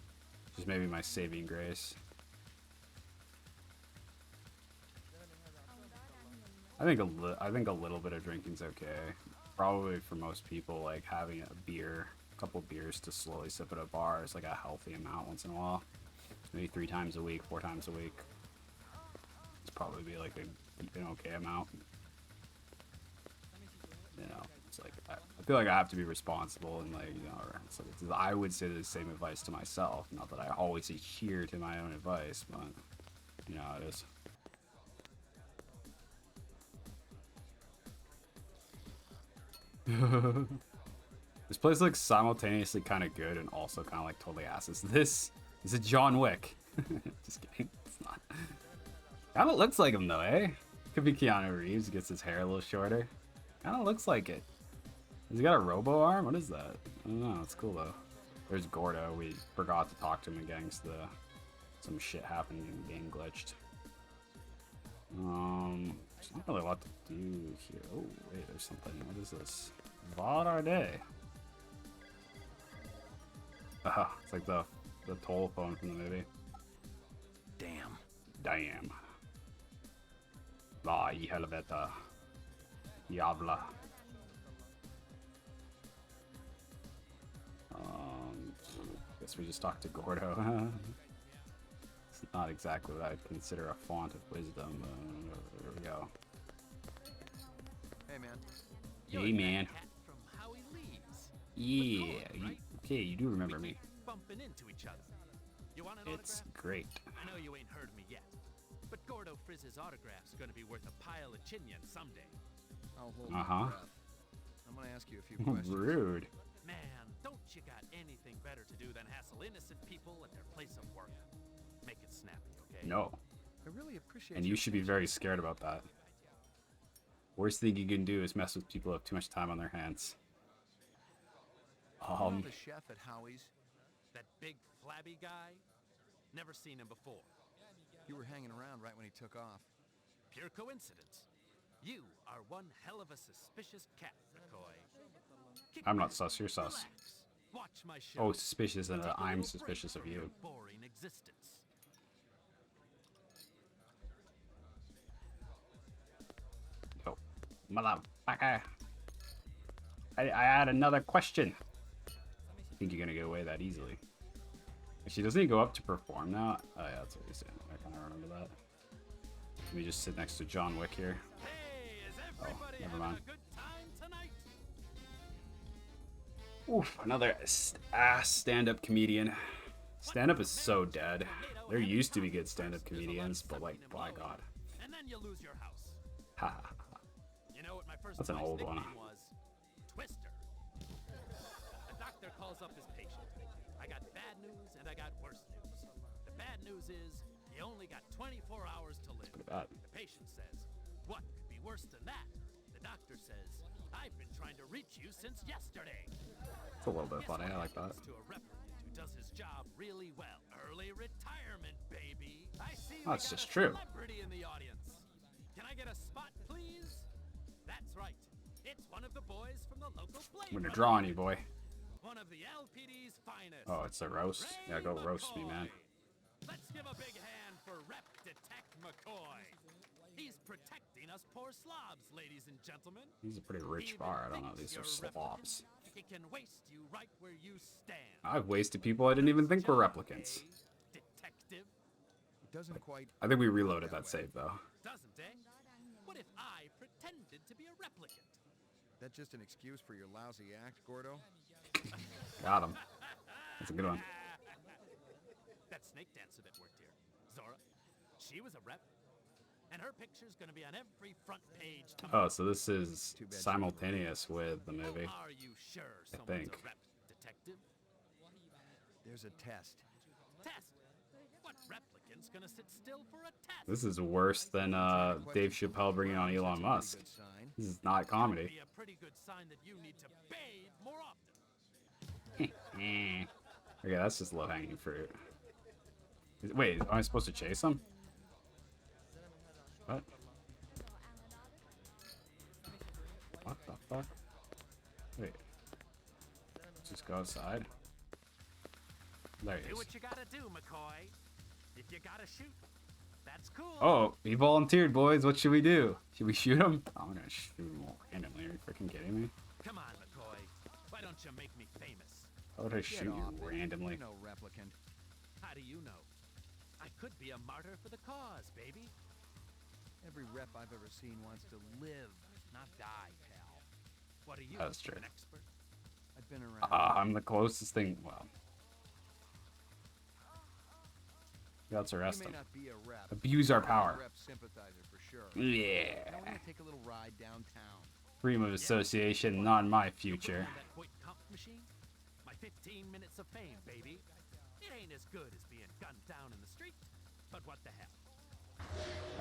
Just maybe my saving grace. I think a little bit of drinking's okay. Probably for most people, like having a couple beers to slowly sip at a bar is like a healthy amount once in a while. Maybe 3 times a week, 4 times a week. It's probably be like an okay amount. You know, it's like I feel like I have to be responsible and like, you know, it's like, I would say the same advice to myself. Not that I always adhere to my own advice, but you know how it is. This place looks simultaneously kind of good and also kind of like totally ass. Is it John Wick? Just kidding. It's not. Kind of looks like him though, eh? Could be Keanu Reeves. Gets his hair a little shorter. Kind of looks like it. Has he got a robo arm? What is that? I don't know. It's cool though. There's Gordo. We forgot to talk to him again because some shit happened and game glitched. There's not really a lot to do here. Oh, wait, there's something. What is this? Vad are they? It's like the toll phone from the movie. Damn. Va I helvete. Jävla. Guess we just talked to Gordo. It's not exactly what I'd consider a font of wisdom. There we go. Hey, man. Hey, man. From Howie Leeds. Yeah. Okay, you do remember me. Bumping into each other. You want an It's autograph? great. I know you ain't heard me yet, but Gordo Frizz's autograph's gonna be worth a pile of chinion someday. I'll hold my breath. I'm gonna ask you a few questions. Rude. Man, don't you got anything better to do than hassle innocent people at their place of work? Make it snappy, okay? No. I really appreciate And you should be very scared about that. Worst thing you can do is mess with people who have too much time on their hands. You know the chef at Howie's? That big flabby guy? Never seen him before. You were hanging around right when he took off. Pure coincidence. You are one hell of a suspicious cat, McCoy. I'm not sus, you're sus. Watch my show. Oh, suspicious, and I'm suspicious of you. Boring existence. Yo, motherfucker. I had another question. I think you're gonna get away that easily. Actually, doesn't he go up to perform now? Oh yeah, that's what he's saying. I kind of remember that. Let me just sit next to John Wick here. Oh, never mind. Oof, another stand-up comedian. Stand-up is so dead. There used to be good stand-up comedians, but like, by God. And then you lose your house. Ha ha ha. You know what my first That's an old one. was? Twister. The doctor calls up his patient. I got bad news and I got worse news. The bad news is you only got 24 hours to live. Pretty bad. The patient says, what could be worse than that? The doctor says, I've been trying to reach you since yesterday. It's a little bit funny. I like that. To a replicant who does his job really well. Early retirement, baby. I see Oh, we it's got just a true. celebrity in the audience. Can I get a spot, please? That's right. It's one of the boys from the local Bladerunner. I'm gonna draw on you, boy. One of the LPD's finest. Oh, it's a roast? Yeah, go roast me, man. Let's give a big hand for Rep Detect McCoy. He's protecting us poor slobs, ladies and gentlemen. He's a pretty rich bar. I don't know. These are slobs. He can waste you right where you stand. I've wasted people I didn't even think were replicants. Detective. Doesn't quite. I think we reloaded that save, though. Doesn't, eh? What if I pretended to be a replicant? That just an excuse for your lousy act, Gordo? Got him. That's a good one. That snake dancer that worked here, Zora, she was a rep. And her picture's gonna be on every front page tomorrow. Oh, so this is simultaneous with the movie. Are you sure I someone's think. a rep detective? There's a test. Test? What replicant's gonna sit still for a test? This is worse than Dave Chappelle bringing on Elon Musk. This is not comedy. Be a pretty good sign that you need to bathe more often. Okay, that's just low-hanging fruit. Wait, am I supposed to chase him? What? What the fuck? Wait. Let's just go outside. There he Do is. what you gotta do, McCoy. If you gotta shoot, that's cool. Oh, he volunteered, boys. What should we do? Should we shoot him? I'm gonna shoot him randomly. Are you freaking kidding me? Come on, McCoy. Why don't you make me famous? How would I shoot you randomly? No replicant. How do you know? I could be a martyr for the cause, baby. Every rep I've ever seen wants to live, not die, pal. What are you? That's true. An expert? I've been around. I'm the closest thing. Well, let's arrest You him. may not be a rep. Abuse our but power. a rep sympathizer for sure. Yeah. Now we're gonna take a little ride downtown. Freedom of association, not in my future. That point comp machine? My 15 minutes of fame, baby. It ain't as good as being gunned down in the street, but what the hell?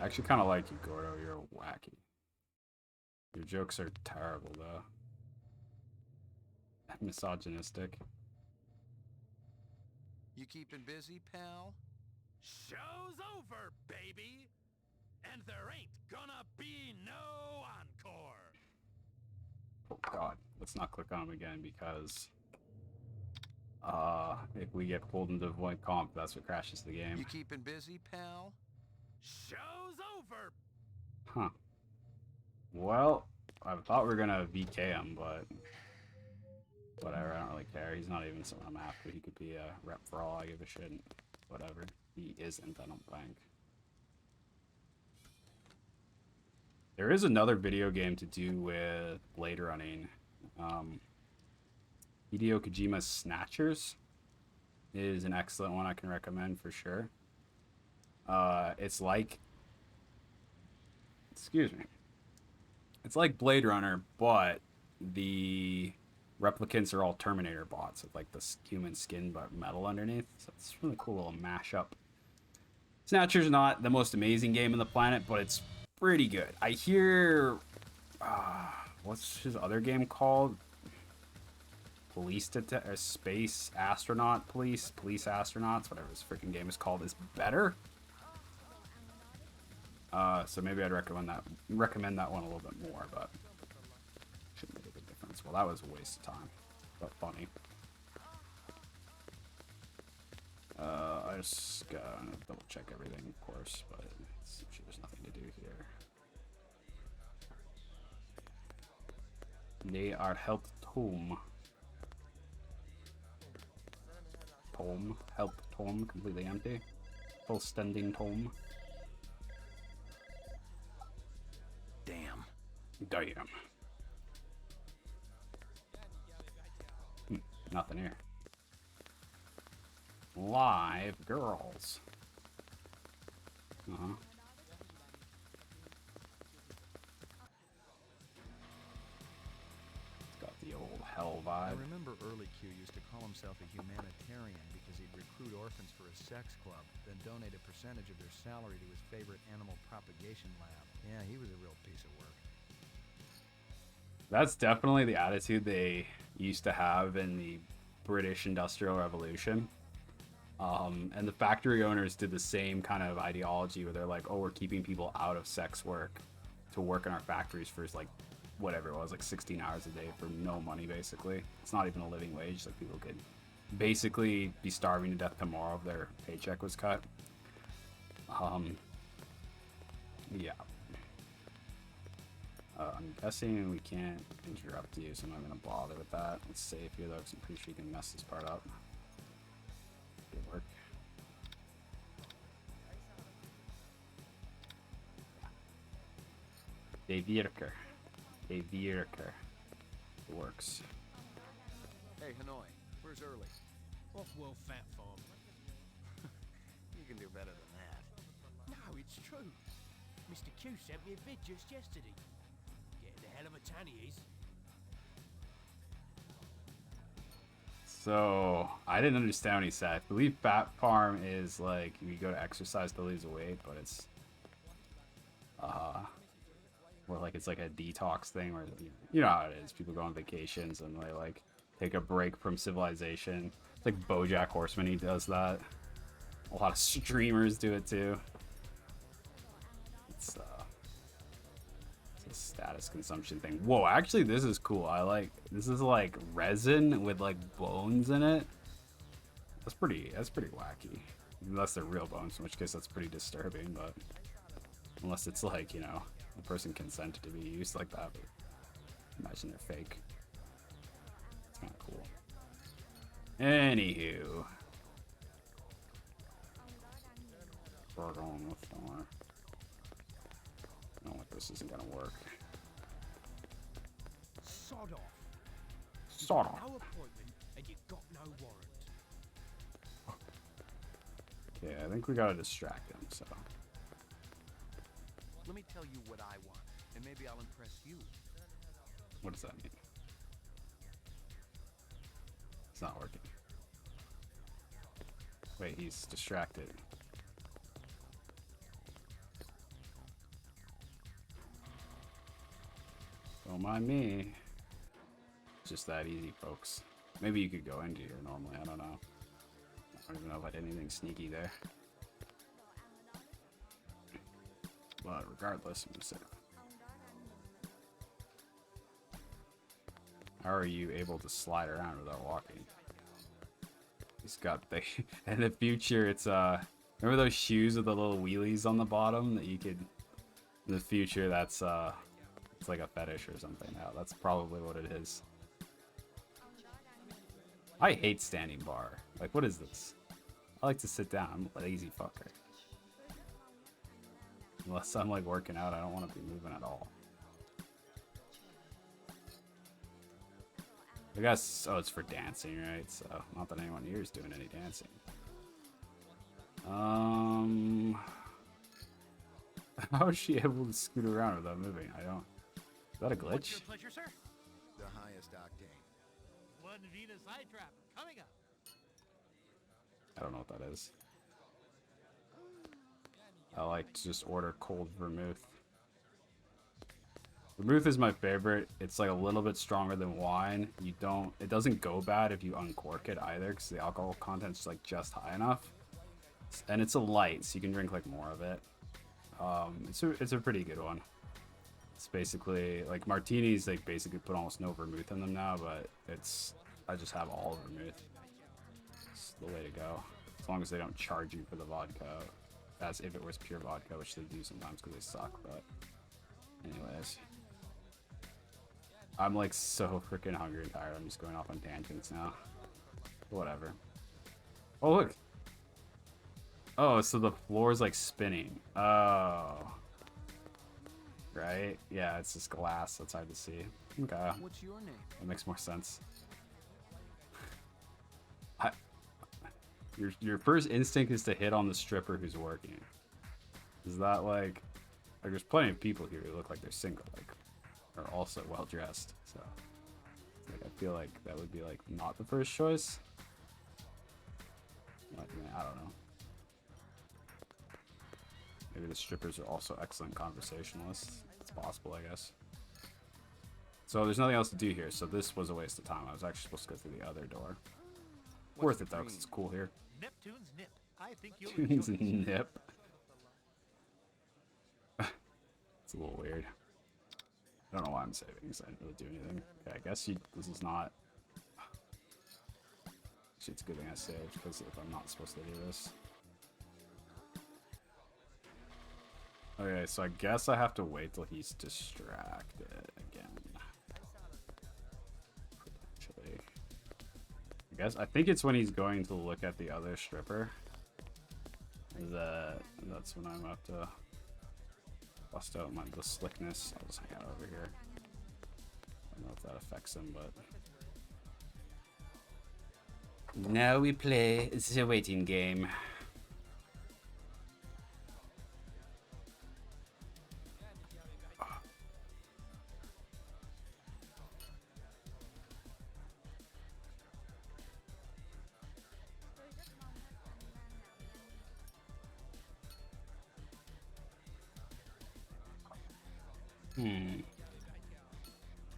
I actually kind of like you, Gordo. You're wacky. Your jokes are terrible, though. Misogynistic. You keeping busy, pal? Show's over, baby! And there ain't gonna be no encore! Oh, God. Let's not click on him again because... if we get pulled into void comp, that's what crashes the game. You keeping busy, pal? Show's over! Huh. Well, I thought we were gonna VK him, but... whatever, I don't really care. He's not even someone I'm after. He could be a rep for all I give a shit. Whatever. He isn't, I don't think. There is another video game to do with blade running. Hideo Kojima's Snatchers is an excellent one I can recommend for sure. It's like... excuse me. It's like Blade Runner, but the replicants are all Terminator bots with like the human skin but metal underneath. So it's a really cool little mashup. Snatcher's not the most amazing game on the planet, but it's pretty good. I hear, what's his other game called? Space Astronaut Police Astronauts, whatever his freaking game is called, is better. So maybe I'd recommend that one a little bit more, but shouldn't make a big difference. Well, that was a waste of time, but funny. I just gotta double check everything, of course, but there's nothing to do here. They are helped home. Tome. Help tome. Completely empty. Full standing tome. Damn. Damn. Nothing here. Live girls. Uh-huh. It's got the old hell vibe. I remember early Q used to call himself a humanitarian because he'd recruit orphans for a sex club, then donate a percentage of their salary to his favorite animal propagation lab. Yeah, he was a real piece of work. That's definitely the attitude they used to have in the British Industrial Revolution. And the factory owners did the same kind of ideology where they're like, oh, we're keeping people out of sex work to work in our factories for like whatever it was, like 16 hours a day for no money, basically. It's not even a living wage. Like people could basically be starving to death tomorrow if their paycheck was cut. Yeah. I'm guessing we can't interrupt you, so I'm not going to bother with that. Let's save here, though, because I'm pretty sure you can mess this part up. Good work. De Wirker. De Wirker. It works. Hey, Hanoi, where's Early? Off-World Fat Farm. You can do better than that. No, it's true. Mr. Q sent me a vid just yesterday. Getting a hell of a tan he is. So, I didn't understand what he said. I believe Fat Farm is like, you go to exercise to lose weight, but it's, or like it's like a detox thing where, you know how it is. People go on vacations and they like take a break from civilization. It's like BoJack Horseman, he does that. A lot of streamers do it too. It's a status consumption thing. Whoa, actually this is cool. This is like resin with like bones in it. That's pretty wacky. Unless they're real bones, in which case that's pretty disturbing, but unless it's like, you know, the person consented to be used like that, but imagine they're fake. It's kind of cool. Anywho. We're going with more. No, this isn't gonna work. Sod off. Sod off. No appointment and you got no warrant. Okay, I think we gotta distract him, so. Let me tell you what I want, and maybe I'll impress you. What does that mean? It's not working. Wait, he's distracted. Don't mind me. It's just that easy, folks. Maybe you could go into here normally, I don't know. I don't even know if I did anything sneaky there. But regardless, I'm gonna say. How are you able to slide around without walking? He's got the in the future it's remember those shoes with the little wheelies on the bottom that you could in the future that's it's like a fetish or something now. That's probably what it is. I hate standing bar. Like, what is this? I like to sit down. I'm a lazy fucker. Unless I'm like working out, I don't want to be moving at all. I guess, oh, it's for dancing, right? So, not that anyone here is doing any dancing. How is she able to scoot around without moving? I don't. Is that a glitch? The highest octane. Fun Venus eye trap coming up. I don't know what that is. I like to just order cold vermouth. Vermouth is my favorite. It's like a little bit stronger than wine. It doesn't go bad if you uncork it either, because the alcohol content's like just high enough. And it's a light, so you can drink like more of it. It's a pretty good one. It's basically like martinis. Like basically put almost no vermouth in them now, but I just have all vermouth. It's the way to go. As long as they don't charge you for the vodka, as if it was pure vodka, which they do sometimes because they suck. But anyways, I'm like so freaking hungry and tired. I'm just going off on tangents now. Whatever. Oh look. Oh, so the floor is like spinning. Oh. Right? Yeah, it's just glass. That's hard to see. Okay. What's your name? That makes more sense. Your first instinct is to hit on the stripper who's working. Is that like there's plenty of people here who look like they're single, like, are also well dressed. So like, I feel like that would be like not the first choice. Like, I don't know. Maybe the strippers are also excellent conversationalists. It's possible, I guess. So there's nothing else to do here, so this was a waste of time. I was actually supposed to go through the other door. Worth it though, because it's cool here. Neptune's nip. I think you'll Tune's enjoy it. nip. It's a little weird. I don't know why I'm saving, because I didn't really do anything. Okay, I guess this is not... Actually, it's a good thing I saved, because if I'm not supposed to do this... Okay, so I guess I have to wait till he's distracted again. Potentially. I think it's when he's going to look at the other stripper. That's when I'm about to bust out the slickness. I'll just hang out over here. I don't know if that affects him, but... Now we play the waiting game.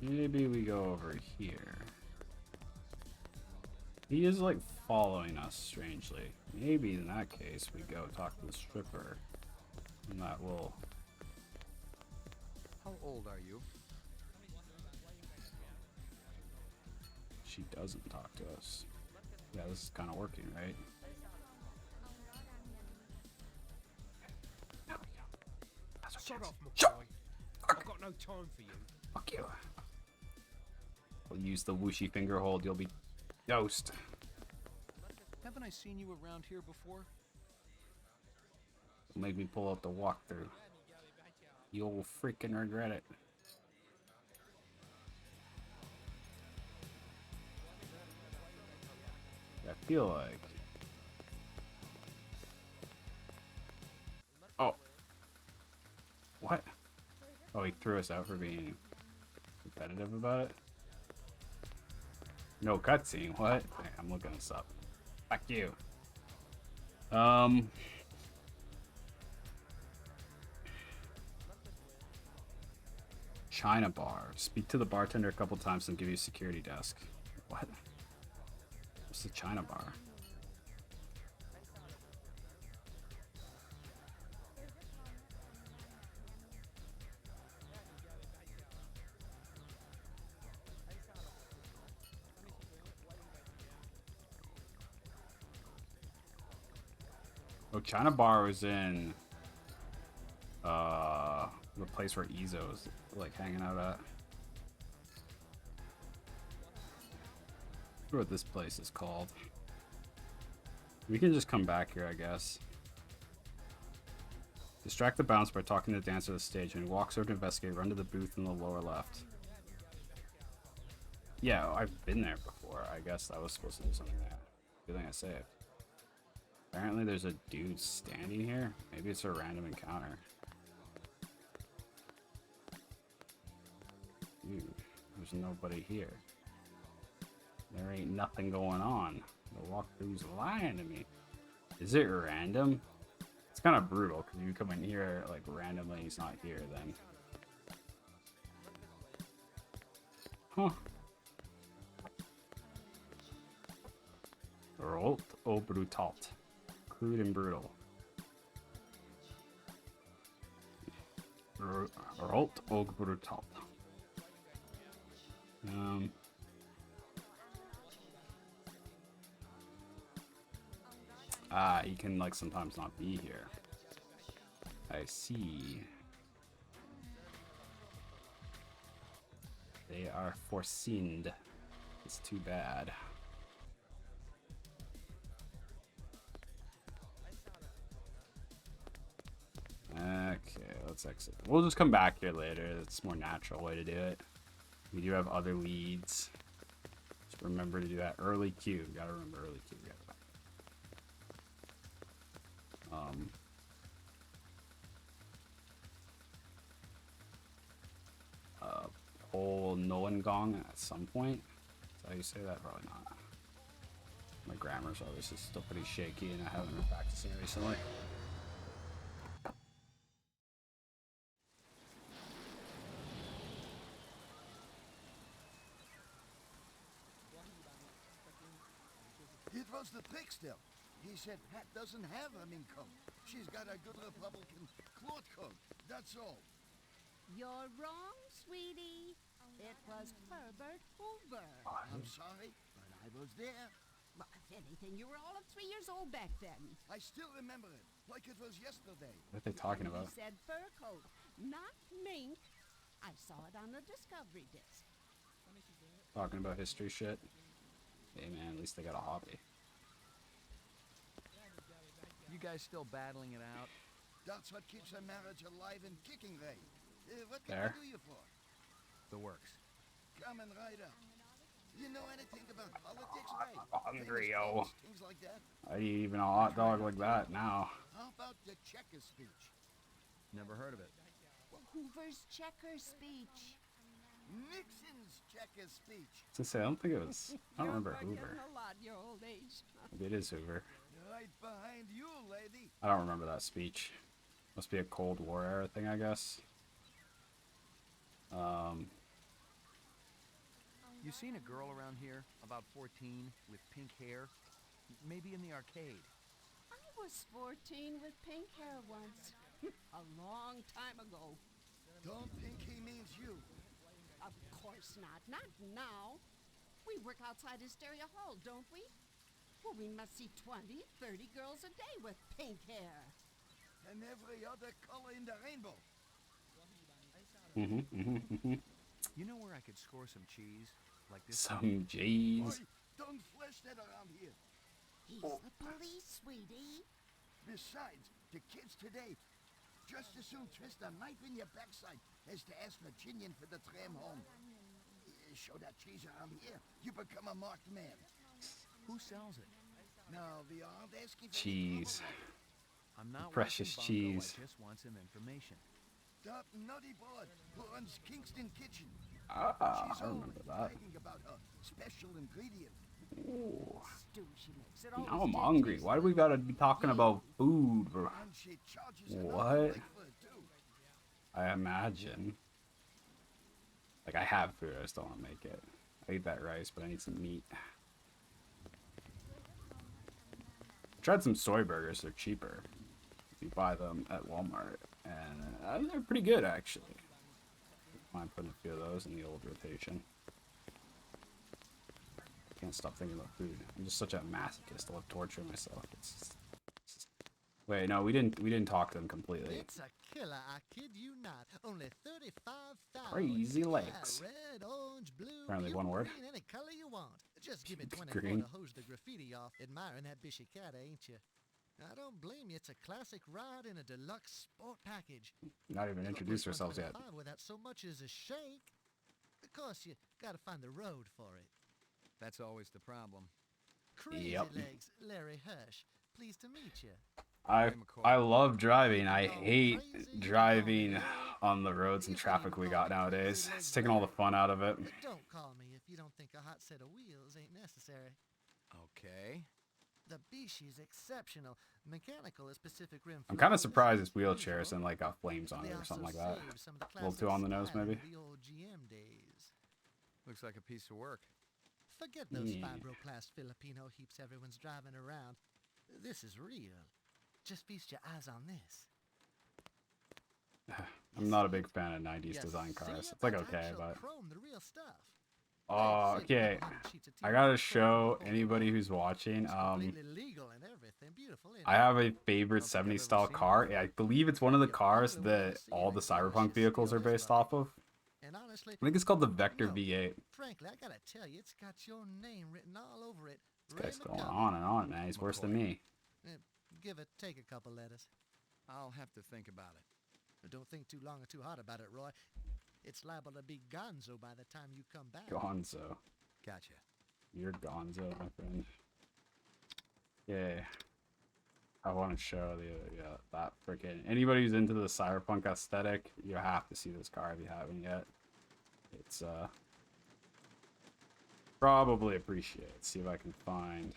Maybe we go over here. He is like following us strangely. Maybe in that case we go talk to the stripper. And that will... How old are you? She doesn't talk to us. Yeah, this is kind of working, right? Shut off, McCoy. I've got no time for you. Fuck you. I'll use the whooshy finger hold. You'll be dosed. Haven't I seen you around here before? It'll make me pull out the walkthrough. You'll freaking regret it. I feel like... Oh. What? Oh, he threw us out for being competitive about it? No cutscene, what? Hey, I'm looking this up. Fuck you. China bar. Speak to the bartender a couple times and give you a security desk. What? What's the China bar? Oh, China bar was in the place where Izzo's like hanging out at. I forget what this place is called. We can just come back here, I guess. Distract the bounce by talking to the dancer at the stage. When he walks over to investigate, run to the booth in the lower left. Yeah, I've been there before. I guess I was supposed to do something there. Good thing I saved. Apparently there's a dude standing here. Maybe it's a random encounter. Dude, there's nobody here. There ain't nothing going on. The walkthrough's lying to me. Is it random? It's kind of brutal because you come in here like randomly, he's not here then. Huh. Rolt au brutalt. Crude and brutal. Rolt au brutalt. He can like sometimes not be here. I see. They are foreseen. It's too bad. Okay, let's exit. We'll just come back here later. It's a more natural way to do it. We do have other leads. Just remember to do that early queue. Gotta remember early queue. Pull Nolan Gong at some point. Is that how you say that? Probably not. My grammar's obviously still pretty shaky and I haven't been practicing recently. It was the trickster. He said Pat doesn't have an income. She's got a good Republican cloth code. That's all. You're wrong, sweetie. It was Herbert Hoover. I'm sorry, but I was there. Well, if anything, you were all of 3 years old back then. I still remember it, like it was yesterday. What are they talking about? He said fur coat, not mink. I saw it on the Discovery disc. Talking about history shit. Hey man, at least they got a hobby. You guys still battling it out? That's what keeps a marriage alive and kicking, Ray. What can There. I do you for? The works. Come and ride up. You know anything about politics, Ray? Hungry, Famous yo. quotes, things like that? I eat even a hot dog like that now. How about the checker speech? Never heard of it. Well, Hoover's checker speech. Nixon's checker speech. To say, I don't think it was. I don't remember You're Hoover. forgetting a lot your old age. Maybe it is Hoover. Right behind you, lady. I don't remember that speech. Must be a Cold War era thing, I guess. You seen a girl around here, about 14, with pink hair? Maybe in the arcade. I was 14 with pink hair once. A long time ago. Don't think he means you. Of course not. Not now. We work outside Hysteria Hall, don't we? Well, we must see 20, 30 girls a day with pink hair. And every other color in the rainbow. You know where I could score some cheese? Like this? Some cheese. Boy, don't flash that around here. He's the police, sweetie. Besides, the kids today just as soon twist a knife in your backside as to ask Virginian for the tram home. Show that cheese around here, you become a marked man. Who sells it? No, we aren't asking for Cheese. I'm not Precious Bunko, cheese. I just want some information. That nutty broad who runs Kingston Kitchen. I She's remember always that. bragging about her special ingredient. Ooh. Stew she makes. It Now always I'm did hungry. taste Why do we gotta be talking about food, bro? And she charges an What? arm and leg for it too. I imagine. Like, I have food, I just don't want to make it. I eat that rice, but I need some meat. I tried some soy burgers, they're cheaper. You buy them at Walmart, and they're pretty good, actually. Mind putting a few of those in the old rotation. Can't stop thinking about food. I'm just such a masochist. I love torturing myself. It's just... Wait, no, we didn't talk to them completely. It's a killer, I kid you not. Only 35,000. Crazy legs. Red, orange, blue, Apparently puke one word. green, any color you want. Just give me 24 Green. to hose the graffiti off. Admiring that bishy cat, ain't you? I don't blame you. It's a classic ride in a deluxe sport package. Not even introduced ourselves yet. 125 without so much as a shake. Of course, you gotta find the road for it. That's always the problem. Crazy Yep. legs, Larry Hirsch. Pleased to meet you. I love driving. I hate driving on the roads and traffic we got nowadays. It's taking all the fun out of it. Don't call me if you don't think a hot set of wheels ain't necessary. Okay. The Bishi is exceptional. Mechanical is Pacific Rim. I'm kind of surprised this wheelchair isn't like got flames on it or something like that. A little too on the nose, maybe. The old GM days. Looks like a piece of work. Forget those Yeah. fibroplast Filipino heaps everyone's driving around. This is real. Just feast your eyes on this. I'm not a big fan of 90s design cars. It's like okay, but Chrome, the real stuff. oh, okay. I gotta show anybody who's watching. Legal and everything. Beautiful. I have a favorite 70s style car. I believe it's one of the cars that all the Cyberpunk vehicles are based off of. And honestly, I think it's called the Vector V8. Frankly, I gotta tell you, it's got your name written all over it. This guy's going on and on, man. He's worse than me. Take a couple letters. I'll have to think about it. Don't think too long or too hard about it, Roy. It's liable to be gonzo by the time you come back. Gonzo. Gotcha. You're gonzo, my friend. Yeah. I want to show that freaking anybody who's into the cyberpunk aesthetic, you have to see this car if you haven't yet. It's probably appreciate it. See if I can find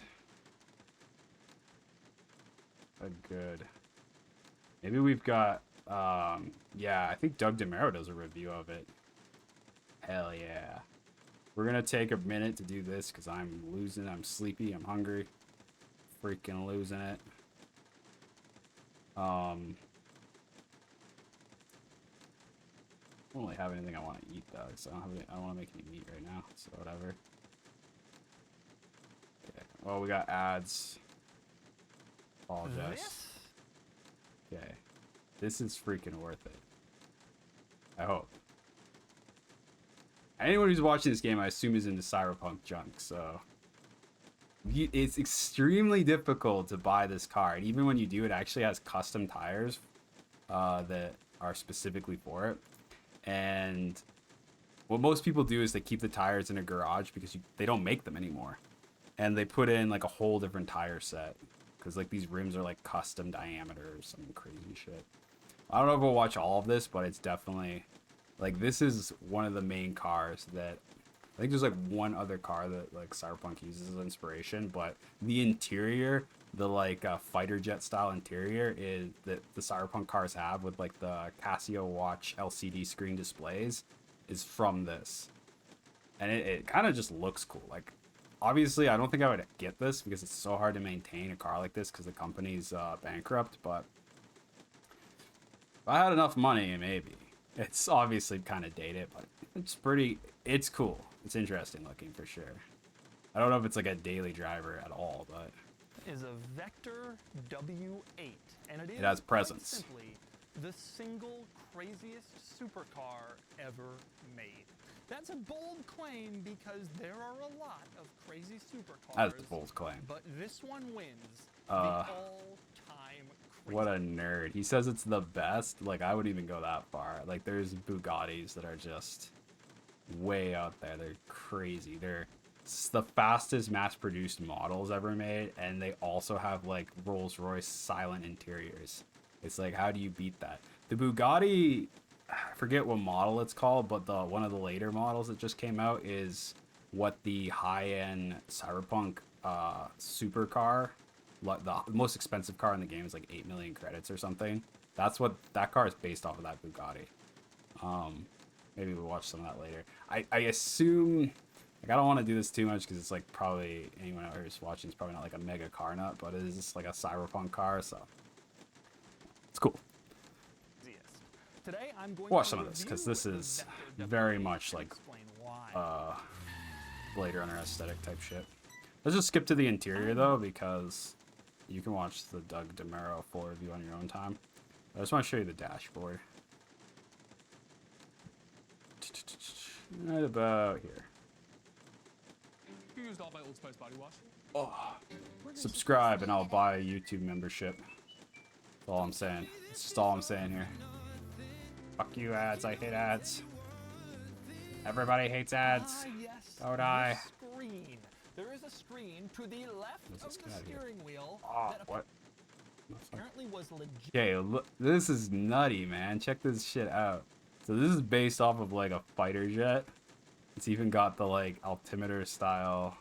a good. Maybe we've got yeah, I think Doug DeMero does a review of it. Hell yeah. We're gonna take a minute to do this because I'm losing, I'm sleepy, I'm hungry. Freaking losing it. I don't really have anything I want to eat though, so I don't want to make any meat right now, so whatever. Okay, well we got ads. Apologize. Okay. This is freaking worth it. I hope. Anyone who's watching this game, I assume, is into cyberpunk junk, so it's extremely difficult to buy this car, and even when you do, it actually has custom tires that are specifically for it. And what most people do is they keep the tires in a garage because they don't make them anymore, and they put in like a whole different tire set because like these rims are like custom diameter or some crazy shit. I don't know if we'll watch all of this, but it's definitely like this is one of the main cars that I think there's like one other car that like Cyberpunk uses as inspiration, but the interior, the like fighter jet style interior is that the Cyberpunk cars have with like the Casio watch LCD screen displays is from this. And it kind of just looks cool. Like obviously I don't think I would get this because it's so hard to maintain a car like this because the company's bankrupt, but if I had enough money, maybe. It's obviously kind of dated, but it's cool. It's interesting looking for sure. I don't know if it's like a daily driver at all, but is a Vector W8, and it has quite presence. Simply the single craziest supercar ever made. That's a bold claim because there are a lot of crazy supercars. That's a bold claim. But this one wins the all-time crazy. What a nerd. He says it's the best. Like, I wouldn't even go that far. Like, there's Bugattis that are just way out there. They're crazy. They're the fastest mass-produced models ever made, and they also have, like, Rolls-Royce silent interiors. It's like, how do you beat that? The Bugatti, I forget what model it's called, but one of the later models that just came out is what the high-end Cyberpunk supercar, the most expensive car in the game is like 8 million credits or something. That's what that car is based off of, that Bugatti. Maybe we'll watch some of that later. I assume, like, I don't want to do this too much because it's like probably anyone out here who's watching is probably not like a mega car nut, but it is just like a Cyberpunk car, so it's cool. Today I'm going Watch to some of this because review this the is Vector very W8 much and like explain why. Bladerunner aesthetic type shit. Let's just skip to the interior though, because you can watch the Doug DeMero full review on your own time. I just want to show you the dashboard. Right about here. You used all my Old Spice body wash. Oh, subscribe and I'll buy a YouTube membership. That's all I'm saying. That's just all I'm saying here. Fuck you ads, I hate ads. Everybody hates ads. Yes, So would I. Screen. There is a screen to the left of the steering wheel that what? apparently was legit. Okay, look, this is nutty, man. Check this shit out. So this is based off of like a fighter jet. It's even got the like altimeter style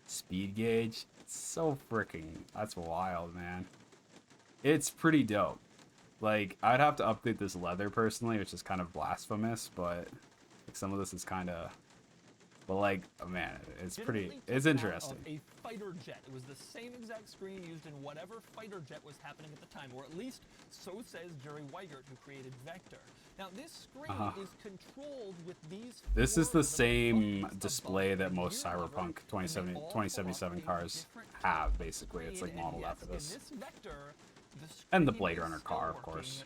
speed gauge. It's so freaking, that's wild, man. It's pretty dope. Like, I'd have to update this leather personally, which is kind of blasphemous, but like, some of this is kind of, but like, oh, man, it's pretty, it's interesting. A fighter jet. It was the same exact screen used in whatever fighter jet was happening at the time, or at least so says Jerry Weigert, who created Vector. Now, this screen is controlled with these. This is the same display that most Cyberpunk 2077 cars have, basically. It's like modeled after this. And the Bladerunner car, of course,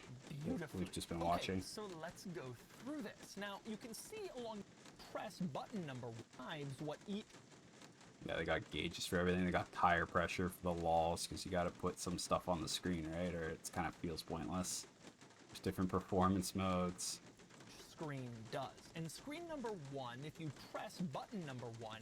we've just been watching. So let's go through this. Now, you can see along press button number 5 what each. Yeah, they got gauges for everything. They got tire pressure for the walls because you got to put some stuff on the screen, right? Or it kind of feels pointless. There's different performance modes. Screen does. And screen number 1, if you press button number 1,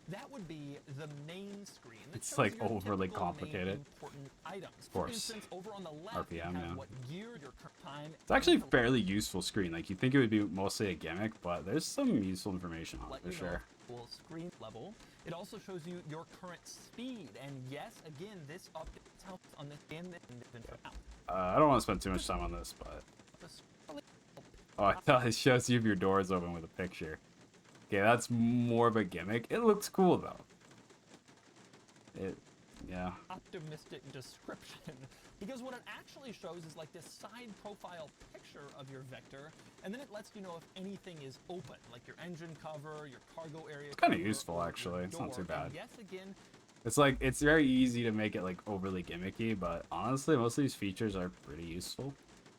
that would be the main screen. It's like overly complicated. Important items. Of course. For instance, over on the left, RPM, you have yeah. what gear, your time. It's actually a fairly useful screen. Like, you'd think it would be mostly a gimmick, but there's some useful information on it for sure. Screen level. It also shows you your current speed, and yes, again, this updates helps on this and this. I don't want to spend too much time on this, but oh, I thought it shows you if your door is open with a picture. Okay, that's more of a gimmick. It looks cool though. Yeah. Optimistic description, because what it actually shows is like this side profile picture of your Vector, and then it lets you know if anything is open, like your engine cover, your cargo area. It's kind of useful actually. It's not too bad. And yes, again. It's like, it's very easy to make it like overly gimmicky, but honestly, most of these features are pretty useful.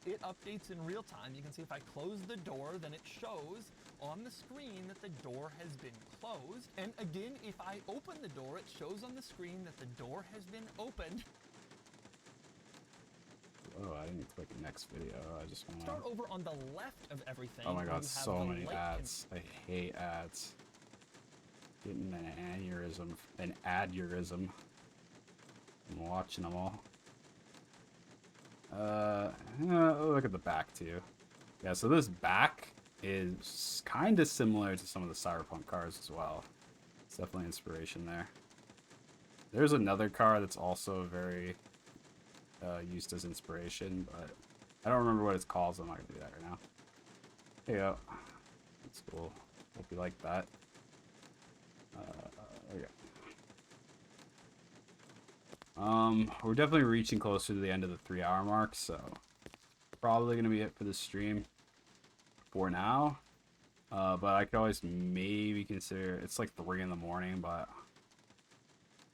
It updates in real time. You can see if I close the door, then it shows on the screen that the door has been closed. And again, if I open the door, it shows on the screen that the door has been opened. Oh, I didn't click next video. I just want to start over on the left of everything. Oh my god, so many ads. I hate ads. Getting an aneurysm. An aneurysm. I'm watching them all. Look at the back too. Yeah, so this back is kind of similar to some of the Cyberpunk cars as well. It's definitely inspiration there. There's another car that's also very used as inspiration, but I don't remember what it's called, so I'm not gonna do that right now. There you go. That's cool. Hope you like that. There you go. We're definitely reaching closer to the end of the 3-hour mark, so probably gonna be it for this stream for now. But I could always maybe consider, it's like 3 in the morning, but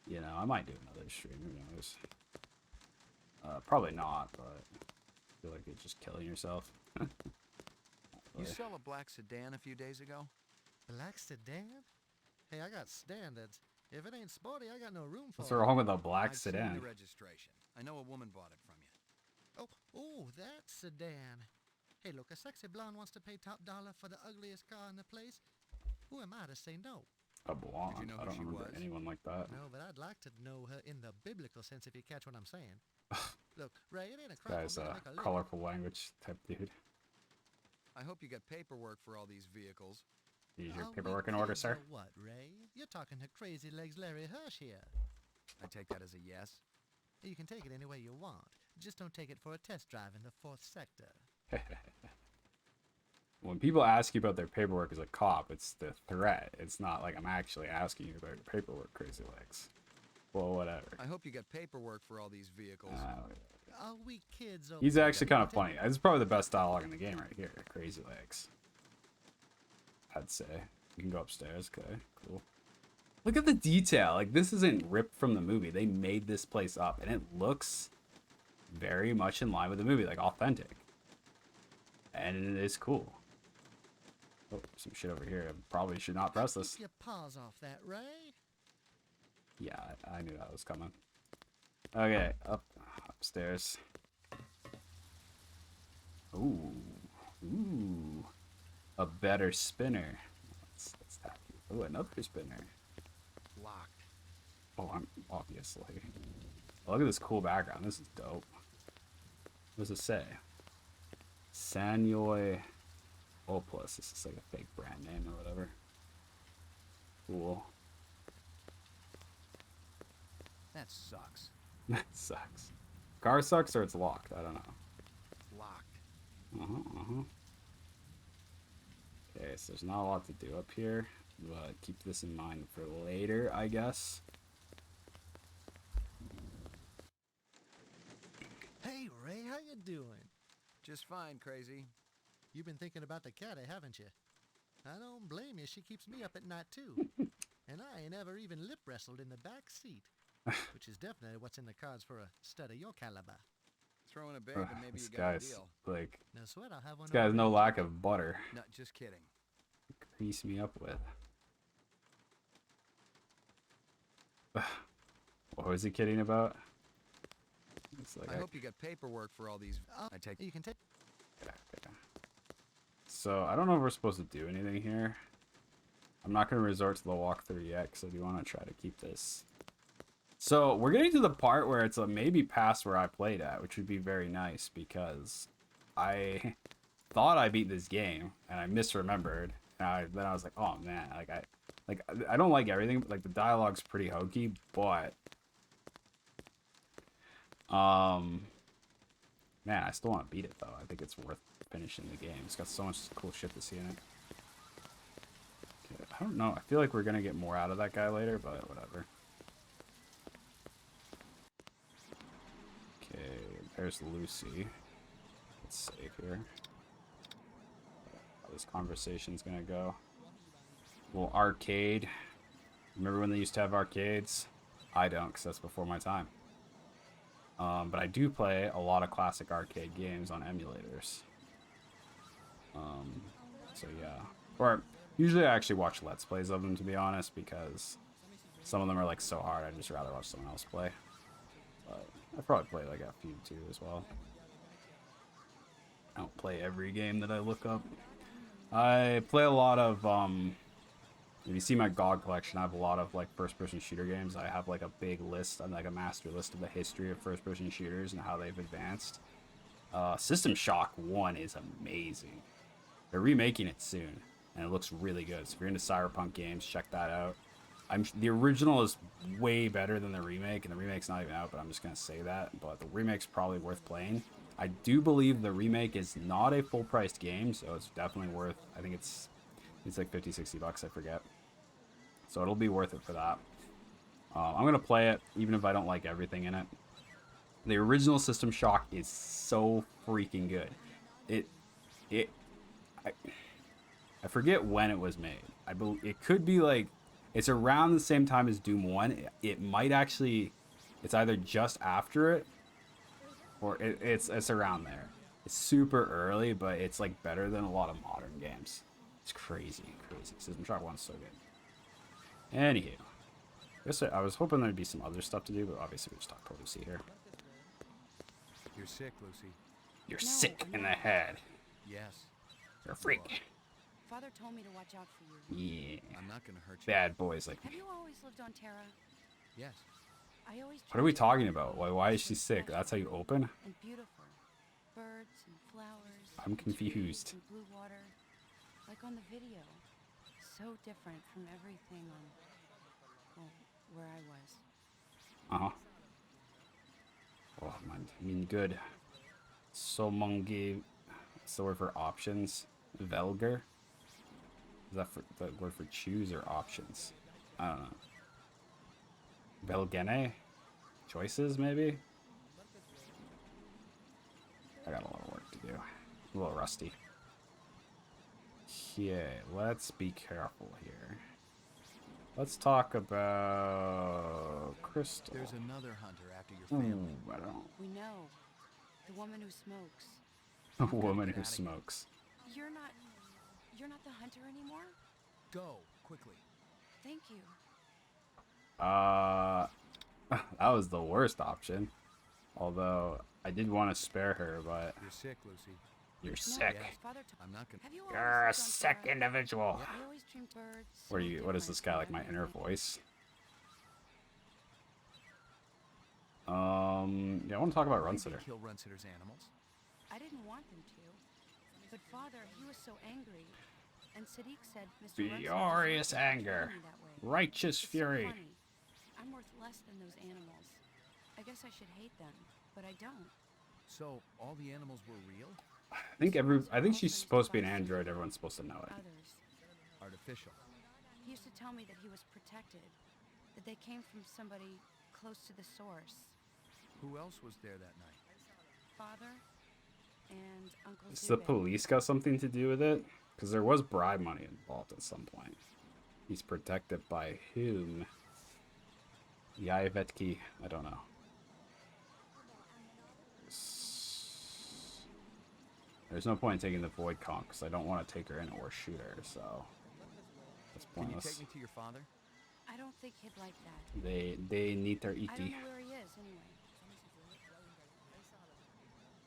you know, I might do another stream, who knows. Probably not, but I feel like it's just killing yourself. You saw a black sedan a few days ago? Black sedan? Hey, I got standards. If it ain't sporty, I got no room for What's wrong with a black I've sedan? seen the registration. I know a woman bought it from you. Oh, that sedan. Hey, look, a sexy blonde wants to pay top dollar for the ugliest car in the place. Who am I to say no? A blonde? Did you know I who don't she remember was? anyone like that. No, but I'd like to know her in the biblical sense, if you catch what I'm saying. Look, Ray, it ain't a crime Guy's for me a to make a living. colorful language type dude. I hope you got paperwork for all these vehicles. Is your Are we paperwork in order, kids sir? or what, Ray? You're talking to crazy legs Larry Hirsch here. I take that as a yes. You can take it any way you want. Just don't take it for a test drive in the 4th sector. When people ask you about their paperwork as a cop, it's the threat. It's not like I'm actually asking you about your paperwork, crazy legs. Well, whatever. I hope you got paperwork for all these vehicles. Are we kids or He's actually kind of funny. This is probably the best dialogue in the game right here. Crazy legs. I'd say. You can go upstairs. Okay, cool. Look at the detail. Like, this isn't ripped from the movie. They made this place up, and it looks very much in line with the movie, like authentic. And it's cool. Oh, some shit over here. I probably should not press this. Keep your paws off that, Ray. Yeah, I knew that was coming. Okay, upstairs. Ooh, a better spinner. Let's tap you. Ooh, another spinner. Locked. Oh, I'm obviously. Look at this cool background. This is dope. What does it say? Sanyoy Opus. This is like a fake brand name or whatever. Cool. That sucks. That sucks. Car sucks or it's locked? I don't know. It's locked. Okay, so there's not a lot to do up here, but keep this in mind for later, I guess. Hey, Ray, how you doing? Just fine, Crazy. You've been thinking about the cat, haven't you? I don't blame you. She keeps me up at night, too. And I ain't ever even lip wrestled in the back seat, which is definitely what's in the cards for a stud of your caliber. Throw in a bid, and maybe This you got a guy's deal. like, No sweat, I'll have one. this guy has no lack of butter. No, just kidding. Crease me up with. What was he kidding about? It's like I hope you got paperwork for all these. I take. You can take. Okay. So I don't know if we're supposed to do anything here. I'm not going to resort to the walkthrough yet because I do want to try to keep this. So we're getting to the part where it's maybe past where I played at, which would be very nice because I thought I beat this game and I misremembered. And then I was like, oh man, I don't like everything. Like the dialogue's pretty hokey, but man, I still want to beat it though. I think it's worth finishing the game. It's got so much cool shit to see in it. Okay, I don't know. I feel like we're gonna get more out of that guy later, but whatever. Okay, there's Lucy. Let's save here. How this conversation's gonna go. Little arcade. Remember when they used to have arcades? I don't, because that's before my time. But I do play a lot of classic arcade games on emulators. So yeah. Or usually I actually watch Let's Plays of them, to be honest, because some of them are like so hard I'd just rather watch someone else play. But I probably play like a few too as well. I don't play every game that I look up. I play a lot of if you see my GOG collection, I have a lot of like first-person shooter games. I have like a big list, like a master list of the history of first-person shooters and how they've advanced. System Shock 1 is amazing. They're remaking it soon, and it looks really good. So if you're into cyberpunk games, check that out. The original is way better than the remake, and the remake's not even out, but I'm just gonna say that. But the remake's probably worth playing. I do believe the remake is not a full-priced game, so it's definitely worth. I think it's like 50, 60 bucks, I forget. So it'll be worth it for that. I'm gonna play it, even if I don't like everything in it. The original System Shock is so freaking good. I forget when it was made. I believe it could be like it's around the same time as Doom 1. It might actually, it's either just after it, or it's around there. It's super early, but it's like better than a lot of modern games. It's crazy. System Shock 1's so good. Anywho, I was hoping there'd be some other stuff to do, but obviously we just talked to Lucy here. You're sick, Lucy. You're sick in the head. Yes. You're a freak. Father told me to watch out for you. Yeah. I'm not gonna hurt you. Bad boys like Have me. you always lived on Terra? Yes. I always. What are we talking about? Why is she sick? That's how you open? And beautiful. Birds and flowers. I'm confused. And blue water. Like on the video. So different from everything on, well, where I was. Oh man, I mean good. So mungy. What's the word for options? Velger? Is that for the word for choose or options? I don't know. Velgene? Choices maybe? I got a lot of work to do. A little rusty. Okay, let's be careful here. Let's talk about Crystal. There's another hunter after your family. I don't. We know. The woman who smokes. A woman who smokes. You're not the hunter anymore? Go, quickly. Thank you. That was the worst option. Although I did want to spare her, but You're sick, Lucy. You're sick. I'm not gonna. You're a sick individual. I always dreamed birds. What are you? What is this guy like? My inner voice? Yeah, I want to talk about Runsitter. Kill Runsitter's animals. I didn't want them to. But Father, he was so angry. And Sadiq said Mr. Runson Furious deserved to anger. treat me that way. Righteous It's so fury. funny. I'm worth less than those animals. I guess I should hate them, but I don't. So, all the animals were real? I think she's supposed to be an android. Everyone's supposed to know it. Others. Artificial. He used to tell me that he was protected, that they came from somebody close to the source. Who else was there that night? Father and Uncle Does the Zubin. police got something to do with it? Because there was bribe money involved at some point. He's protected by whom? Yavetki, I don't know. There's no point in taking the Void Conch because I don't want to take her in or shoot her, so that's Can you pointless. take me to your father? I don't think he'd like that. They need their I don't ET. know where he is anyway.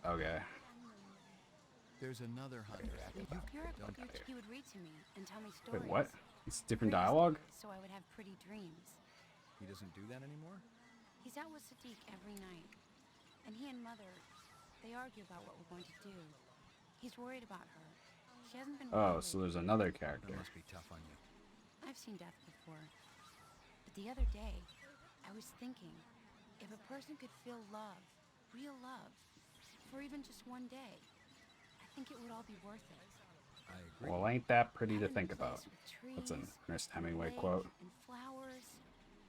Okay. There's another hunter at the back. He would read to me and tell me stories. Wait, what? It's different Pretty dialogue? stories, so I would have pretty dreams. He doesn't do that anymore? He's out with Sadiq every night. And he and Mother, they argue about what we're going to do. He's worried about her. She hasn't been Oh, well so lately. there's another character. That must be tough on you. I've seen death before. But the other day, I was thinking, if a person could feel love, real love, for even just one day, I think it would all be worth it. I agree. Well, ain't that pretty to Having a think about? place with That's a trees, Ernest and a Hemingway lake, quote. And flowers.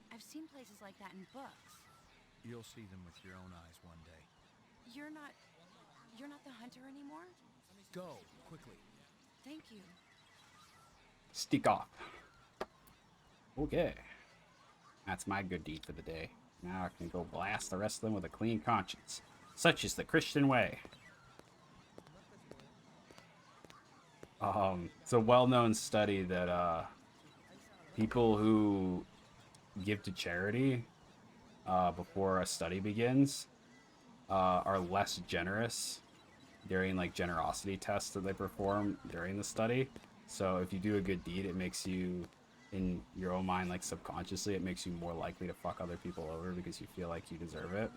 I've seen places like that in books. You'll see them with your own eyes one day. You're not the hunter anymore? Go, quickly. Thank you. Stick off. Okay. That's my good deed for the day. Now I can go blast the rest of them with a clean conscience. Such is the Christian way. It's a well-known study that people who give to charity before a study begins are less generous during like generosity tests that they perform during the study. So if you do a good deed, it makes you, in your own mind, like subconsciously, it makes you more likely to fuck other people over because you feel like you deserve it.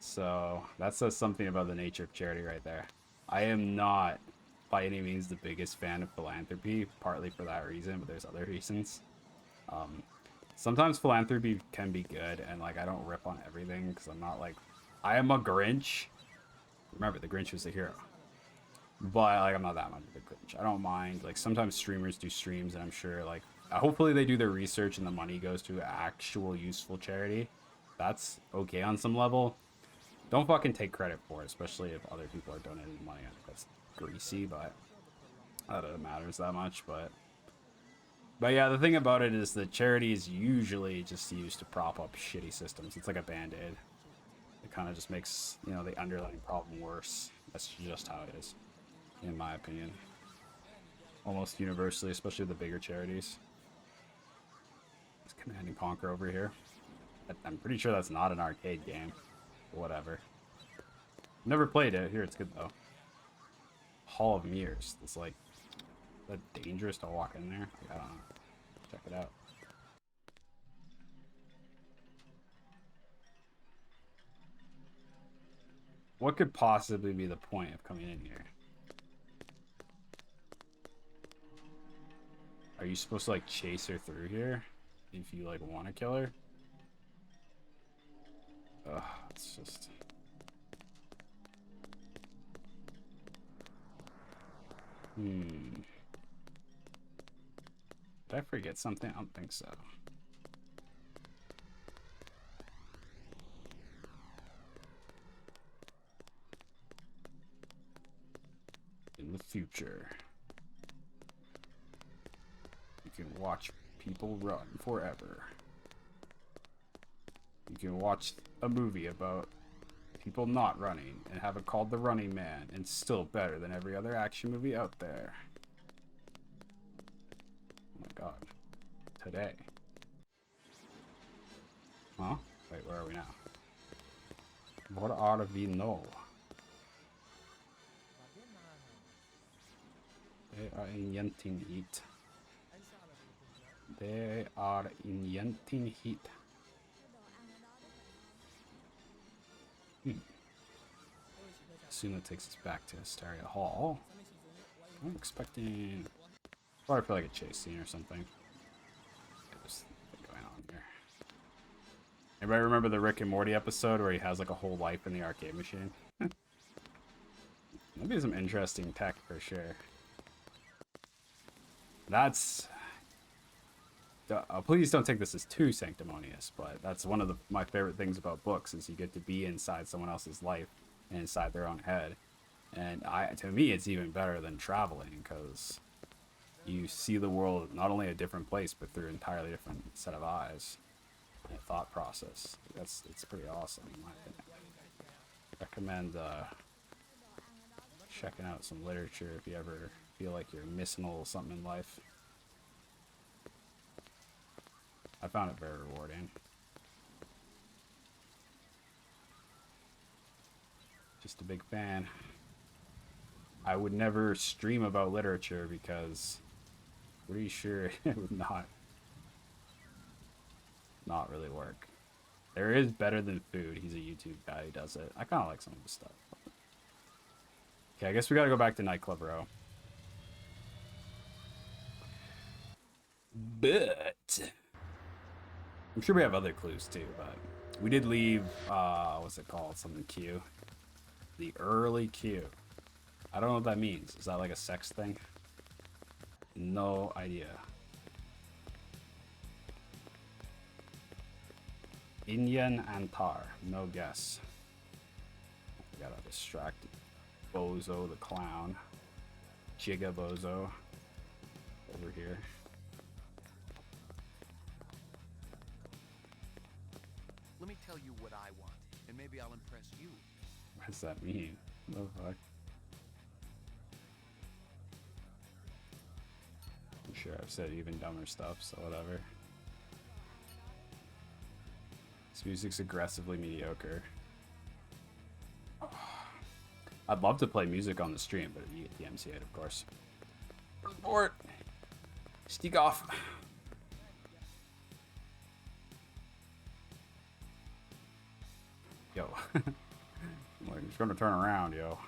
So that says something about the nature of charity right there. I am not by any means the biggest fan of philanthropy, partly for that reason, but there's other reasons. Sometimes philanthropy can be good, and like I don't rip on everything because I'm not like, I am a Grinch. Remember, the Grinch was the hero. But like I'm not that much of a Grinch. I don't mind. Like sometimes streamers do streams, and I'm sure like hopefully they do their research and the money goes to actual useful charity. That's okay on some level. Don't fucking take credit for it, especially if other people are donating money. I think that's greasy, but not that it matters that much. But yeah, the thing about it is that charity is usually just used to prop up shitty systems. It's like a band-aid. It kind of just makes, you know, the underlying problem worse. That's just how it is, in my opinion. Almost universally, especially the bigger charities. It's Command and Conquer over here. I'm pretty sure that's not an arcade game. Whatever. Never played it. Here, it's good though. Hall of Mirrors. It's like, is that dangerous to walk in there? Like, I don't know. Check it out. What could possibly be the point of coming in here? Are you supposed to like chase her through here if you like want to kill her? Ugh, it's just... Did I forget something? I don't think so. In the future, you can watch people run forever. You can watch a movie about people not running and have it called The Running Man and still better than every other action movie out there. Oh my god. Today. Huh? Wait, where are we now? What are we now? They are in Yentin Heat. They are in Yentin Heat. Soon it takes us back to Asteria Hall. I'm expecting Probably for like a chase scene or something. There's nothing going on here. Anybody remember the Rick and Morty episode where he has like a whole life in the arcade machine? That'd be some interesting tech for sure. That's... please don't take this as too sanctimonious, but that's one of my favorite things about books is you get to be inside someone else's life and inside their own head. And to me, it's even better than traveling because you see the world not only a different place, but through an entirely different set of eyes and thought process. It's pretty awesome in my opinion. Recommend checking out some literature if you ever feel like you're missing a little something in life. I found it very rewarding. Just a big fan. I would never stream about literature because I'm pretty sure it would not really work. There is Better Than Food. He's a YouTube guy who does it. I kind of like some of his stuff. Okay, I guess we gotta go back to Nightclub Row. But I'm sure we have other clues too, but we did leave, what's it called? Something Q. The early Q. I don't know what that means. Is that like a sex thing? No idea. Inyan Antar. No guess. We gotta distract Bozo the clown. Jigga Bozo. Over here. Let me tell you what I want, and maybe I'll impress you. What does that mean? What the fuck? I'm sure I've said even dumber stuff, so whatever. This music's aggressively mediocre. I'd love to play music on the stream, but you get the MC8, of course. Board. Steak off. Yo. Like, it's gonna turn around, yo.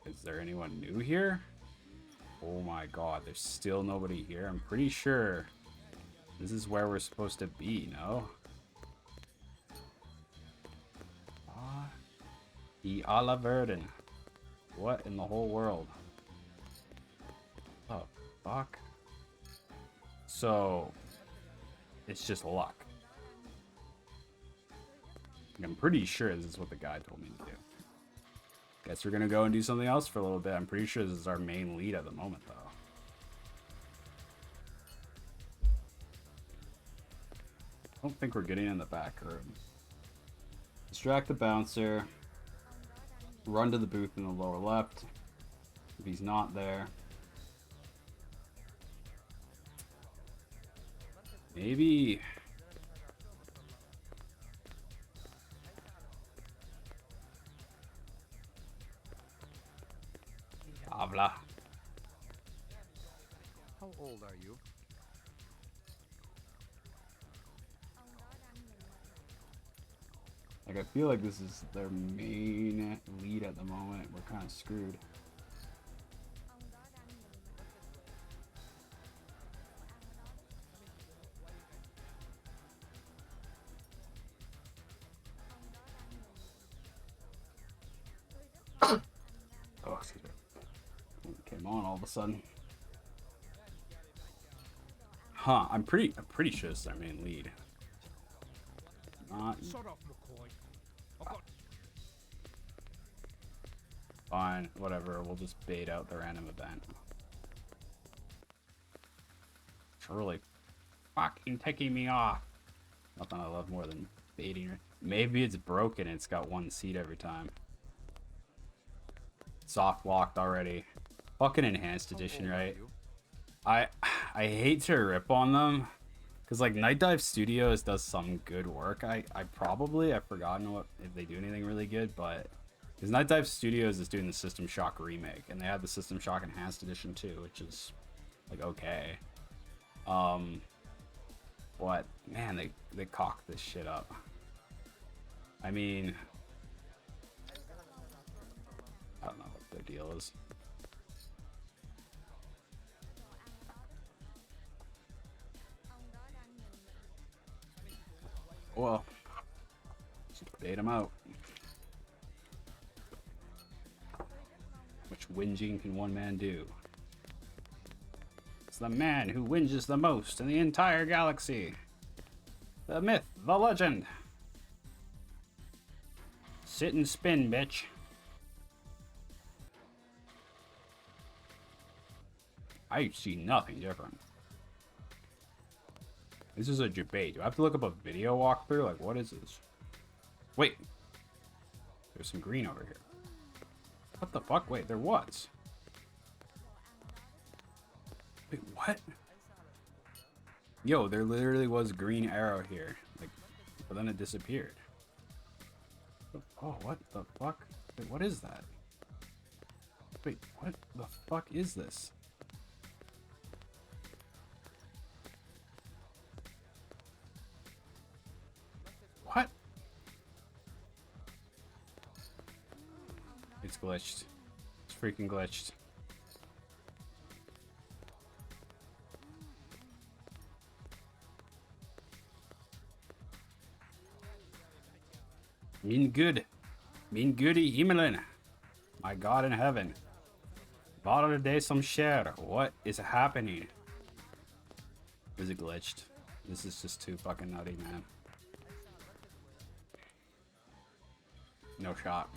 Is there anyone new here? Oh my god, there's still nobody here. I'm pretty sure this is where we're supposed to be, no? The Ala Verden. What in the whole world? Oh, fuck. So, it's just luck. I'm pretty sure this is what the guy told me to do. Guess we're gonna go and do something else for a little bit. I'm pretty sure this is our main lead at the moment, though. I don't think we're getting in the back room. Distract the bouncer. Run to the booth in the lower left. If he's not there. Maybe... Habla. How old are you? Like, I feel like this is their main lead at the moment. We're kind of screwed. Oh, excuse me. It came on all of a sudden. Huh, I'm pretty sure this is our main lead. Not... Sod off, McCoy. I've got... Fine, whatever. We'll just bait out the random event. It's really fucking ticking me off. Nothing I love more than baiting her. Maybe it's broken and it's got one seat every time. Soft locked already. Fucking enhanced edition, right? I hate to rip on them. Because, like, Night Dive Studios does some good work. I've forgotten if they do anything really good, but... Because Night Dive Studios is doing the System Shock remake, and they have the System Shock Enhanced Edition too, which is, like, okay. But, man, they cocked this shit up. I mean, I don't know what their deal is. Well, just bait them out. Which whinging can one man do? It's the man who whinges the most in the entire galaxy. The myth, the legend. Sit and spin, bitch. I see nothing different. This is a debate. Do I have to look up a video walkthrough? Like, what is this? Wait. There's some green over here. What the fuck? Wait, there was. Wait, what? Yo, there literally was green arrow here. Like, but then it disappeared. Oh, what the fuck? Wait, what is that? Wait, what the fuck is this? What? It's glitched. It's freaking glitched. Min goody Himmelin. My God in heaven. Bottle de some share. What is happening? Is it glitched? This is just too fucking nutty, man. No shot.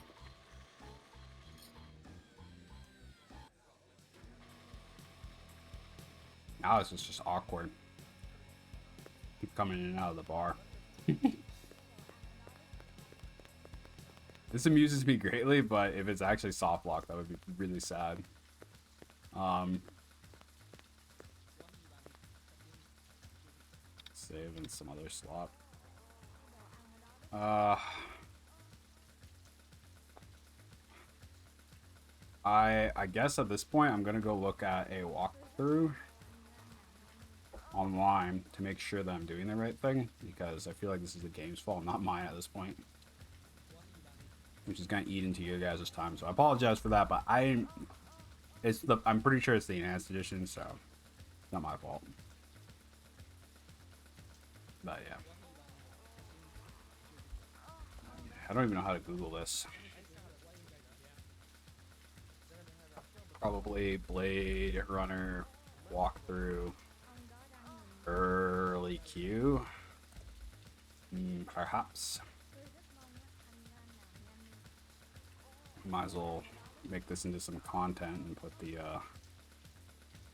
Now this is just awkward. Keep coming in and out of the bar. This amuses me greatly, but if it's actually soft locked, that would be really sad. Save in some other slot. I guess at this point I'm gonna go look at a walkthrough online to make sure that I'm doing the right thing, because I feel like this is the game's fault, not mine at this point. Which is gonna eat into your guys' time, so I apologize for that. But I'm pretty sure it's the enhanced edition, so it's not my fault. But yeah, I don't even know how to Google this. Probably Bladerunner walkthrough early queue, perhaps. Might as well make this into some content and put the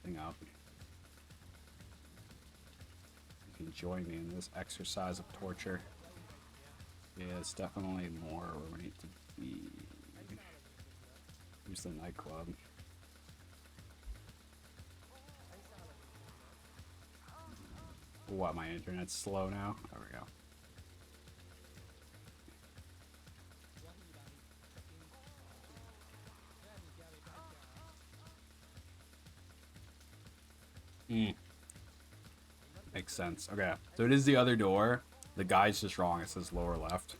thing up. You can join me in this exercise of torture. Yeah, it's definitely more where we need to be. Here's the nightclub. What, my internet's slow now? There we go. Makes sense. Okay, so it is the other door. The guy's just wrong. It says lower left.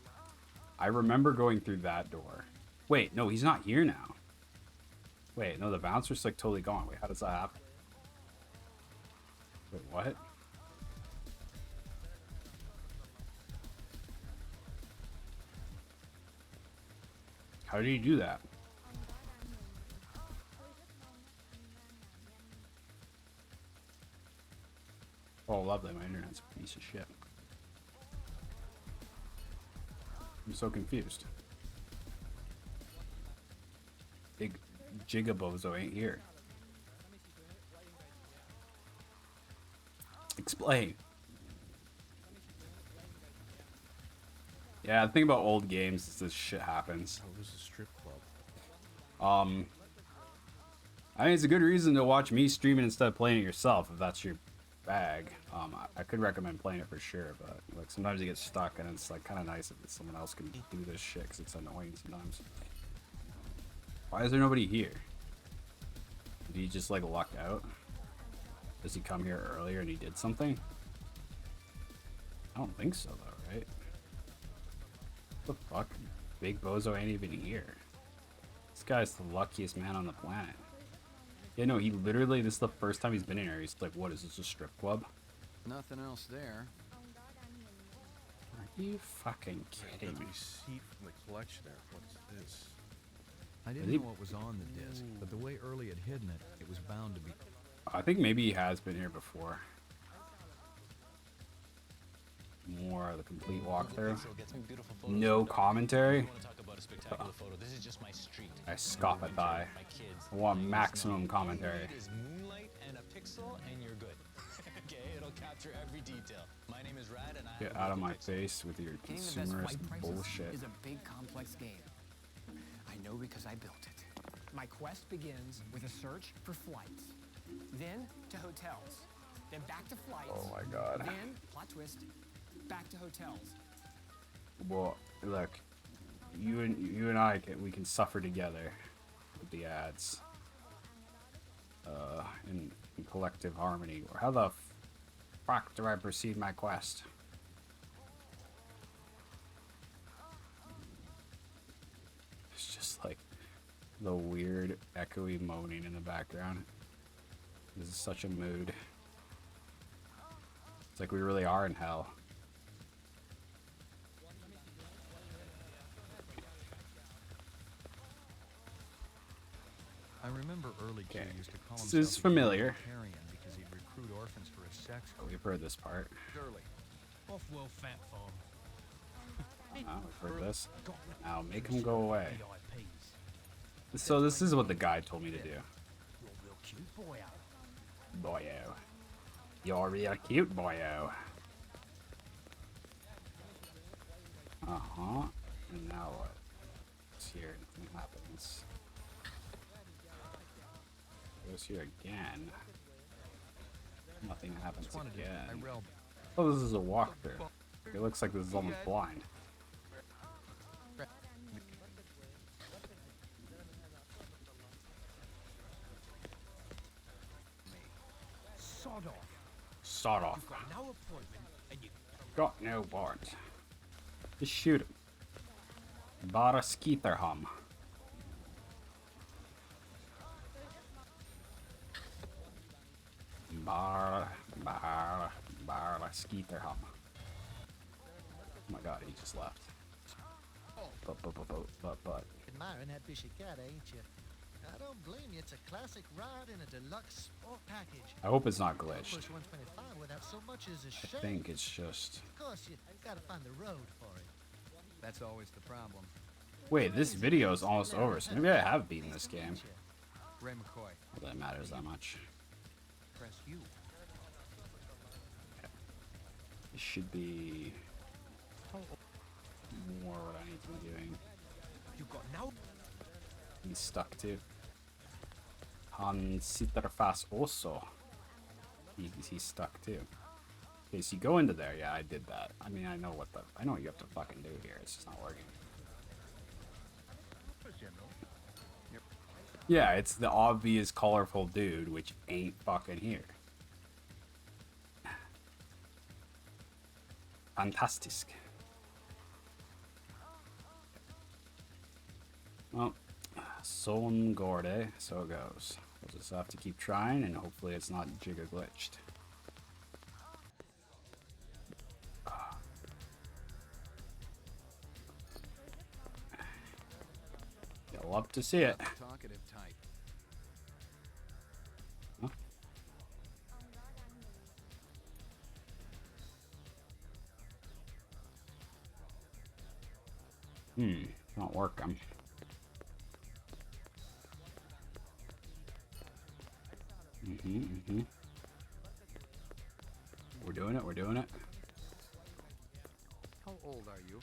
I remember going through that door. Wait, no, he's not here now. Wait, no, the bouncer's like totally gone. Wait, how does that happen? Wait, what? How did he do that? Oh, lovely. My internet's a piece of shit. I'm so confused. Big Gigabozo ain't here. Explain. Yeah, the thing about old games is this shit happens. Oh, there's a strip club. I mean, it's a good reason to watch me stream it instead of playing it yourself, if that's your bag. I could recommend playing it for sure, but like sometimes you get stuck, and it's like kind of nice if someone else can do this shit, because it's annoying sometimes. Why is there nobody here? Did he just like luck out? Does he come here earlier and he did something? I don't think so though, right? The fuck? Big Bozo ain't even here. This guy's the luckiest man on the planet. Yeah, no, he literally, this is the first time he's been in here. He's like, what is this, a strip club? Nothing else there. Are you fucking kidding me? Receipt from the collection there. What's this? I didn't know what was on the disc, but the way Early had hidden it, it was bound to be. I think maybe he has been here before. More of the complete walkthrough. No commentary. I scoff at thy. I want maximum commentary. Get out of my face with your consumerist bullshit. Is a big complex game. I know because I built it. My quest begins with a search for flights, then to hotels, then back to flights. Oh my god. Then, plot twist, back to hotels. Well, look, you and I we can suffer together with the ads. In collective harmony. Or how the fuck do I proceed my quest? It's just like the weird echoey moaning in the background. This is such a mood. It's like we really are in hell. I remember Early Q used to call This himself is familiar. because he'd recruit orphans for his sex. We've heard this part. Early. Off-world fat farm. We've heard this. Now make him go away. So this is what the guy told me to do. Boyo. You're real cute, boyo. Uh-huh. And now what? It's here. Nothing happens. Goes here again. Nothing happens again. Oh, this is a walkthrough. It looks like this is almost blind. Sawed off. Sawed off. You've got no appointment and you Got no warrant. Just shoot him. Bara Skeeterham. Bara Skeeterham. Oh my god, he just left. But. Admiring that fishy cat, ain't you? I don't blame you. It's a classic ride in a deluxe sport package. I hope it's not glitched. Push 125 without so much as a I shake. think it's just... Of course, you gotta find the road for it. That's always the problem. Wait, this video is almost over, so maybe I have beaten this game. Ray McCoy. Not that matters that much. Press U. It should be more what I need to be doing. You got no. He's stuck too. Han sitter fast also. He's stuck too. Okay, so you go into there. Yeah, I did that. I mean, I know what you have to fucking do here. It's just not working. Yeah, it's the obvious colorful dude, which ain't fucking here. Fantastisk. Well, Son Gorde, so it goes. We'll just have to keep trying, and hopefully it's not Jigga glitched. You'll love to see it. Talkative type. Huh? Not working. We're doing it, we're doing it. How old are you?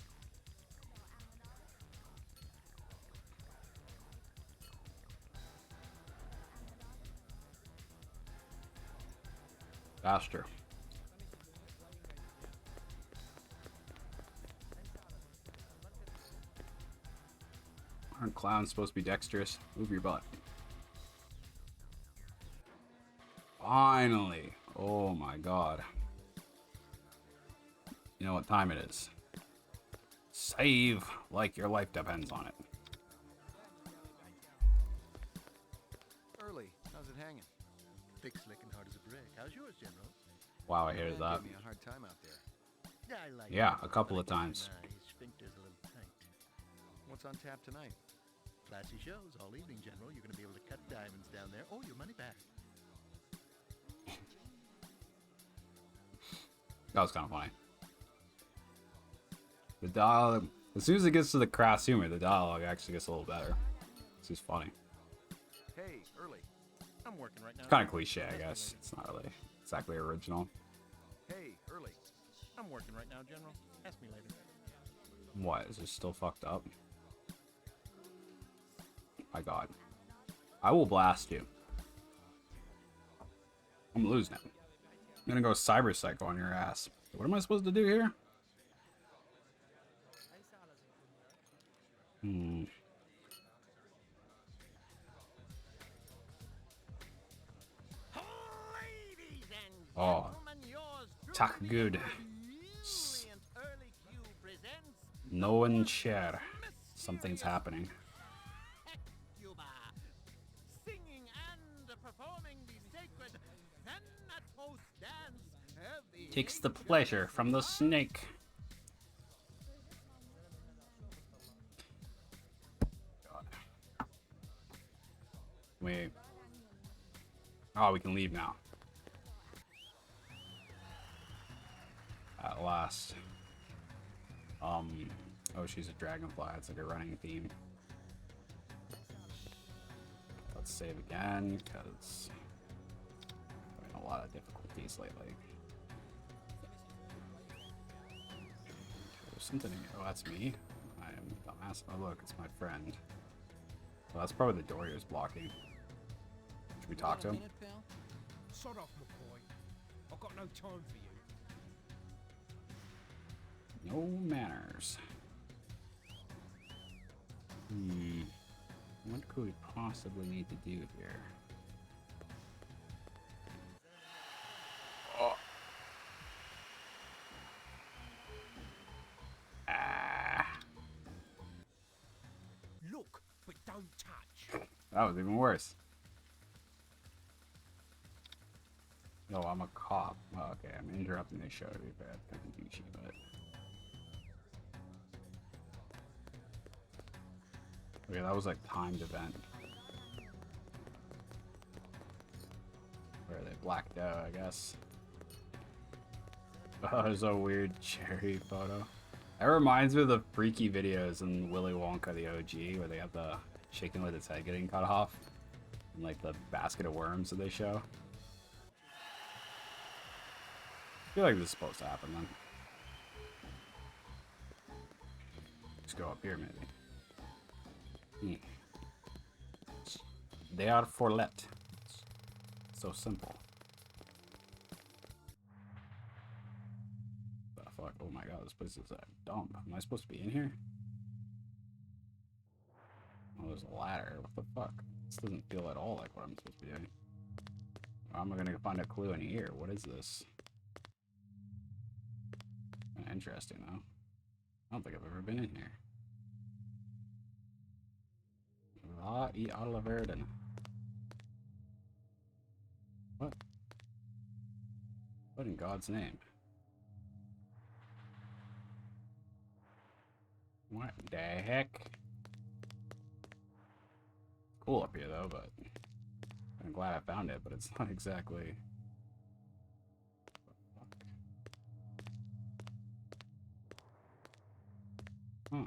Faster. Aren't clowns supposed to be dexterous? Move your butt. Finally. Oh my god. You know what time it is. Save like your life depends on it. Early. How's it hanging? Thick, slick, and hard as a brick. How's yours, General? Wow, I hated that. Gave me a hard time out there. I like Yeah, it, a couple of but I times. guess my sphincter's a little tight. What's on tap tonight? Classy shows all evening, General. You're going to be able to cut diamonds down there or your money back. That was kind of funny. The dialogue, as soon as it gets to the crass humor, the dialogue actually gets a little better. This is funny. Hey, Early. I'm working right now. It's kind of cliche, I guess. It's not really exactly original. Hey, Early. I'm working right now, General. Ask me later. What? Is it still fucked up? My God. I will blast you. I'm losing it. I'm gonna go Cyber Psycho on your ass. What am I supposed to do here? Oh. Talk good. No one chair. Something's happening. Singing and performing the sacred Thanatos dance of the Takes the pleasure from the snake. God. Wait. Oh, we can leave now. At last. Oh, she's a dragonfly. It's like a running theme. Let's save again, because I'm having a lot of difficulties lately. There's something in here. Oh, that's me. I am dumbass. Oh, look, it's my friend. Well, that's probably the door he was blocking. Should we talk to him? Sod off, McCoy. I've got no time for you. No manners. What could we possibly need to do here? Oh. Look, but don't touch. That was even worse. No, I'm a cop. Oh, okay, I'm interrupting the show to be bad. Kind of douchey, but. Okay, that was like timed event. Where are they? Black Doe, I guess. Oh, there's a weird cherry photo. That reminds me of the freaky videos in Willy Wonka, the OG, where they have the chicken with its head getting cut off. And like the basket of worms that they show. I feel like this is supposed to happen then. Let's go up here maybe. They are for let. So simple. The fuck? Oh my god, this place is a dump. Am I supposed to be in here? Oh, there's a ladder. What the fuck? This doesn't feel at all like what I'm supposed to be doing. How am I gonna find a clue in here? What is this? Interesting though. I don't think I've ever been in here. Ah, e Oliverden. What? What in God's name? What the heck? Cool up here though, but I'm glad I found it, but it's not exactly. Huh.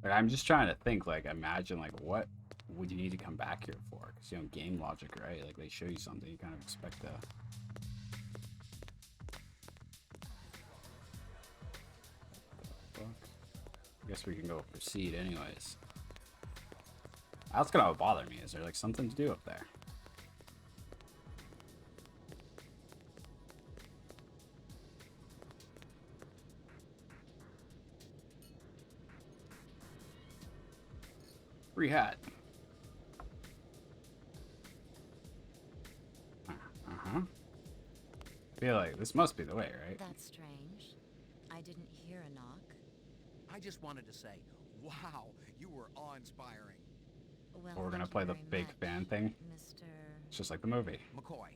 Like, I'm just trying to think, like, imagine, like, what would you need to come back here for? Because, you know, game logic, right? Like, they show you something, you kind of expect to... Fuck. I guess we can go proceed anyways. That's gonna bother me. Is there, like, something to do up there? Free hat. Uh-huh. I feel like this must be the way, right? That's strange. I didn't hear a knock. I I just wanted to say, wow, you were awe-inspiring. Well, We're gonna thank play you the very fake much, fan thing. Mr. It's just like the movie. McCoy.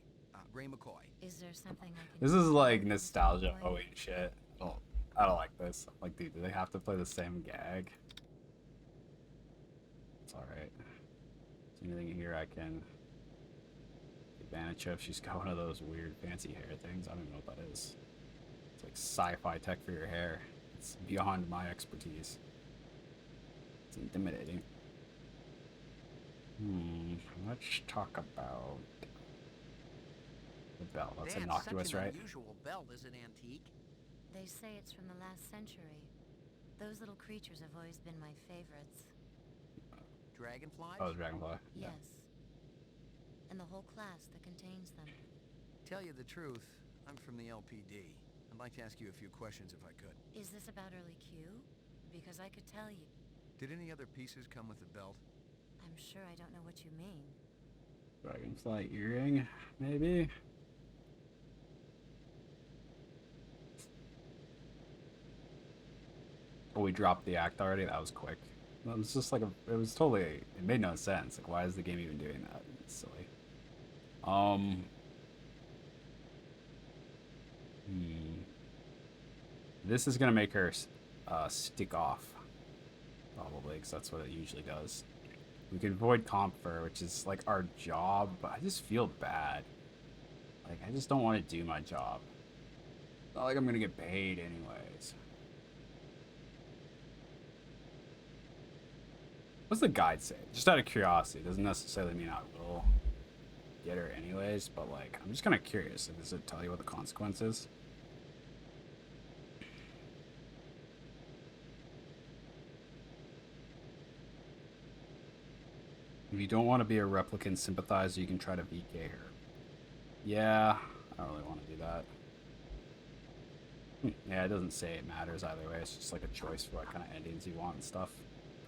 Ray McCoy. Is there something I can This do is for like you, Mr. nostalgia McCoy? owing shit. I don't like this. Like, dude, do they have to play the same gag? It's alright. Is there anything here I can take advantage of? She's got one of those weird fancy hair things. I don't even know what that is. It's like sci-fi tech for your hair. It's beyond my expertise. It's intimidating. Let's talk about the bell. That's innocuous, such an right? unusual belt. Is it antique? They say it's from the last century. Those little creatures have always been my favorites. Dragonflies? Oh, dragonfly. Yes. And the whole class that contains them. Tell you the truth, I'm from the LPD. I'd like to ask you a few questions if I could. Is this about early Q? Because I could tell you. Did any other pieces come with the belt? I'm sure I don't know what you mean. Dragonfly earring, maybe? Oh, we dropped the act already? That was quick. It was just like it was totally, it made no sense. Like, why is the game even doing that? It's silly. This is gonna make her stick off. Probably, because that's what it usually does. We can avoid comp for, which is like our job, but I just feel bad. Like, I just don't want to do my job. Not like I'm gonna get paid anyways. What's the guide say? Just out of curiosity. It doesn't necessarily mean I will get her anyways, but like, I'm just kind of curious. Like, does it tell you what the consequence is? If you don't want to be a replicant sympathizer, you can try to VK her. Yeah, I don't really want to do that. Yeah, it doesn't say it matters either way. It's just like a choice for what kind of endings you want and stuff.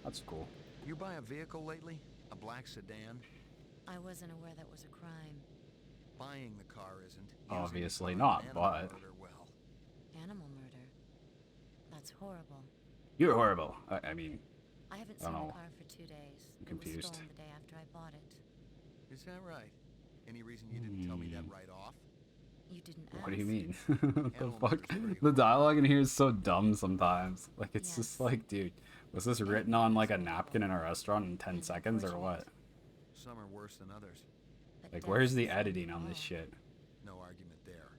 That's cool. You buy a vehicle lately? A black sedan? I wasn't aware that was a crime. Buying the car isn't. Obviously Using the car not, in but... animal murder, well. Animal murder? That's horrible. You're horrible. I mean... I haven't I seen don't the know. car for 2 days. I'm confused. It was stolen the day after I bought it. Is that right? Any reason you didn't tell me that right off? You didn't ask. What do you mean? What the Animal fuck? murder's pretty The dialogue in here is so dumb sometimes. Like, it's just like, dude, was this written on like a napkin in a restaurant in 10 seconds or what? Some are worse than others. Like, where's the editing on this shit? No argument there.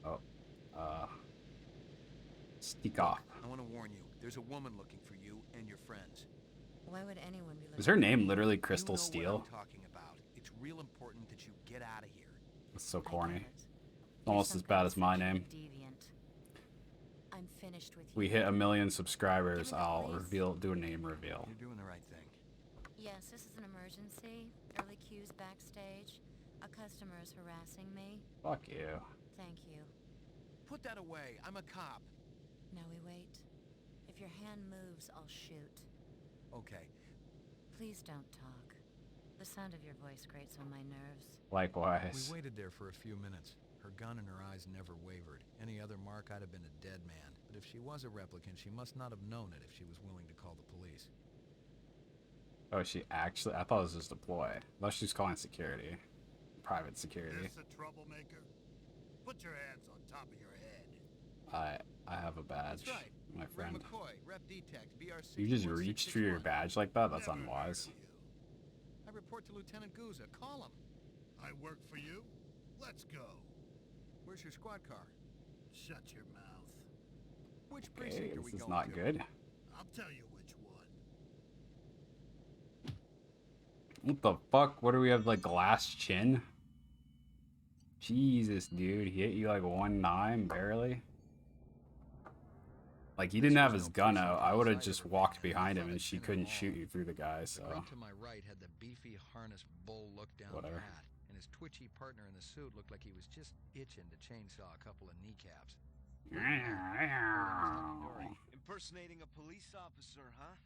Oh. Stick off. I want to warn you. There's a woman looking for you and your friends. Why would anyone be looking? Is her name literally Crystal You know Steel? what I'm talking about. It's real important that you get out of here. It's so corny. Almost as bad as my name. Deviant. I'm finished with you. We hit 1 million subscribers. I'll do a name reveal. You're doing the right thing. Yes, this is an emergency. Early Q's backstage. A customer is harassing me. Fuck you. Thank you. Put that away. I'm a cop. Now we wait. If your hand moves, I'll shoot. Okay. Please don't talk. The sound of your voice grates on my nerves. Likewise. We waited there for a few minutes. Her gun in her eyes never wavered. Any other mark, I'd have been a dead man. But if she was a replicant, she must not have known it if she was willing to call the police. Oh, she actually... I thought it was just a ploy. Unless she's calling security. Private security. This a troublemaker? Put your hands on top of your head. I have a badge, That's right. my friend. Ray McCoy, Rep Detect, BR You just reached for your badge like that? That's unwise. I report to Lieutenant Gouza. Call him. I work for you? Let's go. Where's your squad car? Shut your mouth. Which Okay, precinct are we this is going not to? good. I'll tell you which one. What the fuck? What do we have, like, glass chin? Jesus, dude. He hit you like 1-9, barely. Like, he didn't have his gun out. I would have just walked behind him and she couldn't shoot you through the guy, so... The grunt to my right had the beefy harness bull look down Whatever. pat, and his twitchy partner in the suit looked like he was just itching to chainsaw a couple of kneecaps. Impersonating a police officer, huh?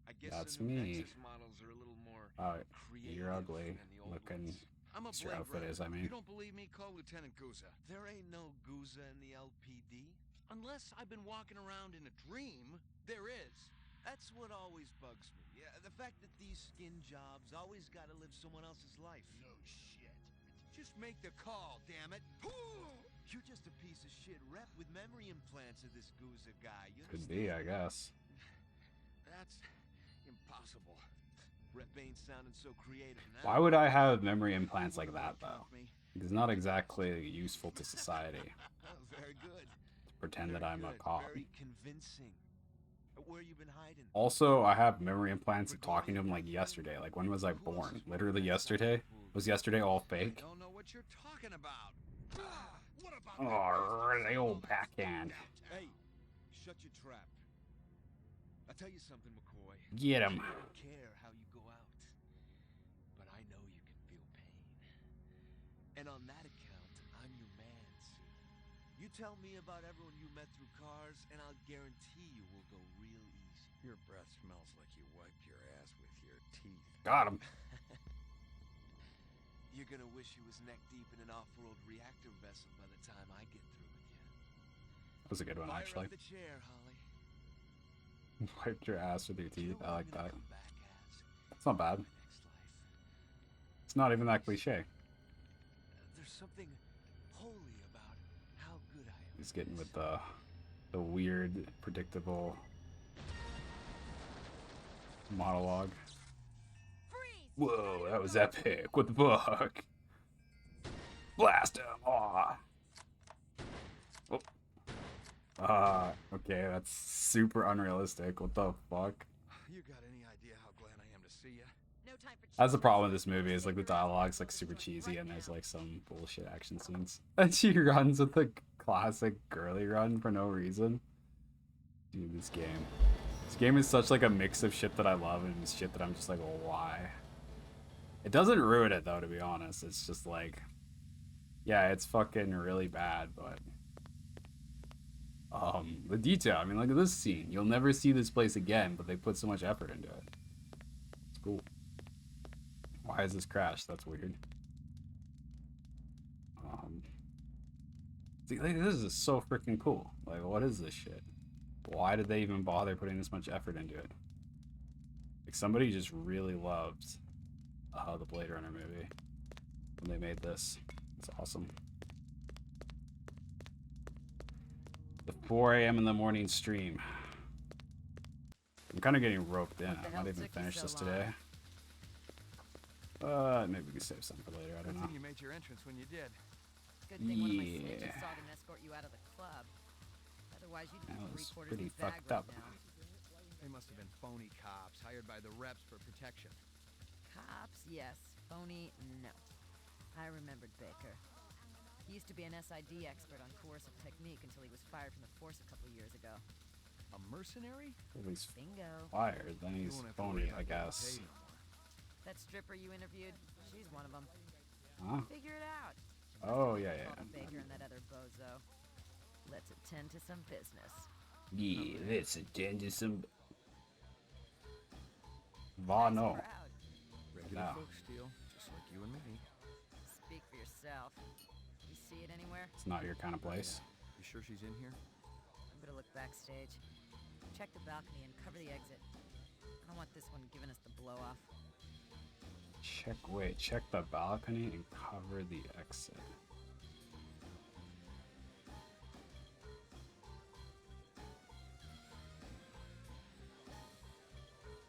I guess That's the new me. Nexus models are a little more Oh, creative you're ugly than the old looking. ones. I'm a Your outfit is, I mean. You don't believe me? Call Lieutenant Guza. There ain't no Guza in the LPD. Unless I've been walking around in a dream, there is. That's what always bugs me. Yeah, the fact that these skin jobs always gotta live someone else's life. No shit. Just make the call, damn it. You're just a piece of shit rep with memory implants of this Guza guy. You Could be, I guess. That's impossible. Rep ain't sounding so creative now. Why would I have memory implants like that, though? It's not exactly useful to society. Very good. To pretend that I'm a cop. Very convincing. Where you been hiding? Also, I have memory implants of talking to him like yesterday. Like, when was I born? Literally yesterday? Was yesterday all fake? I don't know what you're talking about. What about Oh, the old backhand. Hey, shut your trap. I'll tell you something, McCoy. Get him. I don't care how you go out, but I know you can feel pain. And on that account, I'm your man, see? You tell me about everyone you met through cars, and I'll guarantee you will go real easy. Your breath smells like you wiped your ass with your teeth. Got him. You're gonna wish you was neck deep in an off-road reactor vessel by the time I get through with you. That was a good one, Fire actually. up the chair, Holly. Wiped your ass with your teeth. I like that. It's not bad. It's not even that cliche. There's something holy about how good I am. He's getting with the weird, predictable monologue. Whoa, that was epic. What the fuck? Blast him. Aw. Oh. Okay, that's super unrealistic. What the fuck? You got any idea how glad I am to see you? No time for That's the problem with this movie, is like the dialogue's like super cheesy and there's like some bullshit action scenes. And she runs with the classic girly run for no reason. Dude, this game. This game is such like a mix of shit that I love and shit that I'm just like, well, why? It doesn't ruin it though, to be honest. It's just like, yeah, it's fucking really bad, but the detail, I mean, look at this scene. You'll never see this place again, but they put so much effort into it. It's cool. Why is this crashed? That's weird. See, like, this is so freaking cool. Like, what is this shit? Why did they even bother putting this much effort into it? Like, somebody just really loved the Bladerunner movie when they made this. It's awesome. The 4 a.m. in the morning stream. I'm kind of getting roped in. I might even finish this today. Maybe we can save some for later. I don't know. You made your entrance when you did. Good thing one of my snitches saw them escort you out of the club. Otherwise, you'd be That was 3/4 pretty of the bag fucked right up. now. They must have been phony cops hired by the reps for protection. Cops, yes. Phony, no. I remembered Baker. He used to be an SID expert on coercive technique until he was fired from the force a couple years ago. A mercenary? If he's Bingo. fired, then he's phony, I guess. That stripper you interviewed, she's one of them. Huh? Figure it out. Oh, yeah, yeah. Call Baker and that other bozo. Let's attend to some business. Yeah, let's attend to some... Vano. Regular No. folks steal, just like you and me. Speak for yourself. You see it anywhere? It's not your kind of place. You sure she's in here? I'm gonna look backstage. Check the balcony and cover the exit. I don't want this one giving us the blow off. Check the balcony and cover the exit.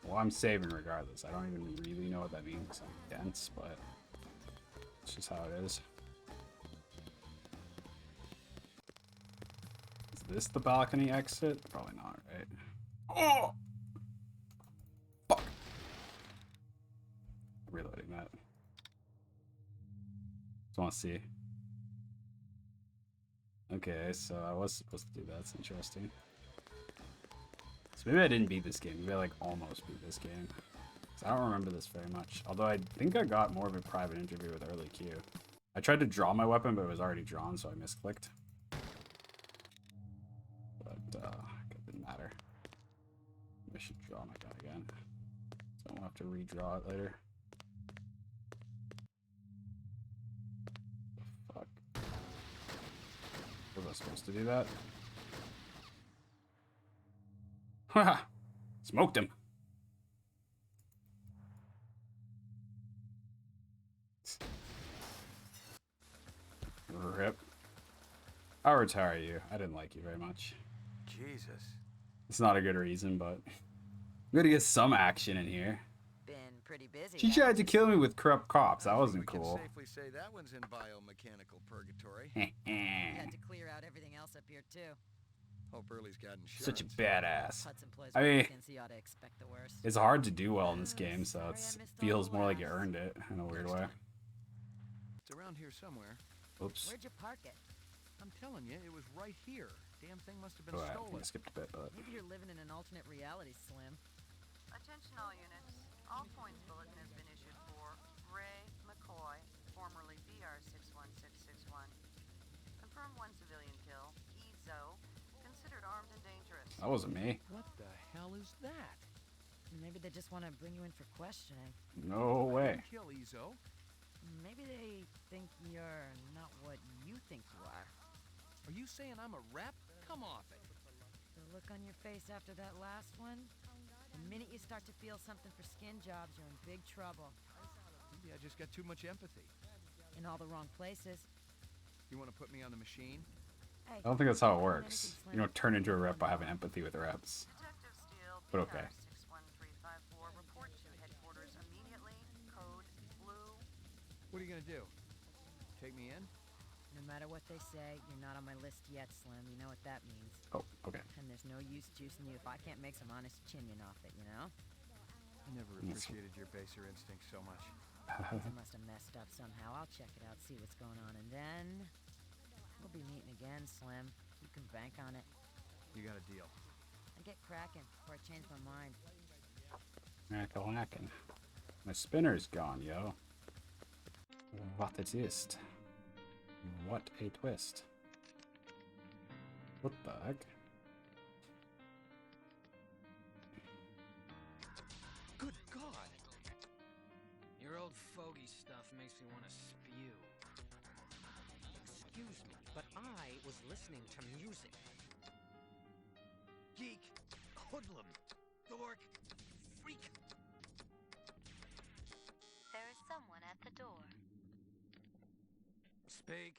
Well, I'm saving regardless. I don't even really know what that means. I'm dense, but it's just how it is. Is this the balcony exit? Probably not, right? Oh! Fuck! Reloading that. Just want to see. Okay, so I was supposed to do that. That's interesting. So maybe I didn't beat this game. Maybe I like almost beat this game. So I don't remember this very much. Although I think I got more of a private interview with Early Q. I tried to draw my weapon, but it was already drawn, so I misclicked. But it didn't matter. I should draw my gun again, so I won't have to redraw it later. was supposed to do that. Haha! Smoked him. Rip. I'll retire you. I didn't like you very much. Jesus. It's not a good reason, but we gotta get some action in here. Been pretty busy. She tried to kill me with corrupt cops. That wasn't cool. Safely say that one's in biomechanical purgatory. You had to clear out everything else up here too. Hope Early's got insurance. Such a badass. Hudson plays I mean, McKinsey ought to expect the worst. it's hard to do well in this game, so it feels more like you earned it in a weird way. It's around here somewhere. Oops. Where'd you park it? I'm telling you, it was right here. Damn thing must have been Oh, I stolen. think I skipped a bit, but Maybe you're living in an alternate reality, Slim. Attention all units. All points bulletin has been issued for Ray McCoy, formerly BR61661. Confirm one civilian kill. Ezo, considered armed and dangerous. that wasn't me. What the hell is that? Maybe they just want to bring you in for questioning. No way. Kill Ezo. Maybe they think you're not what you think you are. Are you saying I'm a rep? Come off it. The look on your face after that last one? The minute you start to feel something for skin jobs, you're in big trouble. Maybe I just got too much empathy. In all the wrong places. You want to put me on the machine? Hey, I don't think that's how it works. You don't turn into a rep by having empathy with reps. Detective Steele, But okay. BR61354, report to headquarters immediately. Code blue. What are you gonna do? Take me in? No matter what they say, you're not on my list yet, Slim. You know what that means. Oh, okay. And there's no use juicing you if I can't make some honest chinion off it, you know? I never appreciated your baser instinct so much. I must have messed up somehow. I'll check it out, see what's going on, and then we'll be meeting again, Slim. You can bank on it. You got a deal. I get cracking before I change my mind. Lacking. My spinner's gone, yo. What a twist. What a twist. What the heck? Good God! Your old fogey stuff makes me want to spew. Excuse me, but I was listening to music. Geek, hoodlum, dork, freak. There is someone at the door. Speak.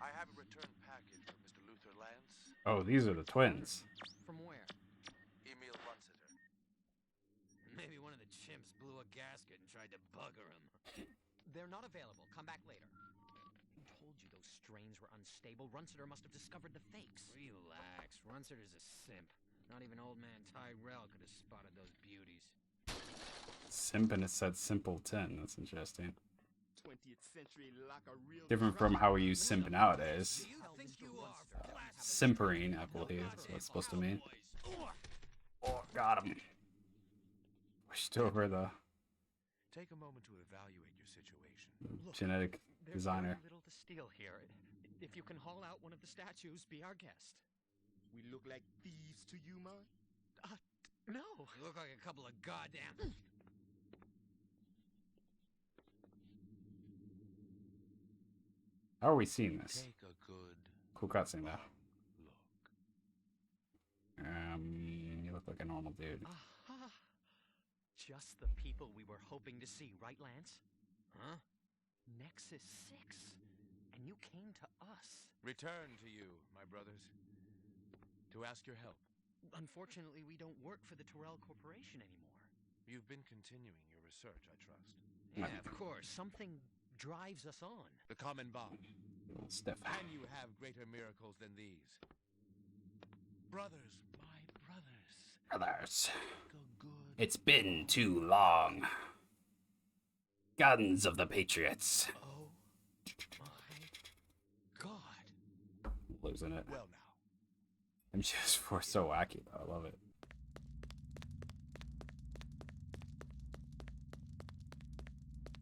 I have a return package for Mr. Luther Lance. Oh, these are the twins. From where? Emil Runsiter. Maybe one of the chimps blew a gasket and tried to bugger him. They're not available. Come back later. Who told you those strains were unstable? Runsiter must have discovered the fakes. Relax. Runsiter's a simp. Not even old man Tyrell could have spotted those beauties. Simp and it said simpleton. That's interesting. 20th century like a real Different from how we use simp nowadays. Simpering, I believe, is what it's supposed to mean. Oh, got him. Pushed over the Take a moment to evaluate your situation. genetic designer. There's little to steal here. If you can haul out one of the statues, be our guest. We look like thieves to you, man? No. You look like a couple of goddamn... How are we seeing this? Take a good Cool cutscene though. look. You look like a normal dude. Aha! Just the people we were hoping to see, right, Lance? Huh? Nexus 6. And you came to us. Return to you, my brothers, to ask your help. Unfortunately, we don't work for the Tyrell Corporation anymore. You've been continuing your research, I trust. Yeah, of course. Something drives us on. The common bond. Stiff. Can you have greater miracles than these? Brothers, my brothers. Brothers. It's been too long. Guns of the Patriots. Oh my God. Losing it. Well now. I'm just for so wacky though. I love it.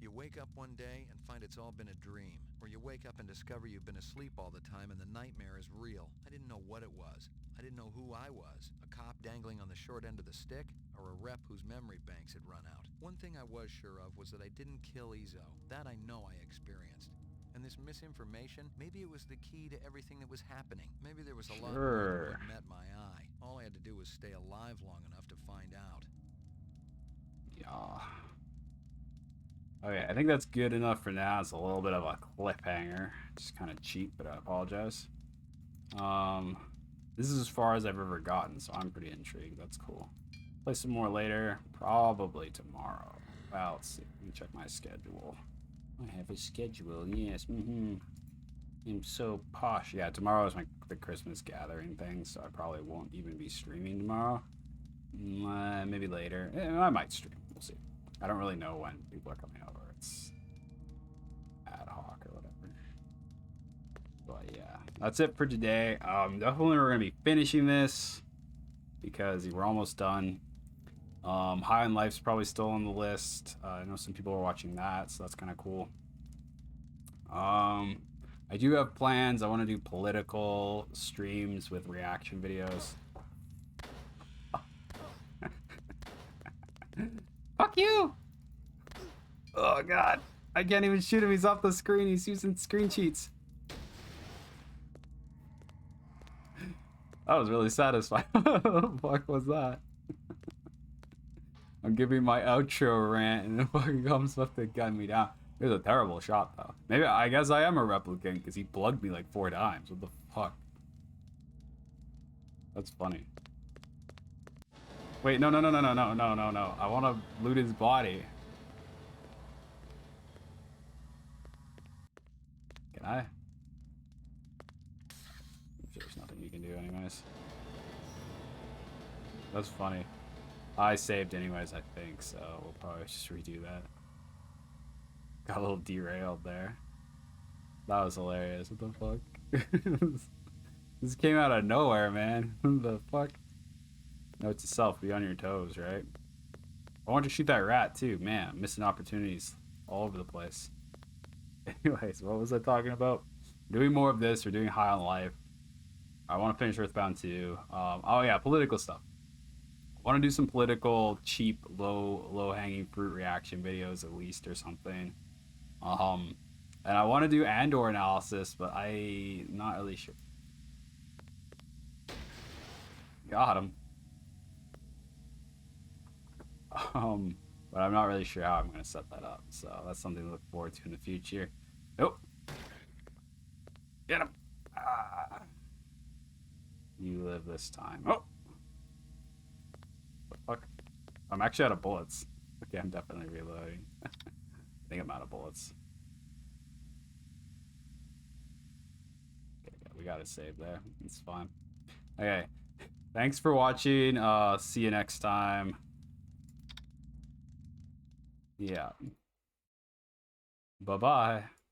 You wake up one day and find it's all been a dream. Or you wake up and discover you've been asleep all the time and the nightmare is real. I didn't know what it was. I didn't know who I was. A cop dangling on the short end of the stick, or a rep whose memory banks had run out. One thing I was sure of was that I didn't kill Ezo. That I know I experienced. And this misinformation, maybe it was the key to everything that was happening. Maybe there was a lot more Sure. than what met my eye. All I had to do was stay alive long enough to find out. Yeah. Okay, I think that's good enough for now. It's a little bit of a cliffhanger. It's kind of cheap, but I apologize. This is as far as I've ever gotten, so I'm pretty intrigued. That's cool. Play some more later, probably tomorrow. Well, let's see. Let me check my schedule. I have a schedule, yes. I'm so posh. Yeah, tomorrow is the Christmas gathering thing, so I probably won't even be streaming tomorrow. Maybe later. I might stream. We'll see. I don't really know when people are coming over. It's ad hoc or whatever. But yeah, that's it for today. Definitely we're gonna be finishing this because we're almost done. High on Life's probably still on the list. I know some people are watching that, so that's kind of cool. I do have plans. I want to do political streams with reaction videos. Fuck you! Oh god, I can't even shoot him. He's off the screen. He's using screen cheats. That was really satisfying. What the fuck was that? I'm giving my outro rant and it fucking comes up to gun me down. It was a terrible shot though. Maybe, I guess I am a replicant because he plugged me like 4 times. What the fuck? That's funny. Wait, no. I want to loot his body. Can I? There's nothing you can do anyways. That's funny. I saved anyways, I think, so we'll probably just redo that. Got a little derailed there. That was hilarious. What the fuck? This came out of nowhere, man. What the fuck? Note to self, be on your toes, right? I want to shoot that rat too. Man, I'm missing opportunities all over the place. Anyways, what was I talking about? Doing more of this. We're doing High on Life. I want to finish Earthbound 2. Oh yeah, political stuff. I want to do some political, cheap, low-hanging fruit reaction videos at least or something. And I want to do Andor analysis, but I'm not really sure. Got him. But I'm not really sure how I'm going to set that up. So that's something to look forward to in the future. Nope. Get him. Ah. You live this time. Oh. What the fuck? I'm actually out of bullets. Okay, I'm definitely reloading. I think I'm out of bullets. Okay, we got to save there. It's fine. Okay. Thanks for watching. See you next time. Yeah. Bye-bye.